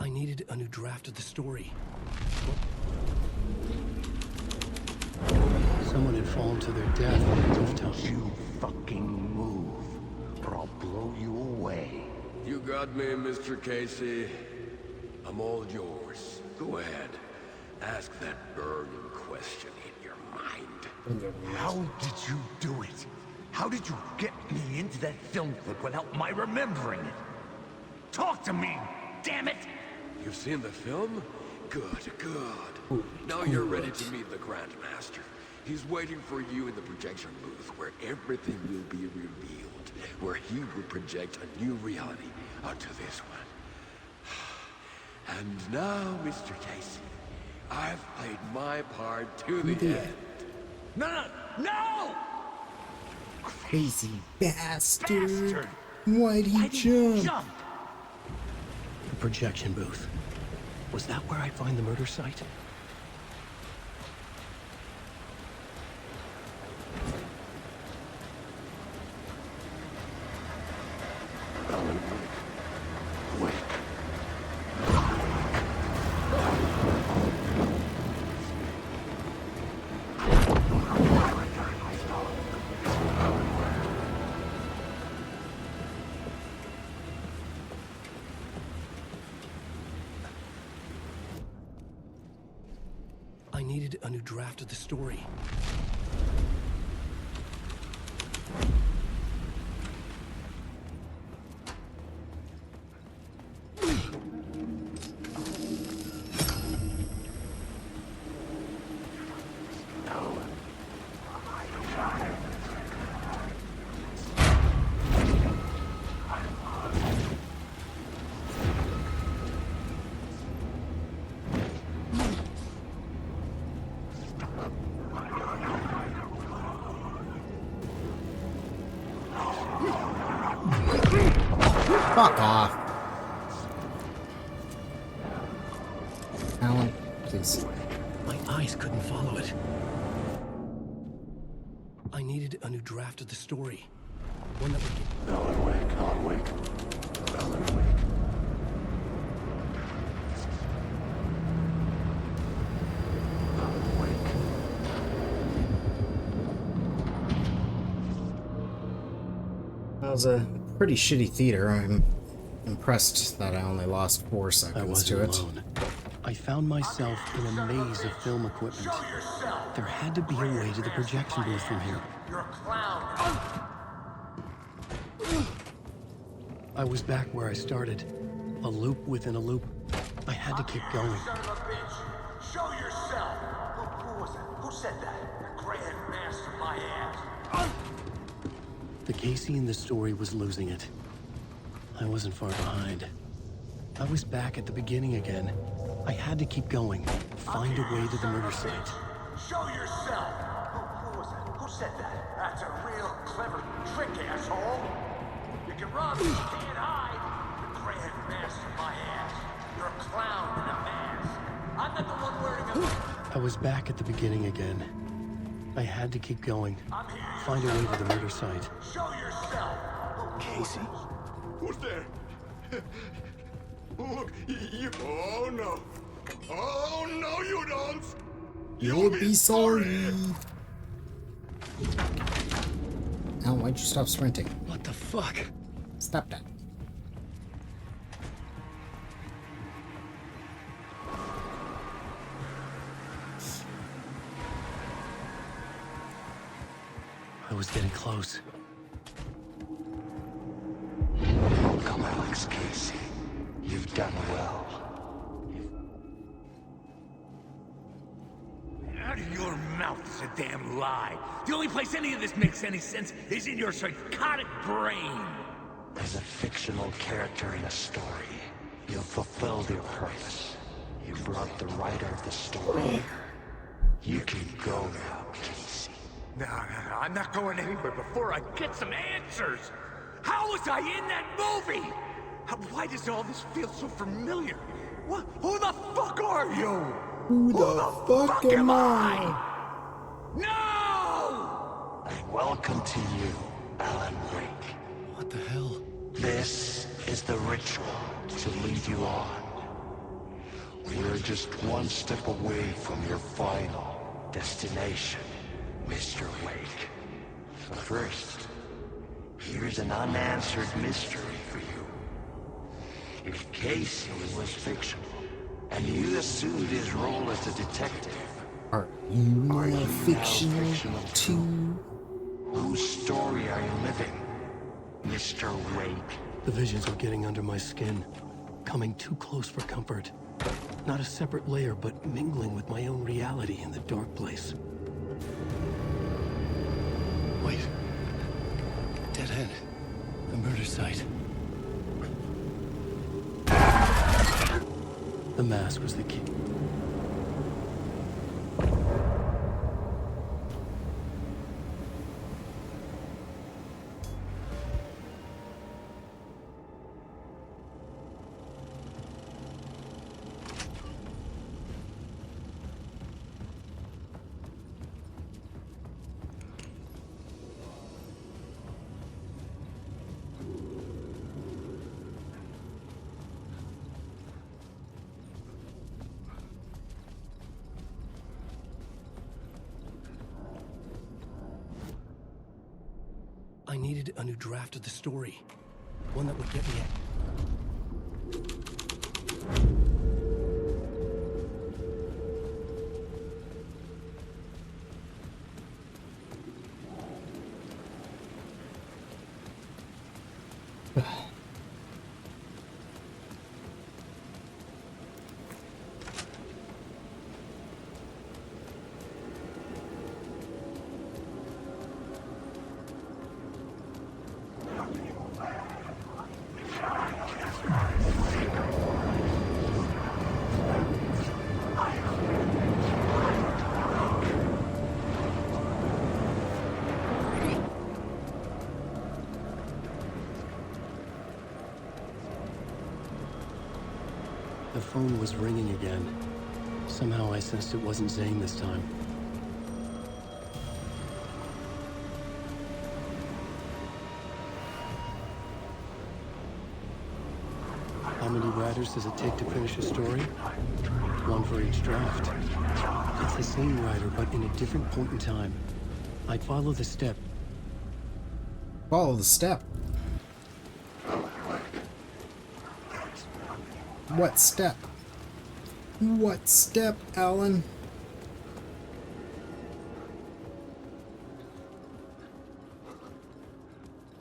I needed a new draft of the story. Someone had fallen to their death on the rooftop. You fucking move, or I'll blow you away. You got me, Mr. Casey. I'm all yours. Go ahead. Ask that burning question in your mind. How did you do it? How did you get me into that film clip without my remembering it? Talk to me, damn it! You've seen the film? Good, good. Now you're ready to meet the Grandmaster. He's waiting for you in the projection booth where everything will be revealed, where he will project a new reality onto this one. And now, Mr. Casey, I've played my part to the end. No! Crazy bastard! Why'd he jump? The projection booth. Was that where I'd find the murder site? I needed a new draft of the story. Fuck off. Alan, please. My eyes couldn't follow it. I needed a new draft of the story. One that would get... Alan Wake, Alan Wake, Alan Wake. Alan Wake. That was a pretty shitty theater. I'm impressed that I only lost 4 seconds to it. Alone. I found myself in a maze of film equipment. There had to be a way to the projection booth from here. You're a clown. I was back where I started. A loop within a loop. I had to keep going. Son of a bitch. Show yourself. Who was it? Who said that? The gray-headed master, my ass. The Casey in the story was losing it. I wasn't far behind. I was back at the beginning again. I had to keep going. Find a way to the murder site. Show yourself. Who was it? Who said that? That's a real clever trick, asshole. You can run, but you can't hide. The gray-headed master, my ass. You're a clown in a mask. I'm not the one wearing a... I was back at the beginning again. I had to keep going. Find a way to the murder site. Show yourself. Casey? Who's there? Look, you... Oh, no. Oh, no, you don't. You'll be sorry. Alan, why'd you stop sprinting? What the fuck? Stop that. I was getting close. Welcome, Alex Casey. You've done well. Out of your mouth is a damn lie. The only place any of this makes any sense is in your psychotic brain. As a fictional character in a story, you've fulfilled your purpose. You brought the writer of the story. You can go now, Casey. No, I'm not going anywhere before I get some answers. How was I in that movie? Why does all this feel so familiar? What? Who the fuck are you? Who the fuck am I? No! And welcome to you, Alan Wake. What the hell? This is the ritual to lead you on. We're just one step away from your final destination, Mr. Wake. But first, here's an unanswered mystery for you. If Casey was fictional, and you assumed his role as a detective, are you fictional too? Whose story are you living, Mr. Wake? The visions were getting under my skin, coming too close for comfort. Not a separate layer, but mingling with my own reality in the dark place. Wait. Dead end. The murder site. The mask was the key. I needed a new draft of the story. One that would get me The phone was ringing again. Somehow I sensed it wasn't Zane this time. writers does it take to finish a story? One for each draft. It's the same writer, but in a different point in time. I'd follow the step. Follow the step. What step? What step, Alan?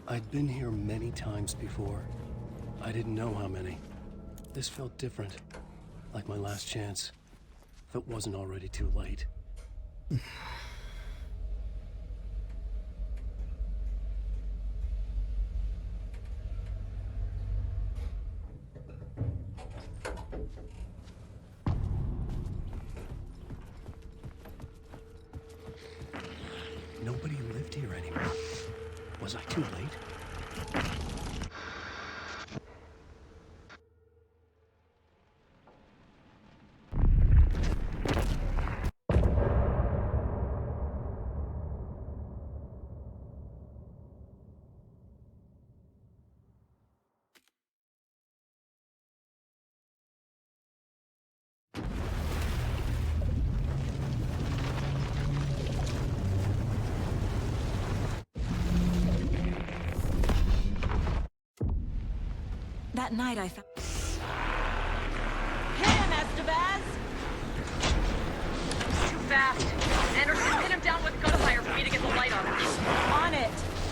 I'd been here many times before. I didn't know how many. This felt different. Like my last chance. If it wasn't already too late. Nobody lived here anymore. Was I too late? That night I found... Hit him, Estevez! Too fast. Anderson, pin him down with gunfire for me to get the light on him. On it!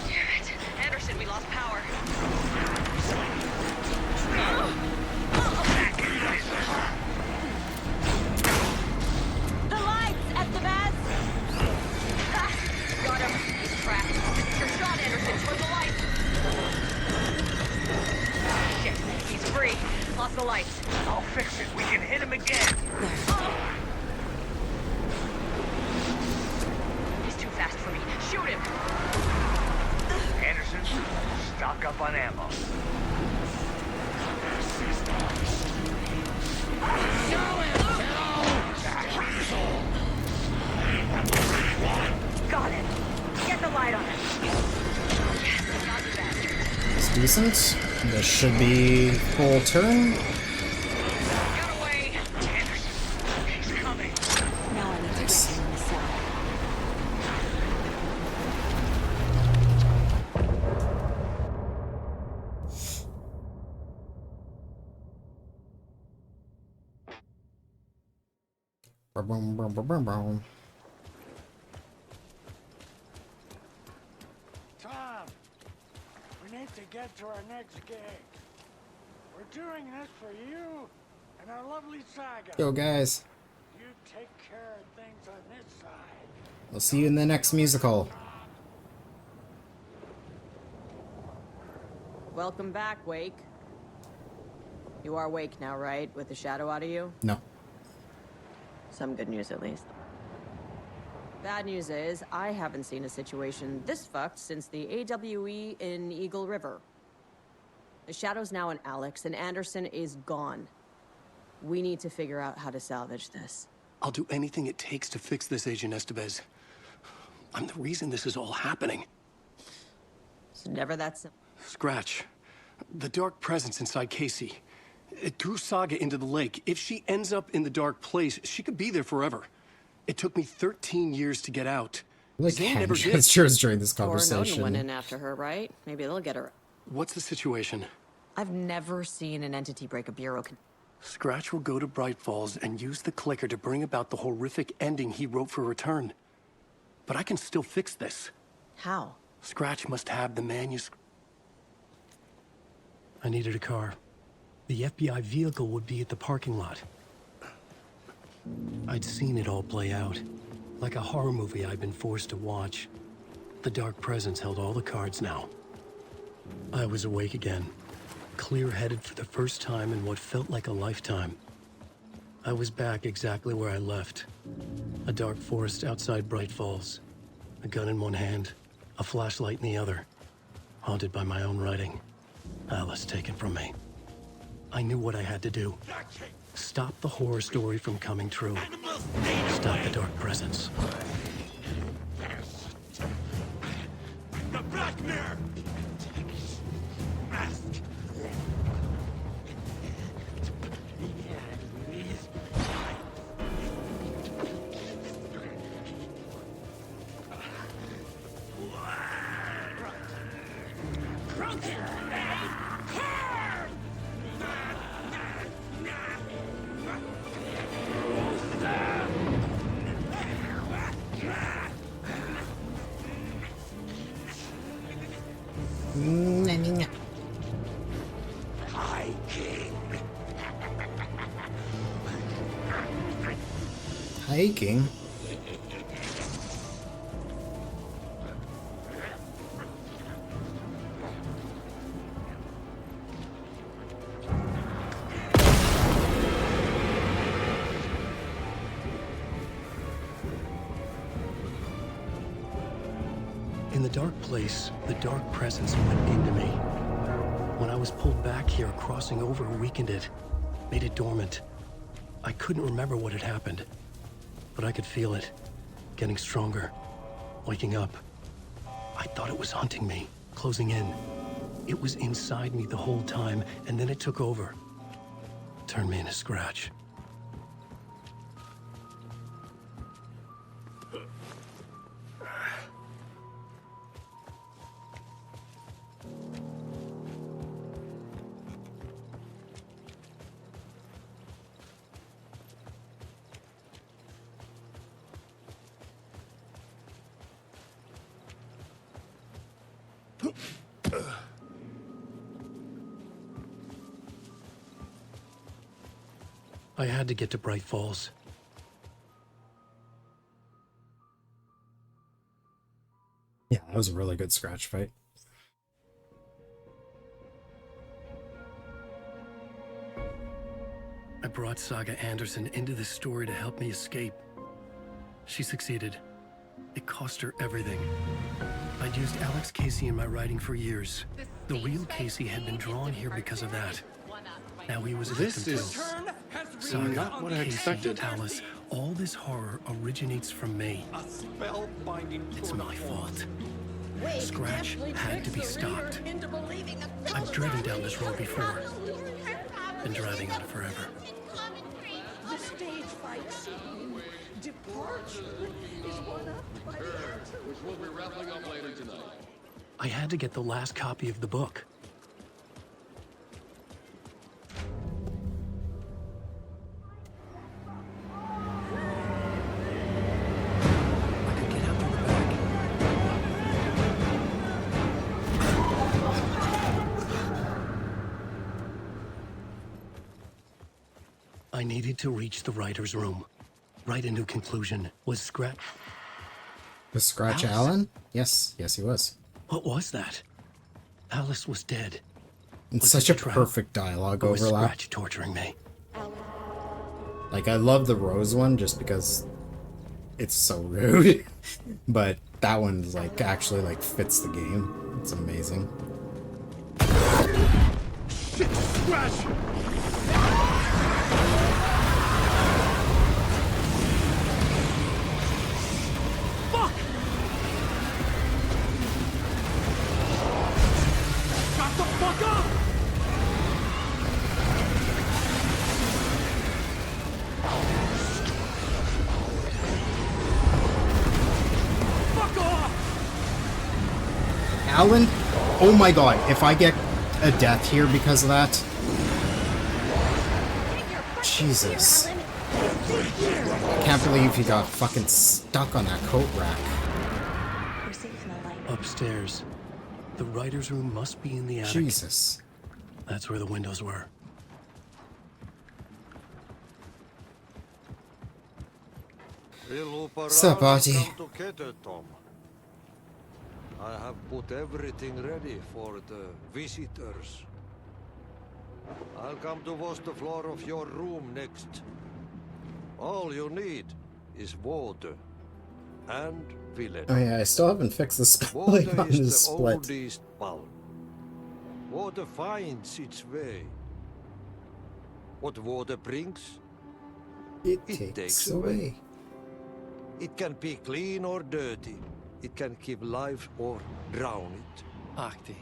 Damn it. Anderson, we lost power. The lights, Estevez! Got him. He's trapped. Your shot, Anderson, toward the lights. Shit, he's free. Lost the lights. I'll fix it. We can hit him again. He's too fast for me. Shoot him. Anderson, stock up on ammo. Got it. Get the light on him. Yes, not too bad. It's decent. This should be full turn. Get away. Anderson, he's coming. Now I need to get him in the cell. Boom, boom, boom, boom, boom. Tom, we need to get to our next gig. We're doing this for you and our lovely Saga. Yo, guys. You take care of things on this side. We'll see you in the next musical. Welcome back, Wake. You are Wake now, right? With the shadow out of you? No. Some good news, at least. Bad news is, I haven't seen a situation this fucked since the AWE in Eagle River. The Shadow's now in Alex, and Anderson is gone. We need to figure out how to salvage this. I'll do anything it takes to fix this, Agent Estevez. I'm the reason this is all happening. It's never that simple. Scratch. The dark presence inside Casey. It drew Saga into the lake. If she ends up in the dark place, she could be there forever. It took me 13 years to get out. Like Zane never did. gestures during this Or Noni conversation. went in after her, right? Maybe they'll get her. What's the situation? I've never seen an entity break a bureau. Scratch will go to Bright Falls and use the clicker to bring about the horrific ending he wrote for Return. But I can still fix this. How? Scratch must have the manuscript. I needed a car. The FBI vehicle would be at the parking lot. I'd seen it all play out. Like a horror movie I'd been forced to watch. The dark presence held all the cards now. I was awake again. Clear-headed for the first time in what felt like a lifetime. I was back exactly where I left. A dark forest outside Bright Falls. A gun in one hand, a flashlight in the other. Haunted by my own writing. Alice taken from me. I knew what I had to do. Stop the horror story from coming true. Stop the dark presence. The Black Mirror! Mask! hiking. In the dark place, the dark presence went into me. When I was pulled back here, crossing over weakened it, made it dormant. I couldn't remember what had happened, but I could feel it, getting stronger, waking up. I thought it was hunting me, closing in. It was inside me the whole time, and then it took over. Turned me into scratch. I had to get to Bright Falls. Yeah, that was a really good scratch fight. I brought Saga Anderson into this story to help me escape. She succeeded. It cost her everything. I'd used Alex Casey in my writing for years. The real Casey had been drawn here because of that. Now he was a victim too. Saga, not what I Casey, expected. Alice, all this horror originates from me. It's my fault. Scratch had to be stopped. I've driven down this road before. Been driving on it forever. The stage fight scene. Departure is one up by the answer. Which we'll be wrapping up later tonight. I had to get the last copy of the book. I needed to reach the writer's room. Write a new conclusion. Was Scratch... Was Scratch Alice? Allen? Yes, yes he was. What was that? Alice was dead. It's Was such it a trap? perfect dialogue Or was overlap. Scratch torturing me? Like, I love the Rose one just because it's so rude. But that one's like actually like fits the game. It's amazing. Shit! Scratch! Fuck! Shut the fuck up! Fuck off! Alan? Oh my god, if I get a death here because of that. Jesus. I can't believe he got fucking stuck on that coat rack. Upstairs. The writer's room must be in the attic. Jesus. That's where the windows were. Sup, Artie? Come together, Tom. I have put everything ready for the visitors. I'll come to wash the floor of your room next. All you need is water and villain. Oh yeah, I still haven't fixed the spelling Water on is the the split. oldest bulb. Water finds its way. What water brings, It takes away. It can be clean or dirty. It can give life or drown it. Ahti.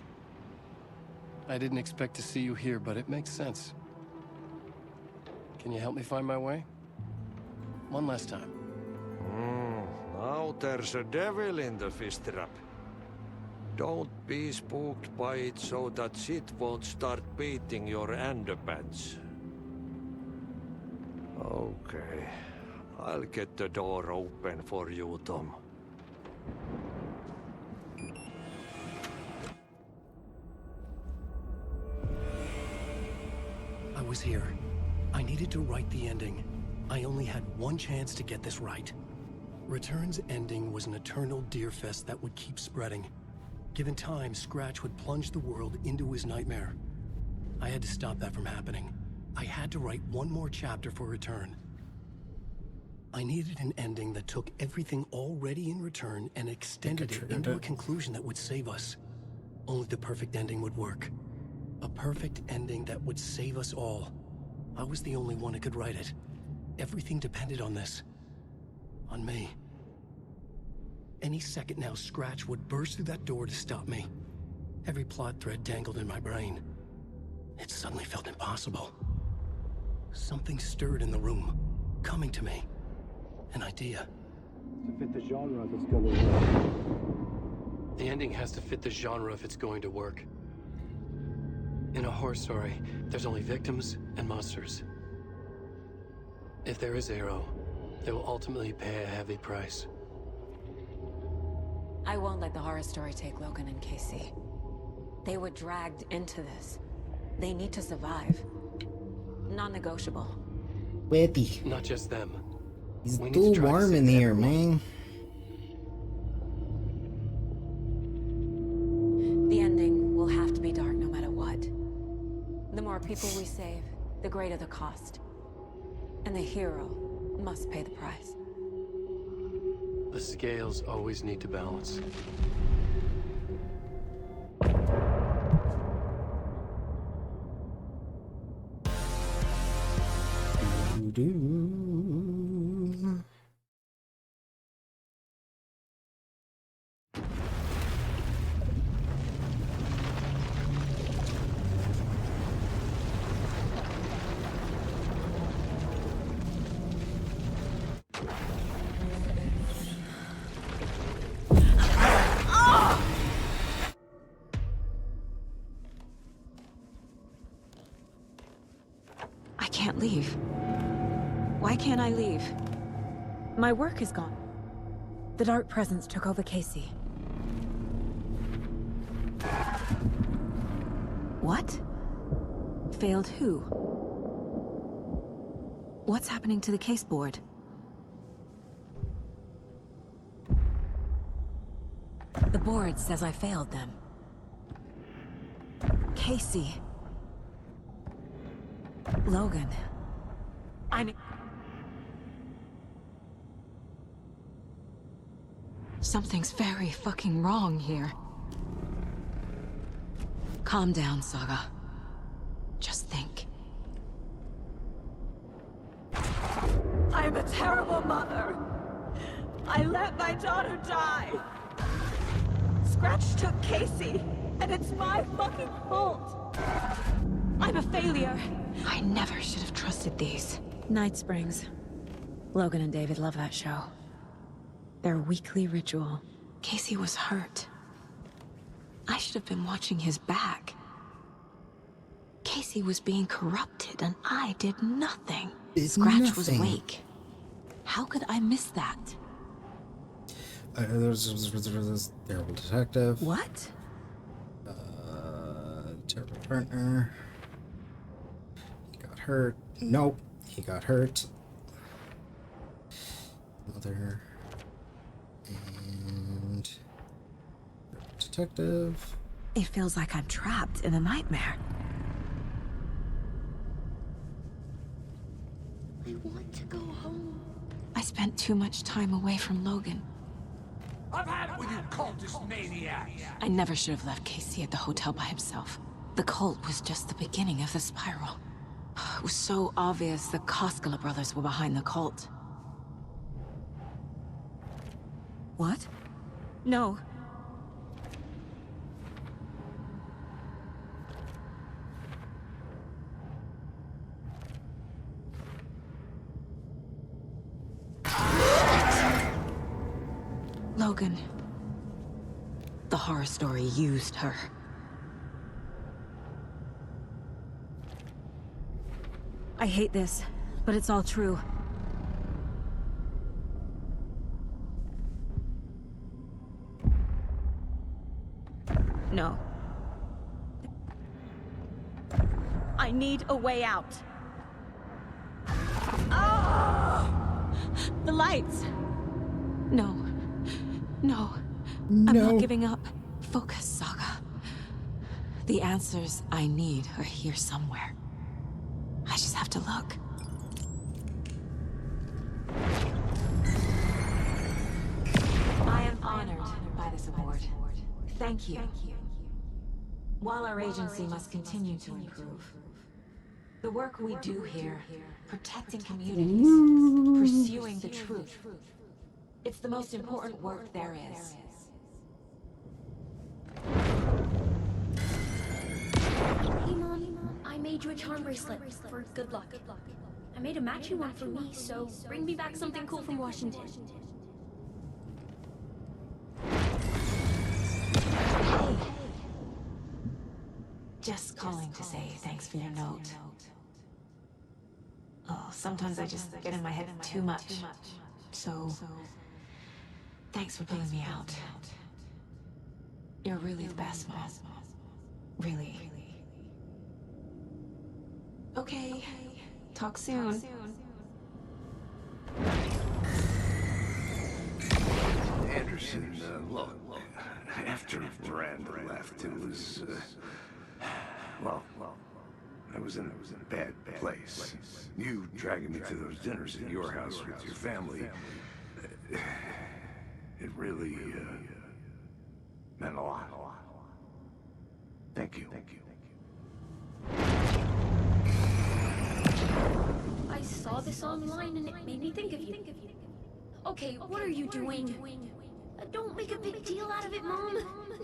I didn't expect to see you here, but it makes sense. Can you help me find my way? One last time. Now there's a devil in the fist trap. Don't be spooked by it so that shit won't start beating your underpants. Okay. I'll get the door open for you, Tom. I was here. I needed to write the ending. I only had one chance to get this right. Return's ending was an eternal deer fest that would keep spreading. Given time, Scratch would plunge the world into his nightmare. I had to stop that from happening. I had to write one more chapter for Return. I needed an ending that took everything already in Return and extended it into a conclusion that would save us. Only the perfect ending would work. A perfect ending that would save us all. I was the only one who could write it. Everything depended on this. On me. Any second now, Scratch would burst through that door to stop me. Every plot thread tangled in my brain. It suddenly felt impossible. Something stirred in the room, coming to me. An idea. To fit the genre if it's going to work. The ending has to fit the genre if it's going to work. In a horror story, there's only victims and monsters. If there is Arrow, they will ultimately pay a heavy price. I won't let the horror story take Logan and Casey. They were dragged into this. They need to survive. Non-negotiable. Whippy. Not just them. It's too warm in here, man. The ending will have to be dark no matter what. The more people we save, the greater the cost. And the hero must pay the price. The scales always need to balance. I can't leave. Why can't I leave? My work is gone. The Dark Presence took over Casey. What? Failed who? What's happening to the case board? The board says I failed them. Casey. Logan. Something's very fucking wrong here. Calm down, Saga. Just think. I'm a terrible mother. I let my daughter die. Scratch took Casey, and it's my fucking fault. I'm a failure. I never should have trusted these. Night Springs. Logan and David love that show. Their weekly ritual. Casey was hurt. I should have been watching his back. Casey was being corrupted, and I did nothing. Scratch was awake. How could I miss that? There's terrible detective. What? Terrible partner. He got hurt. Nope, he got hurt. Mother. And detective. It feels like I'm trapped in a nightmare. I want to go home. I spent too much time away from Logan. I've had it with you cultist maniacs! I never should have left Casey at the hotel by himself. The cult was just the beginning of the spiral. It was so obvious the Koskela brothers were behind the cult. What? No. Logan. The horror story used her. I hate this, but it's all true. No. I need a way out. Ah! The lights! No. No. No. I'm not giving up. Focus, Saga. The answers I need are here somewhere. I just have to look. I am honored by this award. Thank you. While our agency must continue to improve, the work we do here, protecting communities, pursuing the truth, it's the most important work there is. Hey Mom, I made you a charm bracelet for good luck. I made a matching one for me, so bring me back something cool from Washington. Hey. Just calling to say thanks for your note. Oh, sometimes I just get in my head too much. So, thanks for pulling me out. You're really the best, Mom. Really. Okay. Talk soon. Anderson, look, after Miranda left, it was, well, I was in a bad place. You dragging me to those dinners at your house with your family, it really, meant a lot. Thank you. I saw this online and it made me think of you. Okay, what are you doing? Don't make a big deal out of it, Mom.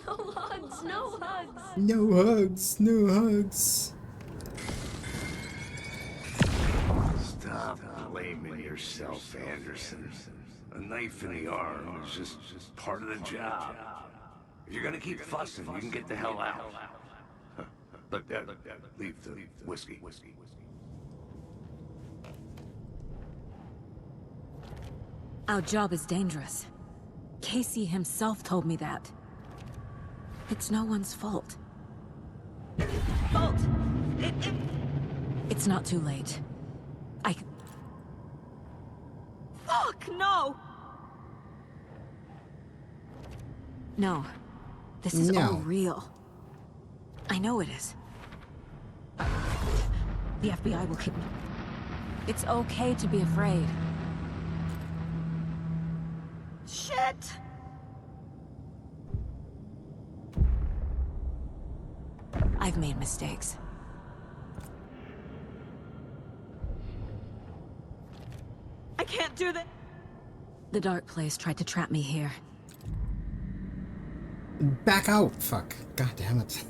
No hugs, no hugs. No hugs, no hugs. Stop blaming yourself, Anderson. A knife in the arm is just part of the job. If you're gonna keep fussing, you can get the hell out. Look, leave the whiskey. Our job is dangerous. Casey himself told me that. It's no one's fault. It's not too late. Fuck, no! No. This is all real. I know it is. The FBI will keep me. It's okay to be afraid. Shit! I've made mistakes. I can't do that! The dark place tried to trap me here. Back out! Fuck. God damn it.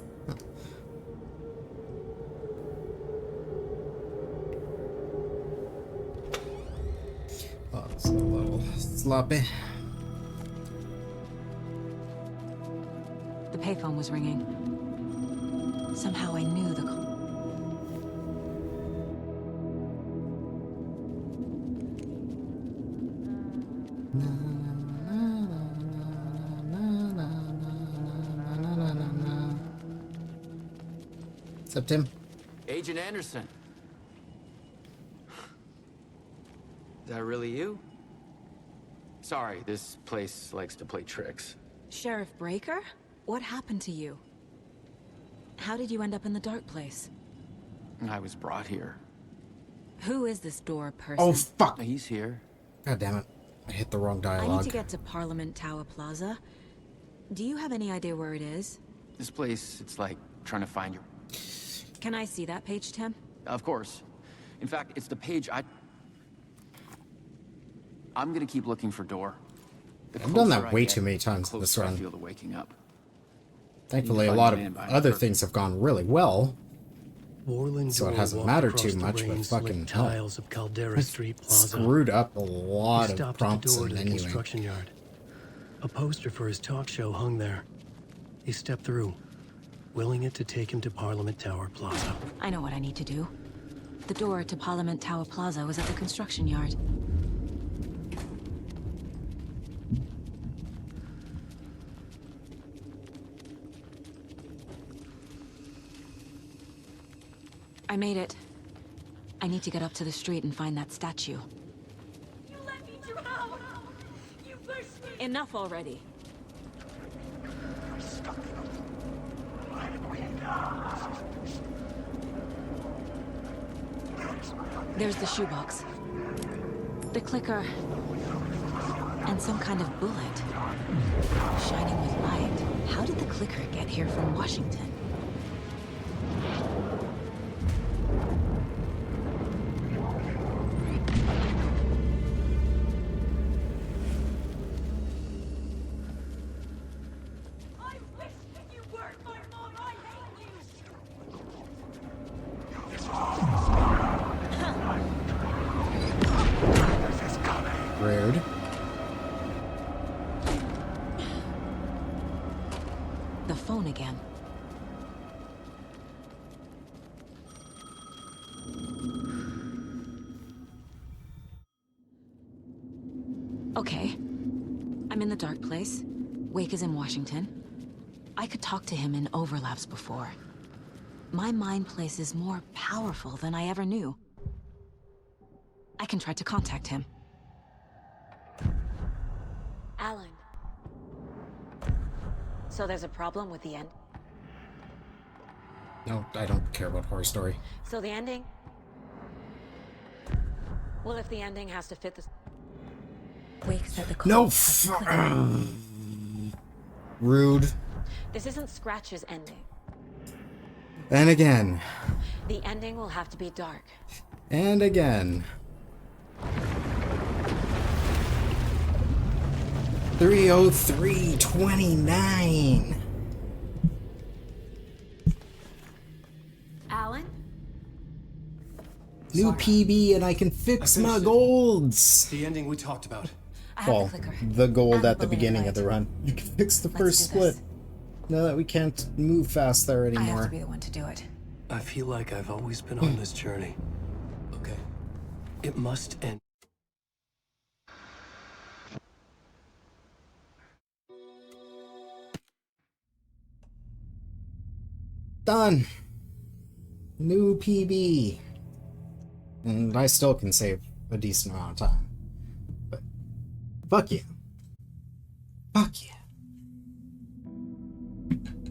Oh, it's a little sloppy. The payphone was ringing. Somehow I knew the call. What's up, Tim? Agent Anderson. Is that really you? Sorry, this place likes to play tricks. Sheriff Breaker? What happened to you? How did you end up in the dark place? I was brought here. Who is this door person? Oh, fuck! He's here. God damn it. I hit the wrong dialogue. I need to get to Parliament Tower Plaza. Do you have any idea where it is? This place, it's like trying to find your... Can I see that page, Tim? Of course. In fact, it's the page I'm gonna keep looking for door. I've done that way too many times this I run. feel to waking up. Thankfully, a lot of other things have gone really well, so it hasn't mattered too much, but fucking hell. Tiles of Caldera Street Plaza. Screwed up a lot He of stopped prompts at the door and to the menuing. construction yard. A poster for his talk show hung there. He stepped through, willing it to take him to Parliament Tower Plaza. I know what I need to do. The door to Parliament Tower Plaza was at the construction yard. I made it. I need to get up to the street and find that statue. You let me drive! Enough already. There's the shoebox. The clicker. And some kind of bullet. Shining with light. How did the clicker get here from Washington? Rude. The phone again. Okay. I'm in the dark place. Wake is in Washington. I could talk to him in overlaps before. My mind place is more powerful than I ever knew. I can try to contact him. Alan. So there's a problem with the end? No, I don't care about Horror Story. So the ending? Well, if the ending has to fit this... Wake said the No, rude. This isn't Scratch's ending. And again. The ending will have to be dark. And again. 303:29. Alan? New PB and I can fix my golds. The ending we talked about. Well, the gold at the beginning of the run. You can fix the first split. Now that we can't move fast there I have anymore. to be the one to do it. I feel like I've always been on this journey. Okay. It must end. Done. New PB. And I still can save a decent amount of time. But fuck you. Fuck you.